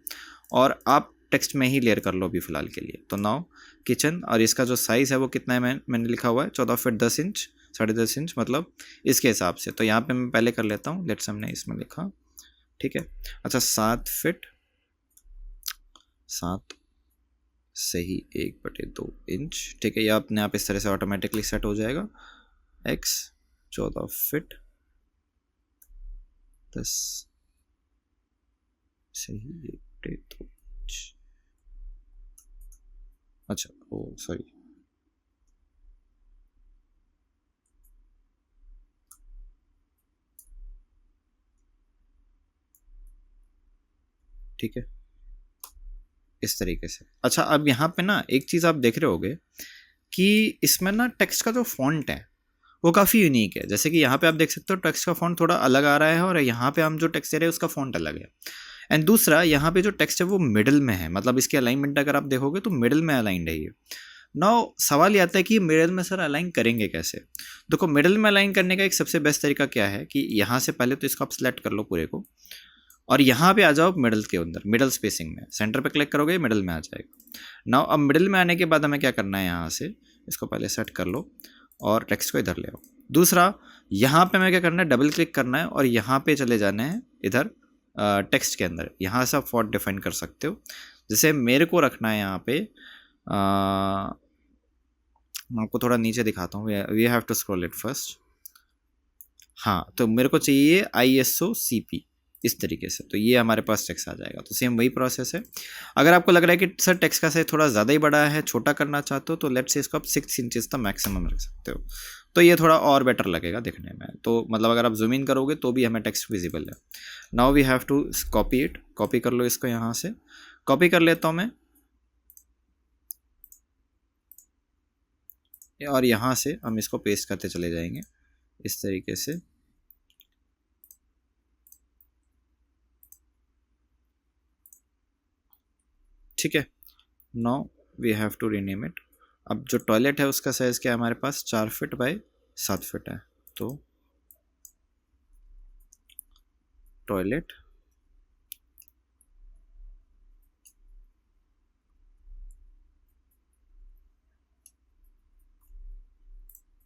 Speaker 1: और आप टेक्स्ट में ही लेयर कर लो अभी फिलहाल के लिए। तो नाउ किचन, और इसका जो साइज़ है वो कितना है, मैंने लिखा हुआ है 14 फीट 10 इंच, 10.5 इंच मतलब इसके हिसाब से। तो यहाँ पे मैं पहले कर लेता हूँ, लेट्स हमने इसमें लिखा, ठीक है। अच्छा, 7 फीट 7 सही 1/2 इंच, ठीक है। ये अपने आप इस तरह से ऑटोमेटिकली सेट हो जाएगा। एक्स 14 फीट 10 सही 1/2 इंच। अच्छा, ओ सॉरी, ठीक है, इस तरीके से। अच्छा, अब यहाँ पे ना एक चीज़ आप देख रहे होगे कि इसमें ना टेक्स्ट का जो फॉन्ट है वो काफ़ी यूनिक है। जैसे कि यहाँ पे आप देख सकते हो टेक्स्ट का फॉन्ट थोड़ा अलग आ रहा है, और यहाँ पे हम जो टेक्स्ट दे रहे हैं उसका फॉन्ट अलग है। एंड दूसरा, यहाँ पे जो टेक्स्ट है वो मिडिल में है, मतलब इसकी अलाइनमेंट अगर आप देखोगे तो मिडिल में अलाइंड है ये। नाउ सवाल ये आता है कि मिडिल में सर अलाइन करेंगे कैसे। देखो, मिडिल में अलाइन करने का एक सबसे बेस्ट तरीका क्या है कि यहाँ से पहले तो इसको आप सेलेक्ट कर लो पूरे को, और यहाँ पे आ जाओ मिडल के अंदर, मिडल स्पेसिंग में सेंटर पे क्लिक करोगे मिडल में आ जाएगा। नाउ अब मिडल में आने के बाद हमें क्या करना है, यहाँ से इसको पहले सेट कर लो और टेक्स्ट को इधर ले आओ। दूसरा, यहाँ पे हमें क्या करना है, डबल क्लिक करना है और यहाँ पे चले जाना है इधर टेक्स्ट के अंदर। यहाँ से आप फॉन्ट डिफाइन कर सकते हो। जैसे मेरे को रखना है यहाँ पे, मैं आपको थोड़ा नीचे दिखाता हूँ, we have to scroll it first. हाँ, तो मेरे को चाहिए ISO CP इस तरीके से, तो ये हमारे पास टेक्स्ट आ जाएगा। तो सेम वही प्रोसेस है। अगर आपको लग रहा है कि सर टेक्स्ट का साइज थोड़ा ज़्यादा ही बड़ा है, छोटा करना चाहते हो, तो लेट्स से इसको आप 6 इंचेस तक मैक्सिमम रख सकते हो, तो ये थोड़ा और बेटर लगेगा दिखने में। तो मतलब अगर आप जूम इन करोगे तो भी हमें टेक्स्ट विजिबल है। Now we have to copy it, copy कर लो इसको, यहाँ से कॉपी कर लेता हूँ मैं, और यहाँ से हम इसको पेस्ट करते चले जाएंगे इस तरीके से। ठीक है, now we have to rename it. अब जो टॉयलेट है उसका साइज़ क्या है हमारे पास, 4 फीट बाय 7 फीट है। तो टॉयलेट,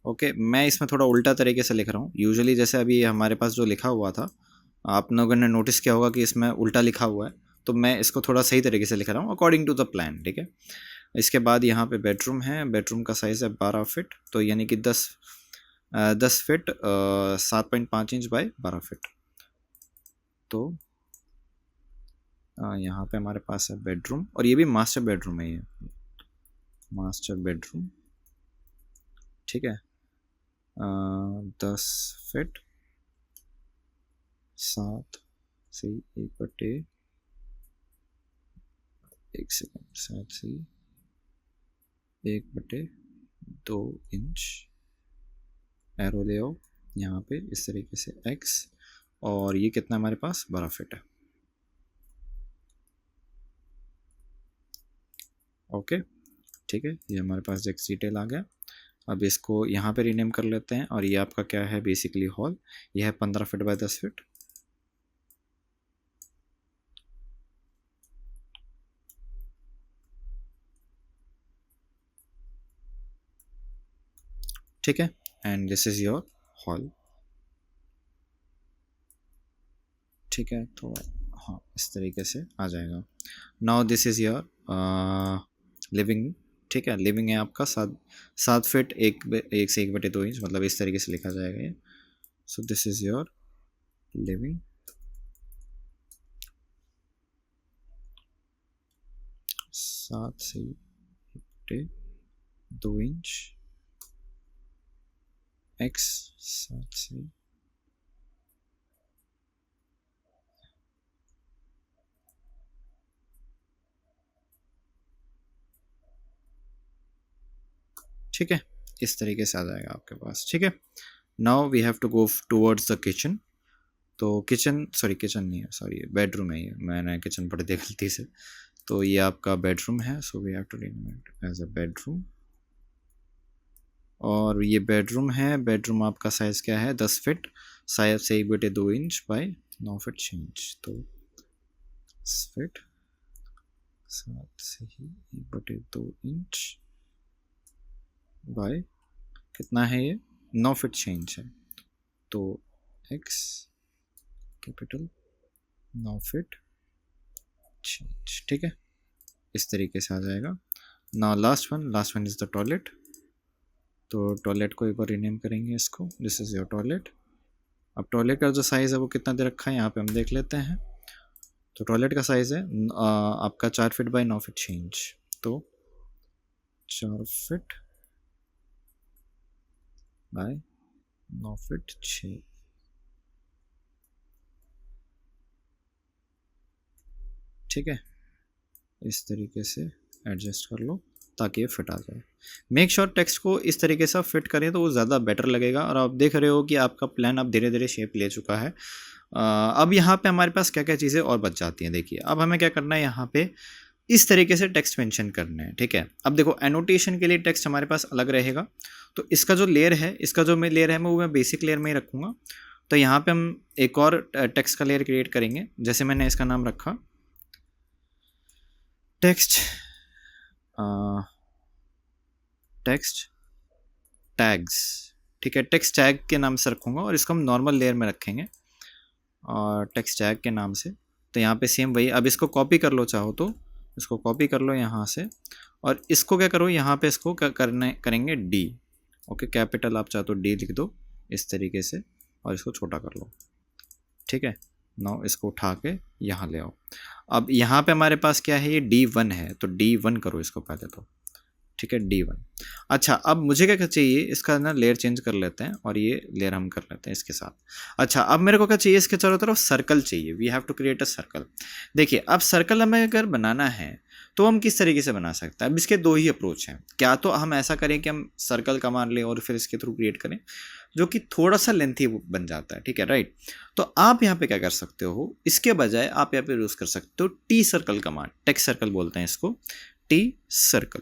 Speaker 1: ओके, मैं इसमें थोड़ा उल्टा तरीके से लिख रहा हूँ। यूजुअली जैसे अभी हमारे पास जो लिखा हुआ था, आप लोगों ने नोटिस किया होगा कि इसमें उल्टा लिखा हुआ है, तो मैं इसको थोड़ा सही तरीके से लिख रहा हूँ अकॉर्डिंग टू द प्लान, ठीक है। इसके बाद यहाँ पे बेडरूम है, बेडरूम का साइज़ है 12 फीट, तो यानी कि 10 फीट 7.5 इंच बाय 12 फीट। तो यहाँ पे हमारे पास है बेडरूम, और ये भी मास्टर बेडरूम है, ये मास्टर बेडरूम, ठीक है। 10 फीट 7 से 1/1 सेकेंड 7 से 1/2 इंच। एरो ले आओ यहाँ पे इस तरीके से x, और ये कितना हमारे पास 12 फीट है। ओके, ठीक है, ये हमारे पास एक डिटेल आ गया। अब इसको यहाँ पे रीनेम कर लेते हैं, और ये आपका क्या है बेसिकली हॉल, ये है 15 फीट बाय 10 फीट। ठीक है, and this is your hall, ठीक है। तो हाँ, इस तरीके से आ जाएगा। Now this is your living, ठीक है। लिविंग है आपका 7 फीट 1 से 1/2 इंच, मतलब इस तरीके से लिखा जाएगा ये। So this is your living, 7 से 1/2 इंच, x 7 से, ठीक है, इस तरीके से आ जाएगा आपके पास, ठीक है। Now we have to go towards the kitchen. तो किचन, सॉरी किचन नहीं है, सॉरी बेडरूम है, ये मैंने किचन पढ़ दिया गलती से। तो ये आपका बेडरूम है, so we have to rename it as a bedroom. और ये बेडरूम है, बेडरूम आपका साइज़ क्या है 10 फीट, साइज से 1/2 इंच बाय 9 फीट 6 इंच। तो 10 फीट 7 से ही 1/2 इंच बाय कितना है ये 9 फीट 6 इंच है। तो x कैपिटल 9 फीट 6 इंच, ठीक है, इस तरीके से आ जाएगा। Now last one is the toilet. तो टॉयलेट को एक बार रीनेम करेंगे इसको, दिस इज़ योर टॉयलेट। अब टॉयलेट का जो साइज़ है वो कितना दे रखा है यहाँ पे हम देख लेते हैं। तो टॉयलेट का साइज़ है आपका 4 फीट बाय 9 फीट 6 इंच। तो 4 फीट बाय 9 फीट 6, ठीक है, इस तरीके से एडजस्ट कर लो ताकि ये फिट आ जाए। मेक श्योर टेक्स्ट को इस तरीके से फिट करें तो वो ज़्यादा बेटर लगेगा। और आप देख रहे हो कि आपका प्लान अब धीरे धीरे शेप ले चुका है। अब यहाँ पे हमारे पास क्या क्या चीज़ें और बच जाती हैं। देखिए अब हमें क्या करना है, यहाँ पे इस तरीके से टेक्स्ट मेंशन करने हैं, ठीक है। अब देखो एनोटेशन के लिए टेक्स्ट हमारे पास अलग रहेगा। तो इसका जो लेयर है, वो मैं बेसिक लेयर में ही रखूँगा। तो यहाँ पे हम एक और टेक्स्ट का लेयर क्रिएट करेंगे। जैसे मैंने इसका नाम रखा टेक्स्ट टैग्स, ठीक है, टेक्स्ट टैग के नाम से रखूँगा और इसको हम नॉर्मल लेयर में रखेंगे और टेक्स्ट टैग के नाम से। तो यहाँ पे सेम वही, अब इसको कॉपी कर लो, चाहो तो इसको कॉपी कर लो यहाँ से और इसको क्या करो, यहाँ पे इसको करेंगे डी, ओके, कैपिटल आप चाहो तो डी लिख दो इस तरीके से और इसको छोटा कर लो, ठीक है। नाउ इसको उठा के यहाँ ले आओ। अब यहाँ पे हमारे पास क्या है, ये D1 है, तो D1 करो इसको पहले तो, ठीक है, D1। अच्छा अब मुझे क्या चाहिए, इसका ना लेयर चेंज कर लेते हैं और ये लेयर हम कर लेते हैं इसके साथ। अच्छा अब मेरे को क्या चाहिए, इसके चारों तरफ सर्कल चाहिए। We have to create a circle. देखिए अब सर्कल हमें अगर बनाना है तो हम किस तरीके से बना सकते हैं। अब इसके दो ही अप्रोच हैं। क्या तो हम ऐसा करें कि हम सर्कल कमांड लें और फिर इसके थ्रू क्रिएट करें, जो कि थोड़ा सा लेंथी बन जाता है, ठीक है, राइट। तो आप यहाँ पे क्या कर सकते हो, इसके बजाय आप यहाँ पे यूज़ कर सकते हो T circle command. Text circle बोलते हैं इसको, टी सर्कल,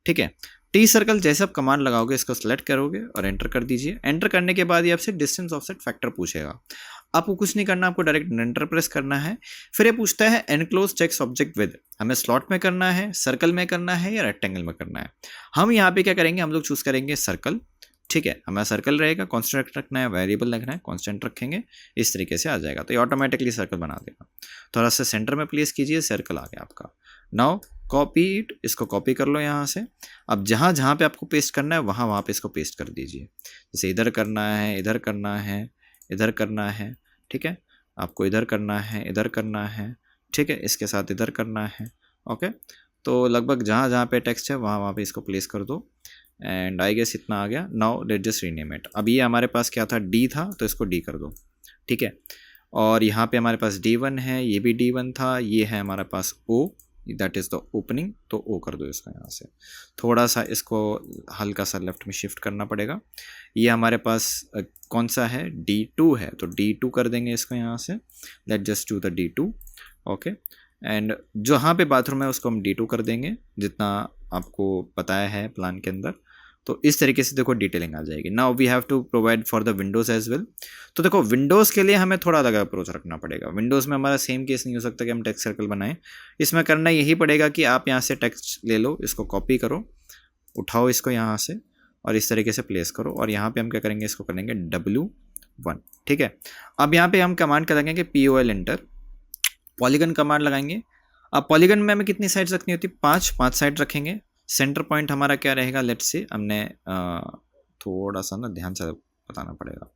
Speaker 1: ठीक है। टी सर्कल जैसे आप कमांड लगाओगे, इसको सेलेक्ट करोगे और एंटर कर दीजिए। एंटर करने के बाद ये आपसे डिस्टेंस ऑफसेट फैक्टर पूछेगा। आपको कुछ नहीं करना, आपको डायरेक्ट एंटर प्रेस करना है। फिर ये पूछता है एनक्लोज टेक्स्ट ऑब्जेक्ट विद, हमें स्लॉट में करना है, सर्कल में करना है या रेक्टेंगल में करना है। हम यहाँ पे क्या करेंगे, हम लोग चूज करेंगे सर्कल, ठीक है। हमारा सर्कल रहेगा, कांस्टेंट रखना है, वेरिएबल रखना है, कांस्टेंट रखेंगे, इस तरीके से आ जाएगा। तो ये ऑटोमेटिकली सर्कल बना देगा। थोड़ा सा सेंटर में प्लेस कीजिए, सर्कल आ गया आपका। नाउ कॉपी इट, इसको कॉपी कर लो यहाँ से। अब जहाँ जहाँ पे आपको पेस्ट करना है वहाँ पे इसको पेस्ट कर दीजिए। जैसे इधर करना है, इधर करना है, इधर करना है, ठीक है, आपको इधर करना है, इधर करना है, ठीक है, इसके साथ इधर करना है, ओके। तो लगभग जहाँ जहाँ पे टेक्स्ट है वहाँ पे इसको प्लेस कर दो। एंड आई गेस इतना आ गया। Now let just rename it. अब ये हमारे पास क्या था, डी था, तो इसको डी कर दो, ठीक है। और यहाँ पे हमारे पास D1 है, ये भी D1 था, ये है हमारे पास O, that is the opening, तो O कर दो इसका। यहाँ से थोड़ा सा इसको हल्का सा लेफ्ट में शिफ्ट करना पड़ेगा। ये हमारे पास कौन सा है, D2 है, तो D2 कर देंगे इसको यहाँ से। Let just do the D2, okay. And जहाँ पे बाथरूम है उसको हम D2 कर देंगे, जितना आपको बताया है प्लान के अंदर। तो इस तरीके से देखो डिटेलिंग आ जाएगी। Now we have to provide for the windows as well. तो देखो विंडोज़ के लिए हमें थोड़ा अलग अप्रोच रखना पड़ेगा। विंडोज़ में हमारा सेम केस नहीं हो सकता कि हम टेक्स्ट सर्कल बनाएं। इसमें करना यही पड़ेगा कि आप यहाँ से टेक्स्ट ले लो, इसको कॉपी करो, उठाओ इसको यहाँ से और इस तरीके से प्लेस करो। और यहाँ पर हम क्या करेंगे, इसको करेंगे W1, ठीक है। अब यहाँ पर हम कमांड करेंगे POL एंटर, पॉलीगन कमांड लगाएंगे। अब पॉलीगन में हमें कितनी साइड्स रखनी होती है, 5 साइड रखेंगे। सेंटर पॉइंट हमारा क्या रहेगा, लेट्स से हमने थोड़ा सा ना ध्यान से बताना पड़ेगा।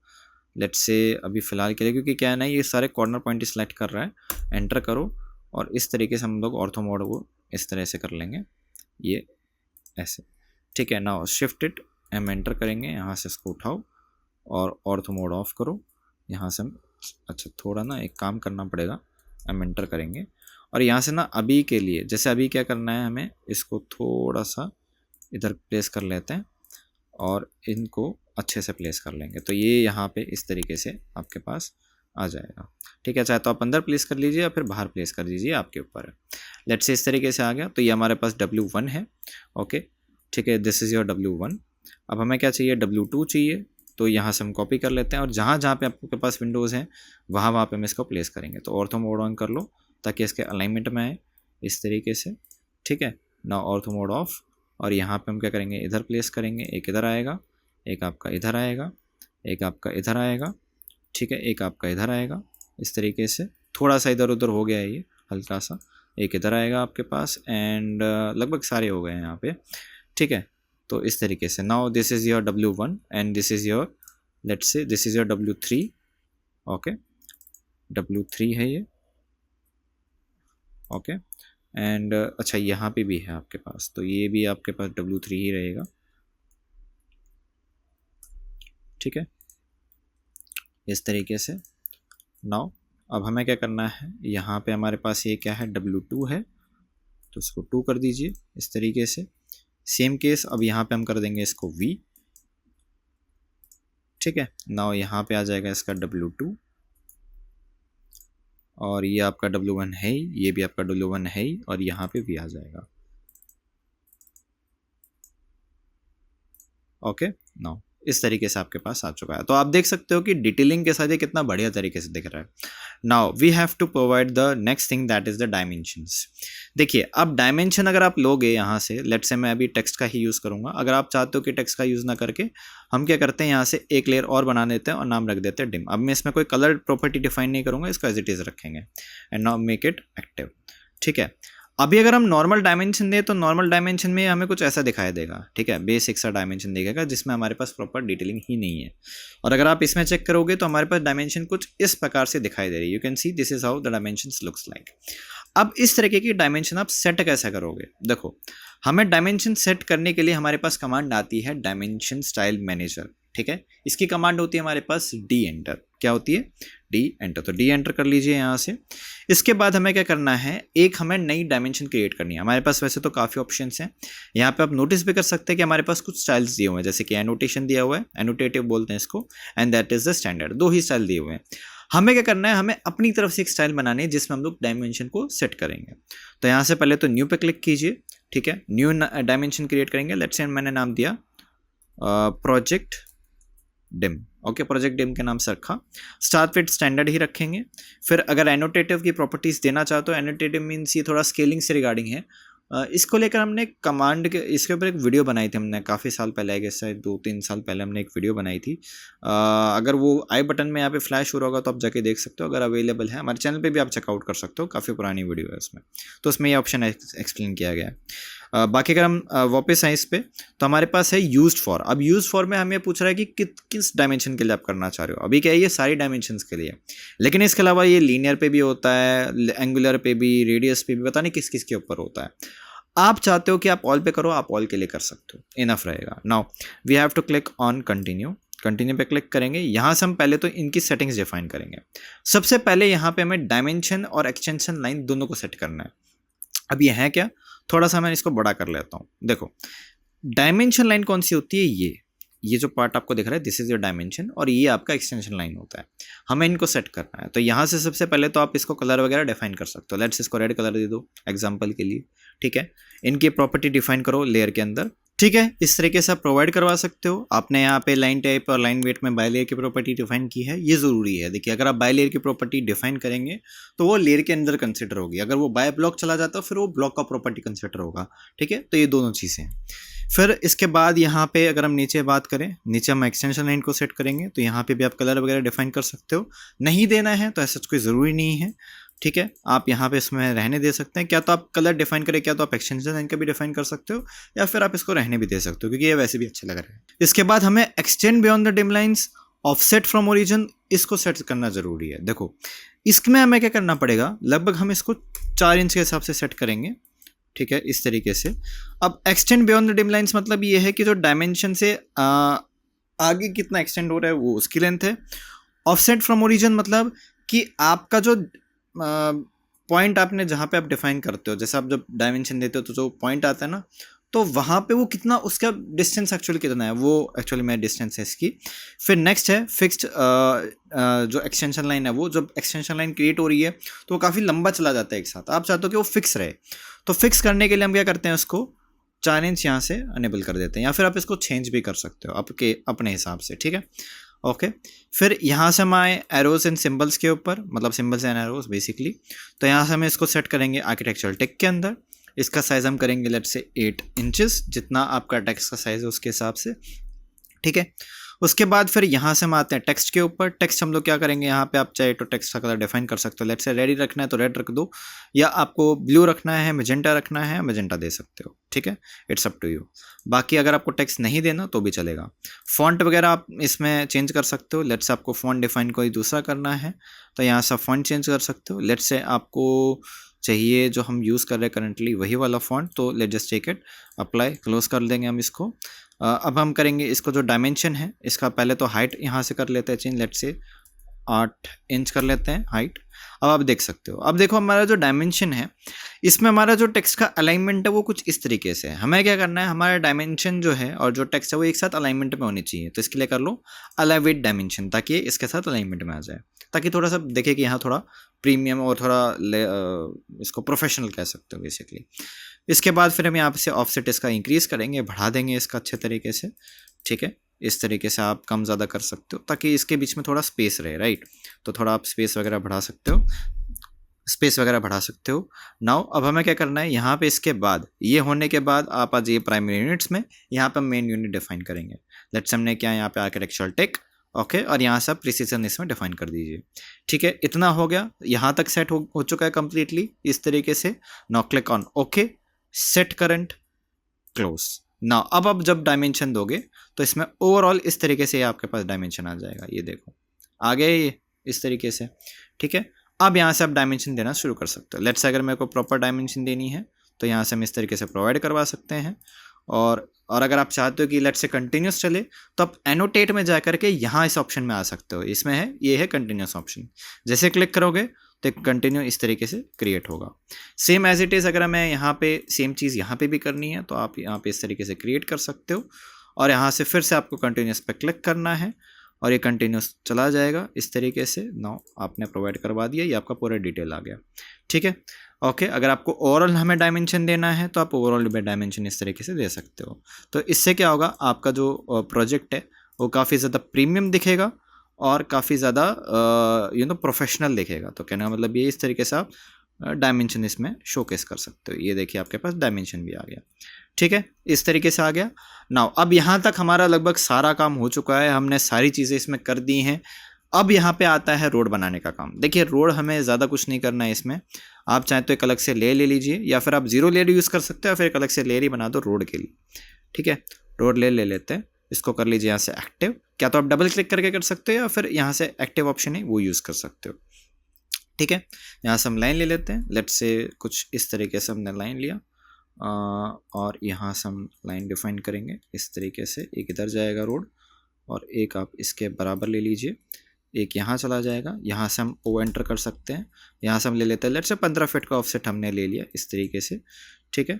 Speaker 1: लेट्स से अभी फ़िलहाल के लिए, क्योंकि क्या है ना, ये सारे कॉर्नर पॉइंट सिलेक्ट कर रहा है। एंटर करो और इस तरीके से हम लोग ऑर्थो मोड को इस तरह से कर लेंगे, ये ऐसे, ठीक है। नाउ शिफ्ट इट, हम एंटर करेंगे, यहाँ से इसको उठाओ और ऑर्थो मोड ऑफ करो। यहाँ से हम, अच्छा थोड़ा ना एक काम करना पड़ेगा, हम एंटर करेंगे और यहाँ से ना अभी के लिए, जैसे अभी क्या करना है, हमें इसको थोड़ा सा इधर प्लेस कर लेते हैं और इनको अच्छे से प्लेस कर लेंगे। तो ये यहाँ पे इस तरीके से आपके पास आ जाएगा। ठीक है, चाहे तो आप अंदर प्लेस कर लीजिए या फिर बाहर प्लेस कर दीजिए, आपके ऊपर है। लेट्स से इस तरीके से आ गया। तो ये हमारे पास W1 है। ओके, ठीक है, दिस इज़ योर W1। अब हमें क्या चाहिए, W2 चाहिए। तो यहाँ से हम कॉपी कर लेते हैं और जहाँ जहाँ पे आपके पास विंडोज़ हैं वहाँ पे हम इसको प्लेस करेंगे। तो ऑर्थो मोड ऑन कर लो ताकि इसके अलाइनमेंट में आए इस तरीके से। ठीक है, ना ऑर्थो मोड ऑफ। और यहाँ पे हम क्या करेंगे, इधर प्लेस करेंगे, एक इधर आएगा, एक आपका इधर आएगा, एक आपका इधर आएगा। ठीक है, एक आपका इधर आएगा इस तरीके से। थोड़ा सा इधर उधर हो गया है ये, हल्का सा। एक इधर आएगा आपके पास एंड लगभग सारे हो गए हैं यहाँ पे। ठीक है, तो इस तरीके से now this is your W1 and this is your, let's say this is your W3। Okay, W3 है ये। ओके, एंड अच्छा यहाँ पे भी है आपके पास, तो ये भी आपके पास W3 ही रहेगा। ठीक है, इस तरीके से। नाउ अब हमें क्या करना है, यहाँ पे हमारे पास ये क्या है, W2 है, तो इसको 2 कर दीजिए इस तरीके से। सेम केस अब यहाँ पे हम कर देंगे इसको V। ठीक है, नाउ यहाँ पे आ जाएगा इसका W2 और ये आपका W1 है ही, ये भी आपका W1 है ही, और यहाँ पे V आ जाएगा। ओके, नाउ इस तरीके से आपके पास आ चुका है। तो आप देख सकते हो कि डिटेलिंग के साथ ये कितना बढ़िया तरीके से दिख रहा है। Now we have to provide the next thing that is the dimensions. देखिए, अब डायमेंशन अगर आप लोगे यहाँ से, लेट्स से मैं अभी टेक्स्ट का ही यूज़ करूँगा। अगर आप चाहते हो कि टेक्स्ट का यूज़ ना करके हम क्या करते हैं, यहाँ से एक लेयर और बना देते हैं और नाम रख देते हैं डिम। अब मैं इसमें कोई कलर प्रॉपर्टी डिफाइन नहीं करूँगा, इसको एज इट इज़ रखेंगे and now make it active. ठीक है, अभी अगर हम नॉर्मल डायमेंशन दें तो नॉर्मल डायमेंशन में हमें कुछ ऐसा दिखाई देगा। ठीक है, बेसिक सा डायमेंशन दिखेगा जिसमें हमारे पास प्रॉपर डिटेलिंग ही नहीं है। और अगर आप इसमें चेक करोगे तो हमारे पास डायमेंशन कुछ इस प्रकार से दिखाई दे रही है। You can see this is how the dimensions looks like. अब इस तरीके की डायमेंशन आप सेट कैसे करोगे, देखो हमें डायमेंशन सेट करने के लिए हमारे पास कमांड आती है डायमेंशन स्टाइल मैनेजर। ठीक है, इसकी कमांड होती है हमारे पास डी एंटर। क्या होती है, डी एंटर। तो डी एंटर कर लीजिए यहाँ से। इसके बाद हमें क्या करना है, एक हमें नई डायमेंशन क्रिएट करनी है। हमारे पास वैसे तो काफ़ी ऑप्शंस हैं, यहाँ पे आप नोटिस भी कर सकते हैं कि हमारे पास कुछ स्टाइल्स दिए हुए हैं, जैसे कि एनोटेशन दिया हुआ है, एनोटेटिव बोलते हैं इसको, and that is the standard. दो ही स्टाइल दिए हुए हैं। हमें क्या करना है, हमें अपनी तरफ से एक स्टाइल बनानी है जिसमें हम लोग डायमेंशन को सेट करेंगे। तो यहाँ से पहले तो न्यू पे क्लिक कीजिए। ठीक है, न्यू डायमेंशन क्रिएट करेंगे। लेट्स से मैंने नाम दिया project dim. Okay, project dim के नाम से रखा। स्टार्ट विद स्टैंडर्ड ही रखेंगे। फिर अगर एनोटेटिव की प्रॉपर्टीज देना चाहते हो, एनोटेटिव मीन्स ये थोड़ा स्केलिंग से रिगार्डिंग है। इसको लेकर हमने कमांड के इसके ऊपर एक वीडियो बनाई थी हमने काफ़ी साल पहले, आई गेस 2-3 साल पहले हमने एक वीडियो बनाई थी। अगर वो आई बटन में यहाँ पे फ्लैश हो रहा होगा तो आप जाके देख सकते हो। अगर अवेलेबल है हमारे चैनल पे भी आप चेकआउट कर सकते हो, काफ़ी पुरानी वीडियो है उसमें, तो उसमें ये ऑप्शन एक्सप्लेन किया गया है। बाकी अगर हम वापस आए इस पे तो हमारे पास है यूज्ड फॉर। अब यूज्ड फॉर में हमें पूछ रहा है कि किस डायमेंशन के लिए आप करना चाह रहे हो। अभी क्या है, ये सारी डायमेंशंस के लिए, लेकिन इसके अलावा ये लीनियर पे भी होता है, एंगुलर पे भी, रेडियस पे भी, पता नहीं किस किस के ऊपर होता है। आप चाहते हो कि आप ऑल पे करो, आप ऑल के लिए कर सकते हो, इनफ रहेगा। Now we have to click on continue. Continue पे क्लिक करेंगे। यहाँ से हम पहले तो इनकी सेटिंग्स डिफाइन करेंगे। सबसे पहले यहाँ पे हमें डायमेंशन और एक्सटेंशन लाइन दोनों को सेट करना है। अब ये है क्या, थोड़ा सा मैं इसको बड़ा कर लेता हूँ। देखो, डायमेंशन लाइन कौन सी होती है, ये जो पार्ट आपको दिख रहा है, दिस इज योर डायमेंशन, और ये आपका एक्सटेंशन लाइन होता है। हमें इनको सेट करना है। तो यहाँ से सबसे पहले तो आप इसको कलर वगैरह डिफाइन कर सकते हो। लेट्स इसको रेड कलर दे दो एग्जांपल के लिए। ठीक है, इनकी प्रॉपर्टी डिफाइन करो लेयर के अंदर। ठीक है, इस तरीके से आप प्रोवाइड करवा सकते हो। आपने यहाँ पे लाइन टाइप और लाइन वेट में बाय लेयर की प्रॉपर्टी डिफाइन की है, ये ज़रूरी है। देखिए, अगर आप बाय लेयर की प्रॉपर्टी डिफाइन करेंगे तो वो लेयर के अंदर कंसिडर होगी। अगर वो बाय ब्लॉक चला जाता है फिर वो ब्लॉक का प्रॉपर्टी कंसिडर होगा। ठीक है, तो ये दोनों चीज़ें हैं। फिर इसके बाद यहाँ पे अगर हम नीचे बात करें, नीचे हम एक्सटेंशन लाइन को सेट करेंगे। तो यहाँ पे भी आप कलर वगैरह डिफाइन कर सकते हो। नहीं देना है तो ऐसा कोई ज़रूरी नहीं है। ठीक है, आप यहाँ पे इसमें रहने दे सकते हैं। क्या तो आप कलर डिफाइन करें, क्या तो आप एक्सटेंशन लाइन का भी डिफाइन कर सकते हो, या फिर आप इसको रहने भी दे सकते हो क्योंकि ये वैसे भी अच्छा लग रहा है। इसके बाद हमें extend beyond the dim lines, offset from origin, इसको सेट करना जरूरी है। देखो, इसमें हमें क्या करना पड़ेगा, लगभग हम इसको 4 इंच के हिसाब से सेट करेंगे। ठीक है, इस तरीके से। अब extend beyond the dim lines मतलब ये है कि जो डायमेंशन से आगे कितना एक्सटेंड हो रहा है वो उसकी लेंथ है। ऑफसेट फ्रॉम ओरिजिन मतलब कि आपका जो पॉइंट आपने जहाँ पे आप डिफाइन करते हो, जैसे आप जब डायमेंशन देते हो तो जो पॉइंट आता है ना, तो वहाँ पे वो कितना, उसका डिस्टेंस एक्चुअली कितना है, वो एक्चुअली मेरा डिस्टेंस है इसकी। फिर नेक्स्ट है फिक्स्ड, जो एक्सटेंशन लाइन है, वो जब एक्सटेंशन लाइन क्रिएट हो रही है तो वो काफ़ी लंबा चला जाता है एक साथ, आप चाहते हो कि वो फिक्स रहे। तो फिक्स करने के लिए हम क्या करते हैं, उसको 4 इंच यहाँ से अनेबल कर देते हैं, या फिर आप इसको चेंज भी कर सकते हो आपके अपने हिसाब से, ठीक है। ओके फिर यहाँ से हम आए एरोज एंड सिंबल्स के ऊपर, मतलब सिंबल्स एंड एरोज बेसिकली। तो यहाँ से हम इसको सेट करेंगे आर्किटेक्चरल टेक के अंदर। इसका साइज़ हम करेंगे लेट से 8 इंचेस, जितना आपका टेक्स्ट का साइज़ है उसके हिसाब से, ठीक है। उसके बाद फिर यहाँ से हम आते हैं टेक्स्ट के ऊपर। टेक्स्ट हम लोग क्या करेंगे, यहाँ पे आप चाहे तो टेक्स्ट का कलर डिफाइन कर सकते हो, लेट से रेड रखना है तो रेड रख दो, या आपको ब्लू रखना है, मैजेंटा रखना है, मैजेंटा दे सकते हो, ठीक है, इट्स अप टू यू। बाकी अगर आपको टेक्स्ट नहीं देना तो भी चलेगा। फॉन्ट वगैरह आप इसमें चेंज कर सकते हो, लेट से आपको फॉन्ट डिफाइन कोई दूसरा करना है तो यहाँ से फॉन्ट चेंज कर सकते हो। लेट से आपको चाहिए जो हम यूज़ कर रहे हैं करंटली वही वाला फॉन्ट, तो let just take it, apply, close कर देंगे हम इसको। अब हम करेंगे इसको जो डायमेंशन है इसका, पहले तो हाइट यहाँ से कर लेते हैं चेंज, लेट से 8 इंच कर लेते हैं हाइट। अब आप देख सकते हो, अब देखो हमारा जो डायमेंशन है इसमें हमारा जो टेक्स्ट का अलाइनमेंट है वो कुछ इस तरीके से है। हमें क्या करना है, हमारा डायमेंशन जो है और जो टेक्स्ट है वो एक साथ अलाइनमेंट में होनी चाहिए। तो इसके लिए कर लो अलाइन विद डायमेंशन, ताकि इसके साथ अलाइनमेंट में आ जाए, ताकि थोड़ा सा देखे कि यहाँ थोड़ा प्रीमियम और थोड़ा इसको प्रोफेशनल कह सकते हो बेसिकली। इसके बाद फिर हम यहाँ से ऑफसेट इसका इंक्रीज़ करेंगे, बढ़ा देंगे इसका अच्छे तरीके से, ठीक है। इस तरीके से आप कम ज़्यादा कर सकते हो ताकि इसके बीच में थोड़ा स्पेस रहे, राइट। तो थोड़ा आप स्पेस वगैरह बढ़ा सकते हो, नाउ अब हमें क्या करना है, यहाँ पे इसके बाद ये होने के बाद आप आ जाइए प्राइमरी यूनिट्स में। यहाँ पे मेन यूनिट डिफाइन करेंगे। लेट्स हमने क्या यहाँ पे आर्किटेक्चरल टेक, ओके, और यहाँ से आप प्रिसीजन इसमें डिफाइन कर दीजिए, ठीक है। इतना हो गया, यहाँ तक सेट हो चुका है कम्प्लीटली इस तरीके से। Now click on okay, set current, close. Now अब आप जब डायमेंशन दोगे तो इसमें ओवरऑल इस तरीके से आपके पास डायमेंशन आ जाएगा, ये देखो आ गया ये इस तरीके से, ठीक है। अब यहाँ से आप डायमेंशन देना शुरू कर सकते हो। लेट्स से अगर मेरे को प्रॉपर डायमेंशन देनी है तो यहाँ से हम इस तरीके से प्रोवाइड करवा सकते हैं। और अगर आप चाहते हो कि लेट्स से कंटिन्यूस चले तो आप एनोटेट में जा करके यहाँ इस ऑप्शन में आ सकते हो, इसमें है, ये है कंटिन्यूस ऑप्शन। जैसे क्लिक करोगे तो कंटिन्यू इस तरीके से क्रिएट होगा। सेम एज इट इज़ अगर हमें यहाँ पे सेम चीज़ यहाँ पे भी करनी है तो आप यहाँ पे इस तरीके से क्रिएट कर सकते हो, और यहाँ से फिर से आपको कंटिन्यूस पे क्लिक करना है और ये कंटिन्यूस चला जाएगा इस तरीके से। नाउ आपने प्रोवाइड करवा दिया, ये आपका पूरा डिटेल आ गया, ठीक है। ओके अगर आपको ओवरऑल हमें डायमेंशन देना है तो आप ओवरऑल डायमेंशन इस तरीके से दे सकते हो। तो इससे क्या होगा, आपका जो प्रोजेक्ट है वो काफ़ी ज़्यादा प्रीमियम दिखेगा और काफ़ी ज़्यादा प्रोफेशनल दिखेगा। तो कहने का मतलब ये, इस तरीके से आप डायमेंशन इसमें शोकेस कर सकते हो। ये देखिए आपके पास डायमेंशन भी आ गया, ठीक है, इस तरीके से आ गया। नाउ अब यहाँ तक हमारा लगभग सारा काम हो चुका है, हमने सारी चीज़ें इसमें कर दी हैं। अब यहाँ पे आता है रोड बनाने का काम। देखिए रोड हमें ज़्यादा कुछ नहीं करना है इसमें, आप चाहें तो एक अलग से ले लीजिए, या फिर आप जीरो लेयर यूज़ कर सकते हो, या फिर एक अलग से लेयर ही बना दो रोड के लिए, ठीक है। रोड ले लेते हैं, इसको कर लीजिए यहाँ से एक्टिव। क्या तो आप डबल क्लिक करके कर सकते हो, या फिर यहाँ से एक्टिव ऑप्शन है वो यूज़ कर सकते हो, ठीक है। यहाँ से हम लाइन ले लेते हैं, लेट्स से कुछ इस तरीके से हमने लाइन लिया और यहाँ से हम लाइन डिफाइन करेंगे इस तरीके से। एक इधर जाएगा रोड और एक आप इसके बराबर ले लीजिए, एक यहाँ चला जाएगा। यहाँ से हम ओ एंटर कर सकते हैं, यहाँ से हम ले लेते हैं लेट्स से 15 फीट का ऑफसेट हमने ले लिया इस तरीके से, ठीक है।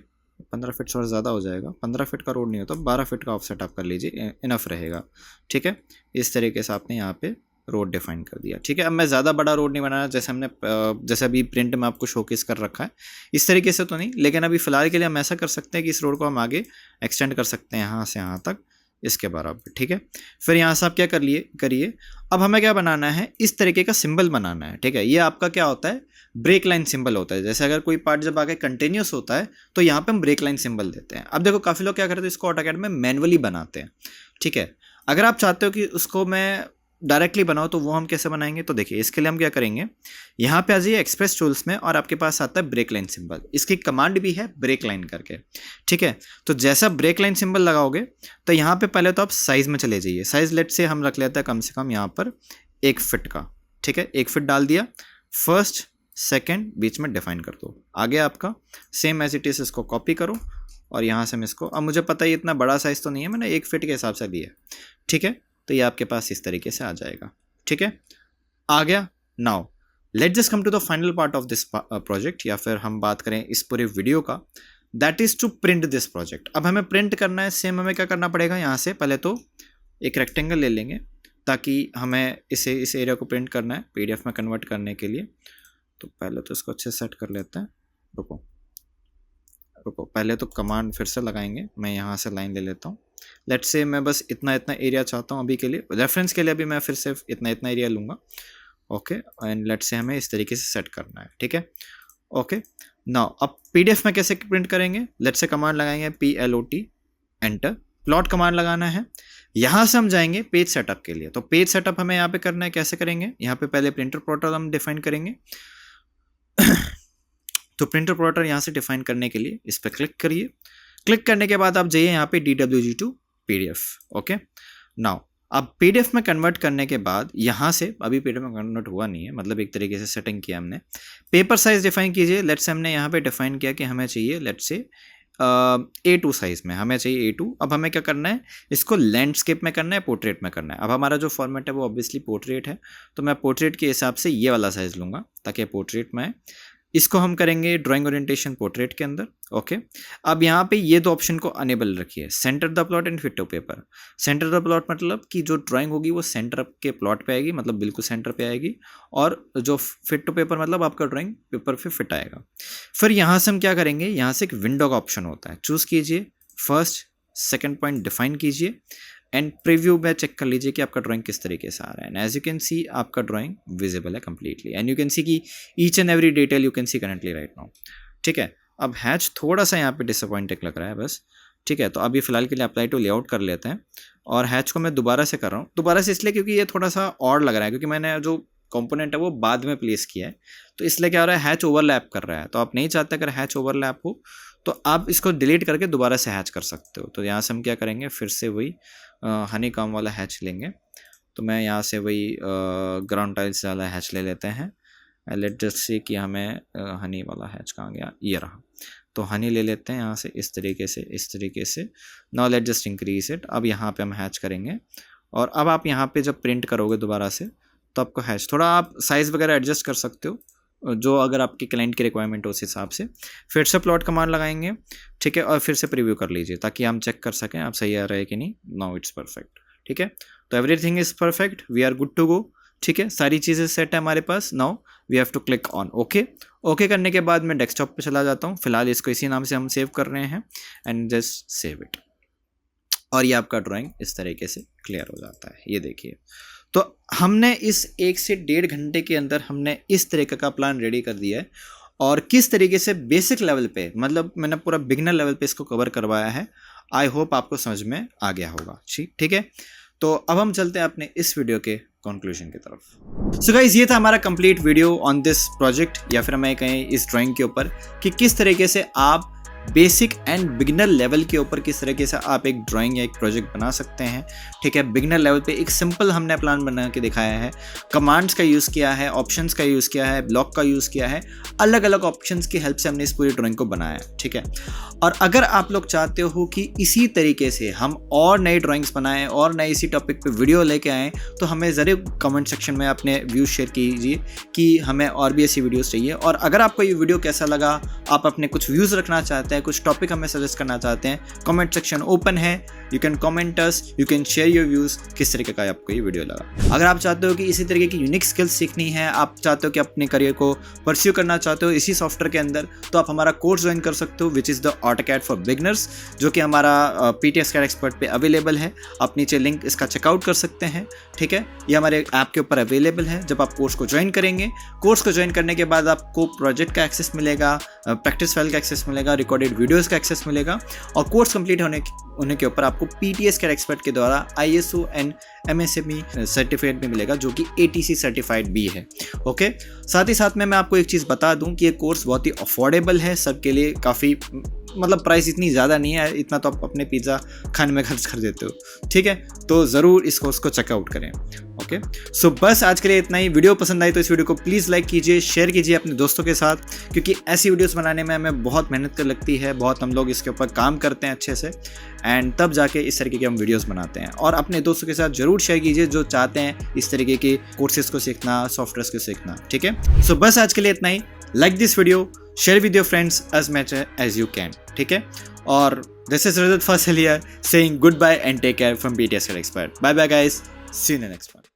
Speaker 1: 15 फीट थोड़ा ज़्यादा हो जाएगा, 15 फीट का रोड नहीं होता, 12 फीट का ऑफसेट आप कर लीजिए, इनफ रहेगा, ठीक है। इस तरीके से आपने यहाँ पे रोड डिफाइन कर दिया, ठीक है। अब मैं ज़्यादा बड़ा रोड नहीं बनाना, जैसे अभी प्रिंट में आपको शोकेस कर रखा है इस तरीके से तो नहीं, लेकिन अभी फ़िलहाल के लिए हम ऐसा कर सकते हैं कि इस रोड को हम आगे एक्सटेंड कर सकते हैं यहाँ से यहाँ तक इसके बराबर, ठीक है। फिर यहाँ से आप क्या करिए, अब हमें क्या बनाना है, इस तरीके का सिंबल बनाना है, ठीक है। ये आपका क्या होता है, ब्रेक लाइन सिंबल होता है। जैसे अगर कोई पार्ट जब आगे कंटिन्यूस होता है तो यहाँ पे हम ब्रेक लाइन सिंबल देते हैं। अब देखो काफ़ी लोग क्या करते हैं, इसको ऑटोकैड में मैनुअली बनाते हैं, ठीक है। अगर आप चाहते हो कि उसको मैं डायरेक्टली बनाओ तो वो हम कैसे बनाएंगे, तो देखिए इसके लिए हम क्या करेंगे, यहाँ पे आ जाइए एक्सप्रेस टूल्स में और आपके पास आता है ब्रेक लाइन सिंबल। इसकी कमांड भी है ब्रेक लाइन करके, ठीक है। तो जैसा ब्रेक लाइन सिंबल लगाओगे तो यहाँ पे पहले तो आप साइज में चले जाइए। साइज लेट से हम रख लेते हैं कम से कम यहाँ पर 1 फीट का, ठीक है। 1 फीट डाल दिया, फर्स्ट सेकेंड बीच में डिफाइन कर दो, आगे आपका सेम एज इट इज। इसको कॉपी करो और यहाँ से मैं इसको, अब मुझे पता है इतना बड़ा साइज तो नहीं है, मैंने 1 फीट के हिसाब से लिया, ठीक है। तो ये आपके पास इस तरीके से आ जाएगा, ठीक है, आ गया। Now let's just come to the final part of this project, या फिर हम बात करें इस पूरे वीडियो का। That is to print this project. अब हमें प्रिंट करना है, सेम हमें क्या करना पड़ेगा, यहाँ से पहले तो एक रेक्टेंगल ले लेंगे ताकि हमें इस एरिया को प्रिंट करना है PDF में कन्वर्ट करने के लिए। तो पहले तो इसको अच्छे से सेट कर लेते हैं। रुको पहले तो कमांड फिर से लगाएंगे। मैं यहाँ से लाइन ले लेता हूँ। लेट्स से मैं बस इतना एरिया चाहता हूँ अभी के लिए, रेफरेंस के लिए अभी मैं फिर से इतना एरिया लूँगा। ओके, एंड लेट्स से हमें इस तरीके से सेट करना है, ठीक है। ओके, नाउ अब PDF में कैसे प्रिंट करेंगे, लेट्स से कमांड लगाएंगे PLOT एंटर, प्लॉट कमांड लगाना है। यहाँ से हम जाएंगे पेज सेटअप के लिए। तो पेज सेटअप हमें यहाँ पे करना है, कैसे करेंगे, यहाँ पे पहले प्रिंटर पोर्टल हम डिफाइन करेंगे। तो प्रिंटर पोर्टल यहाँ से डिफाइन करने के लिए इस पर क्लिक करिए। क्लिक करने के बाद आप जाइए यहाँ पे DWG to PDF। Okay, now अब PDF में कन्वर्ट करने के बाद यहाँ से, अभी PDF में कन्वर्ट हुआ नहीं है, मतलब एक तरीके से सेटिंग किया हमने। पेपर साइज डिफाइन कीजिए। लेट्स से हमने यहाँ पे डिफाइन किया कि हमें चाहिए लेट्स से A2 साइज में, हमें चाहिए A2। अब हमें क्या करना है, इसको लैंडस्केप में करना है, पोर्ट्रेट में करना है। अब हमारा जो फॉर्मेट है वो ऑब्वियसली पोर्ट्रेट है, तो मैं पोर्ट्रेट के हिसाब से ये वाला साइज लूँगा ताकि पोर्ट्रेट में आए। इसको हम करेंगे ड्राइंग ओरिएंटेशन पोर्ट्रेट के अंदर। ओके, अब यहाँ पे ये दो ऑप्शन को अनेबल रखिए, centre the plot and fit to paper. Centre the plot मतलब कि जो ड्राइंग होगी वो सेंटर के प्लॉट पे आएगी, मतलब बिल्कुल सेंटर पे आएगी, और जो फिट टू पेपर मतलब आपका ड्राइंग पेपर पे फिट आएगा। फिर यहाँ से हम क्या करेंगे, यहाँ से एक विंडो का ऑप्शन होता है, चूज़ कीजिए, फर्स्ट सेकेंड पॉइंट डिफाइन कीजिए एंड प्रीव्यू में चेक कर लीजिए कि आपका ड्राइंग किस तरीके से आ रहा है। And as you can see आपका ड्राइंग विजिबल है completely, and you can see कि each and every detail you can see currently right now, ठीक है। अब हैच थोड़ा सा यहाँ पे डिसअपॉइंटिंग लग रहा है बस, ठीक है। तो अभी फिलहाल के लिए अप्लाई टू लेआउट कर लेते हैं, और हैच को मैं दोबारा से कर रहा हूँ। दोबारा से इसलिए क्योंकि ये थोड़ा सा और लग रहा है, क्योंकि मैंने जो कंपोनेंट है वो बाद में प्लेस किया है, तो इसलिए क्या हो रहा है, हैच ओवरलैप कर रहा है। तो आप नहीं चाहते अगर हैच ओवरलैप हो तो आप इसको डिलीट करके दोबारा से हैच कर सकते हो। तो यहाँ से हम क्या करेंगे, फिर से वही हनी कॉम वाला हैच लेंगे। तो मैं यहाँ से वही ग्राउंड टाइल्स वाला हैच ले लेते हैं। लेट जस्ट से कि हमें हनी वाला हैच कहाँ गया, ये रहा। तो हनी ले लेते हैं यहाँ से इस तरीके से। Now let just increase it. अब यहाँ पे हम हैच करेंगे, और अब आप यहाँ पे जब प्रिंट करोगे दोबारा से तो आपको हैच थोड़ा आप साइज़ वगैरह एडजस्ट कर सकते हो, जो अगर आपके क्लाइंट की रिक्वायरमेंट हो उस हिसाब से। फिर से प्लॉट कमांड लगाएंगे, ठीक है, और फिर से प्रीव्यू कर लीजिए ताकि हम चेक कर सकें आप सही आ रहा है कि नहीं। नाउ इट्स परफेक्ट, ठीक है। तो everything is perfect, we are good to go, ठीक है, सारी चीज़ें सेट है हमारे पास। Now we have to click on okay. Okay करने के बाद मैं डेस्कटॉप पे चला जाता हूँ। फिलहाल इसको इसी नाम से हम सेव कर रहे हैं, एंड जस्ट सेव इट, और ये आपका ड्राइंग इस तरीके से क्लियर हो जाता है। ये देखिए, तो हमने इस 1 से 1.5 घंटे के अंदर हमने इस तरीके का प्लान रेडी कर दिया है, और किस तरीके से बेसिक लेवल पे, मतलब मैंने पूरा बिगिनर लेवल पे इसको कवर करवाया है। आई होप आपको समझ में आ गया होगा, ठीक है। तो अब हम चलते हैं अपने इस वीडियो के कंक्लूजन की तरफ। सो गाइस, ये था हमारा complete video on this project, या फिर हमें कहें इस ड्राइंग के ऊपर कि किस तरीके से आप बेसिक एंड बिगिनर लेवल के ऊपर किस तरीके से आप एक ड्राइंग या एक प्रोजेक्ट बना सकते हैं, ठीक है। बिगिनर लेवल पे एक सिंपल हमने प्लान बना के दिखाया है, कमांड्स का यूज़ किया है, ऑप्शंस का यूज़ किया है, ब्लॉक का यूज़ किया है, अलग अलग ऑप्शंस की हेल्प से हमने इस पूरी ड्राइंग को बनाया है, ठीक है। और अगर आप लोग चाहते हो कि इसी तरीके से हम और नई ड्राइंग्स बनाएं और नए इसी टॉपिक पे वीडियो लेके आएँ, तो हमें ज़रूर कमेंट सेक्शन में अपने व्यूज़ शेयर कीजिए कि हमें और भी ऐसी वीडियोज़ चाहिए। और अगर आपको ये वीडियो कैसा लगा, आप अपने कुछ व्यूज़ रखना चाहते हैं, कुछ टॉपिक हमें सजेस्ट करना चाहते हैं, कमेंट सेक्शन ओपन है, you can comment us, you can share your views, किस तरीके का आपको ये वीडियो लगा। अगर आप चाहते हो कि इसी तरीके की यूनिक स्किल्स सीखनी है, आप चाहते हो कि अपने करियर को परस्यू करना चाहते हो इसी सॉफ्टवेयर के अंदर, तो आप हमारा कोर्स ज्वाइन कर सकते हो, विच is the AutoCAD for beginners, जो कि हमारा PTS कैड एक्सपर्ट पे अवेलेबल है। आप नीचे लिंक इसका चेकआउट कर सकते हैं, ठीक है। ये हमारे ऐप के ऊपर अवेलेबल है। जब आप कोर्स को ज्वाइन करेंगे, कोर्स को ज्वाइन करने के बाद आपको प्रोजेक्ट का एक्सेस मिलेगा, प्रैक्टिस फाइल का एक्सेस मिलेगा, रिकॉर्डेड वीडियोज़ का एक्सेस मिलेगा, और कोर्स कंप्लीट होने के ऊपर आपको PTS कैड एक्सपर्ट के द्वारा ISO एंड MSME सर्टिफिकेट भी मिलेगा, जो कि ATC सर्टिफाइड भी है, ओके। साथ ही साथ में मैं आपको एक चीज़ बता दूं कि ये कोर्स बहुत ही अफोर्डेबल है सबके लिए, काफ़ी मतलब प्राइस इतनी ज़्यादा नहीं है, इतना तो आप अपने पिज़्ज़ा खाने में खर्च कर देते हो, ठीक है। तो ज़रूर इस कोर्स को चेकआउट करें, ओके सो बस आज के लिए इतना ही। वीडियो पसंद आई तो इस वीडियो को प्लीज़ लाइक कीजिए, शेयर कीजिए अपने दोस्तों के साथ, क्योंकि ऐसी वीडियोस बनाने में हमें बहुत मेहनत कर लगती है, बहुत हम लोग इसके ऊपर काम करते हैं अच्छे से, एंड तब जाके इस तरीके के हम वीडियोस बनाते हैं। और अपने दोस्तों के साथ जरूर शेयर कीजिए जो चाहते हैं इस तरीके के कोर्सेज को सीखना, सॉफ्टवेयर को सीखना, ठीक है। सो बस आज के लिए इतना ही। Like this video, share with your friends as much as you can, ठीक है। और this is Rajat Fasil here saying goodbye and take care from BTS Expert. Bye bye guys, see you in the next one.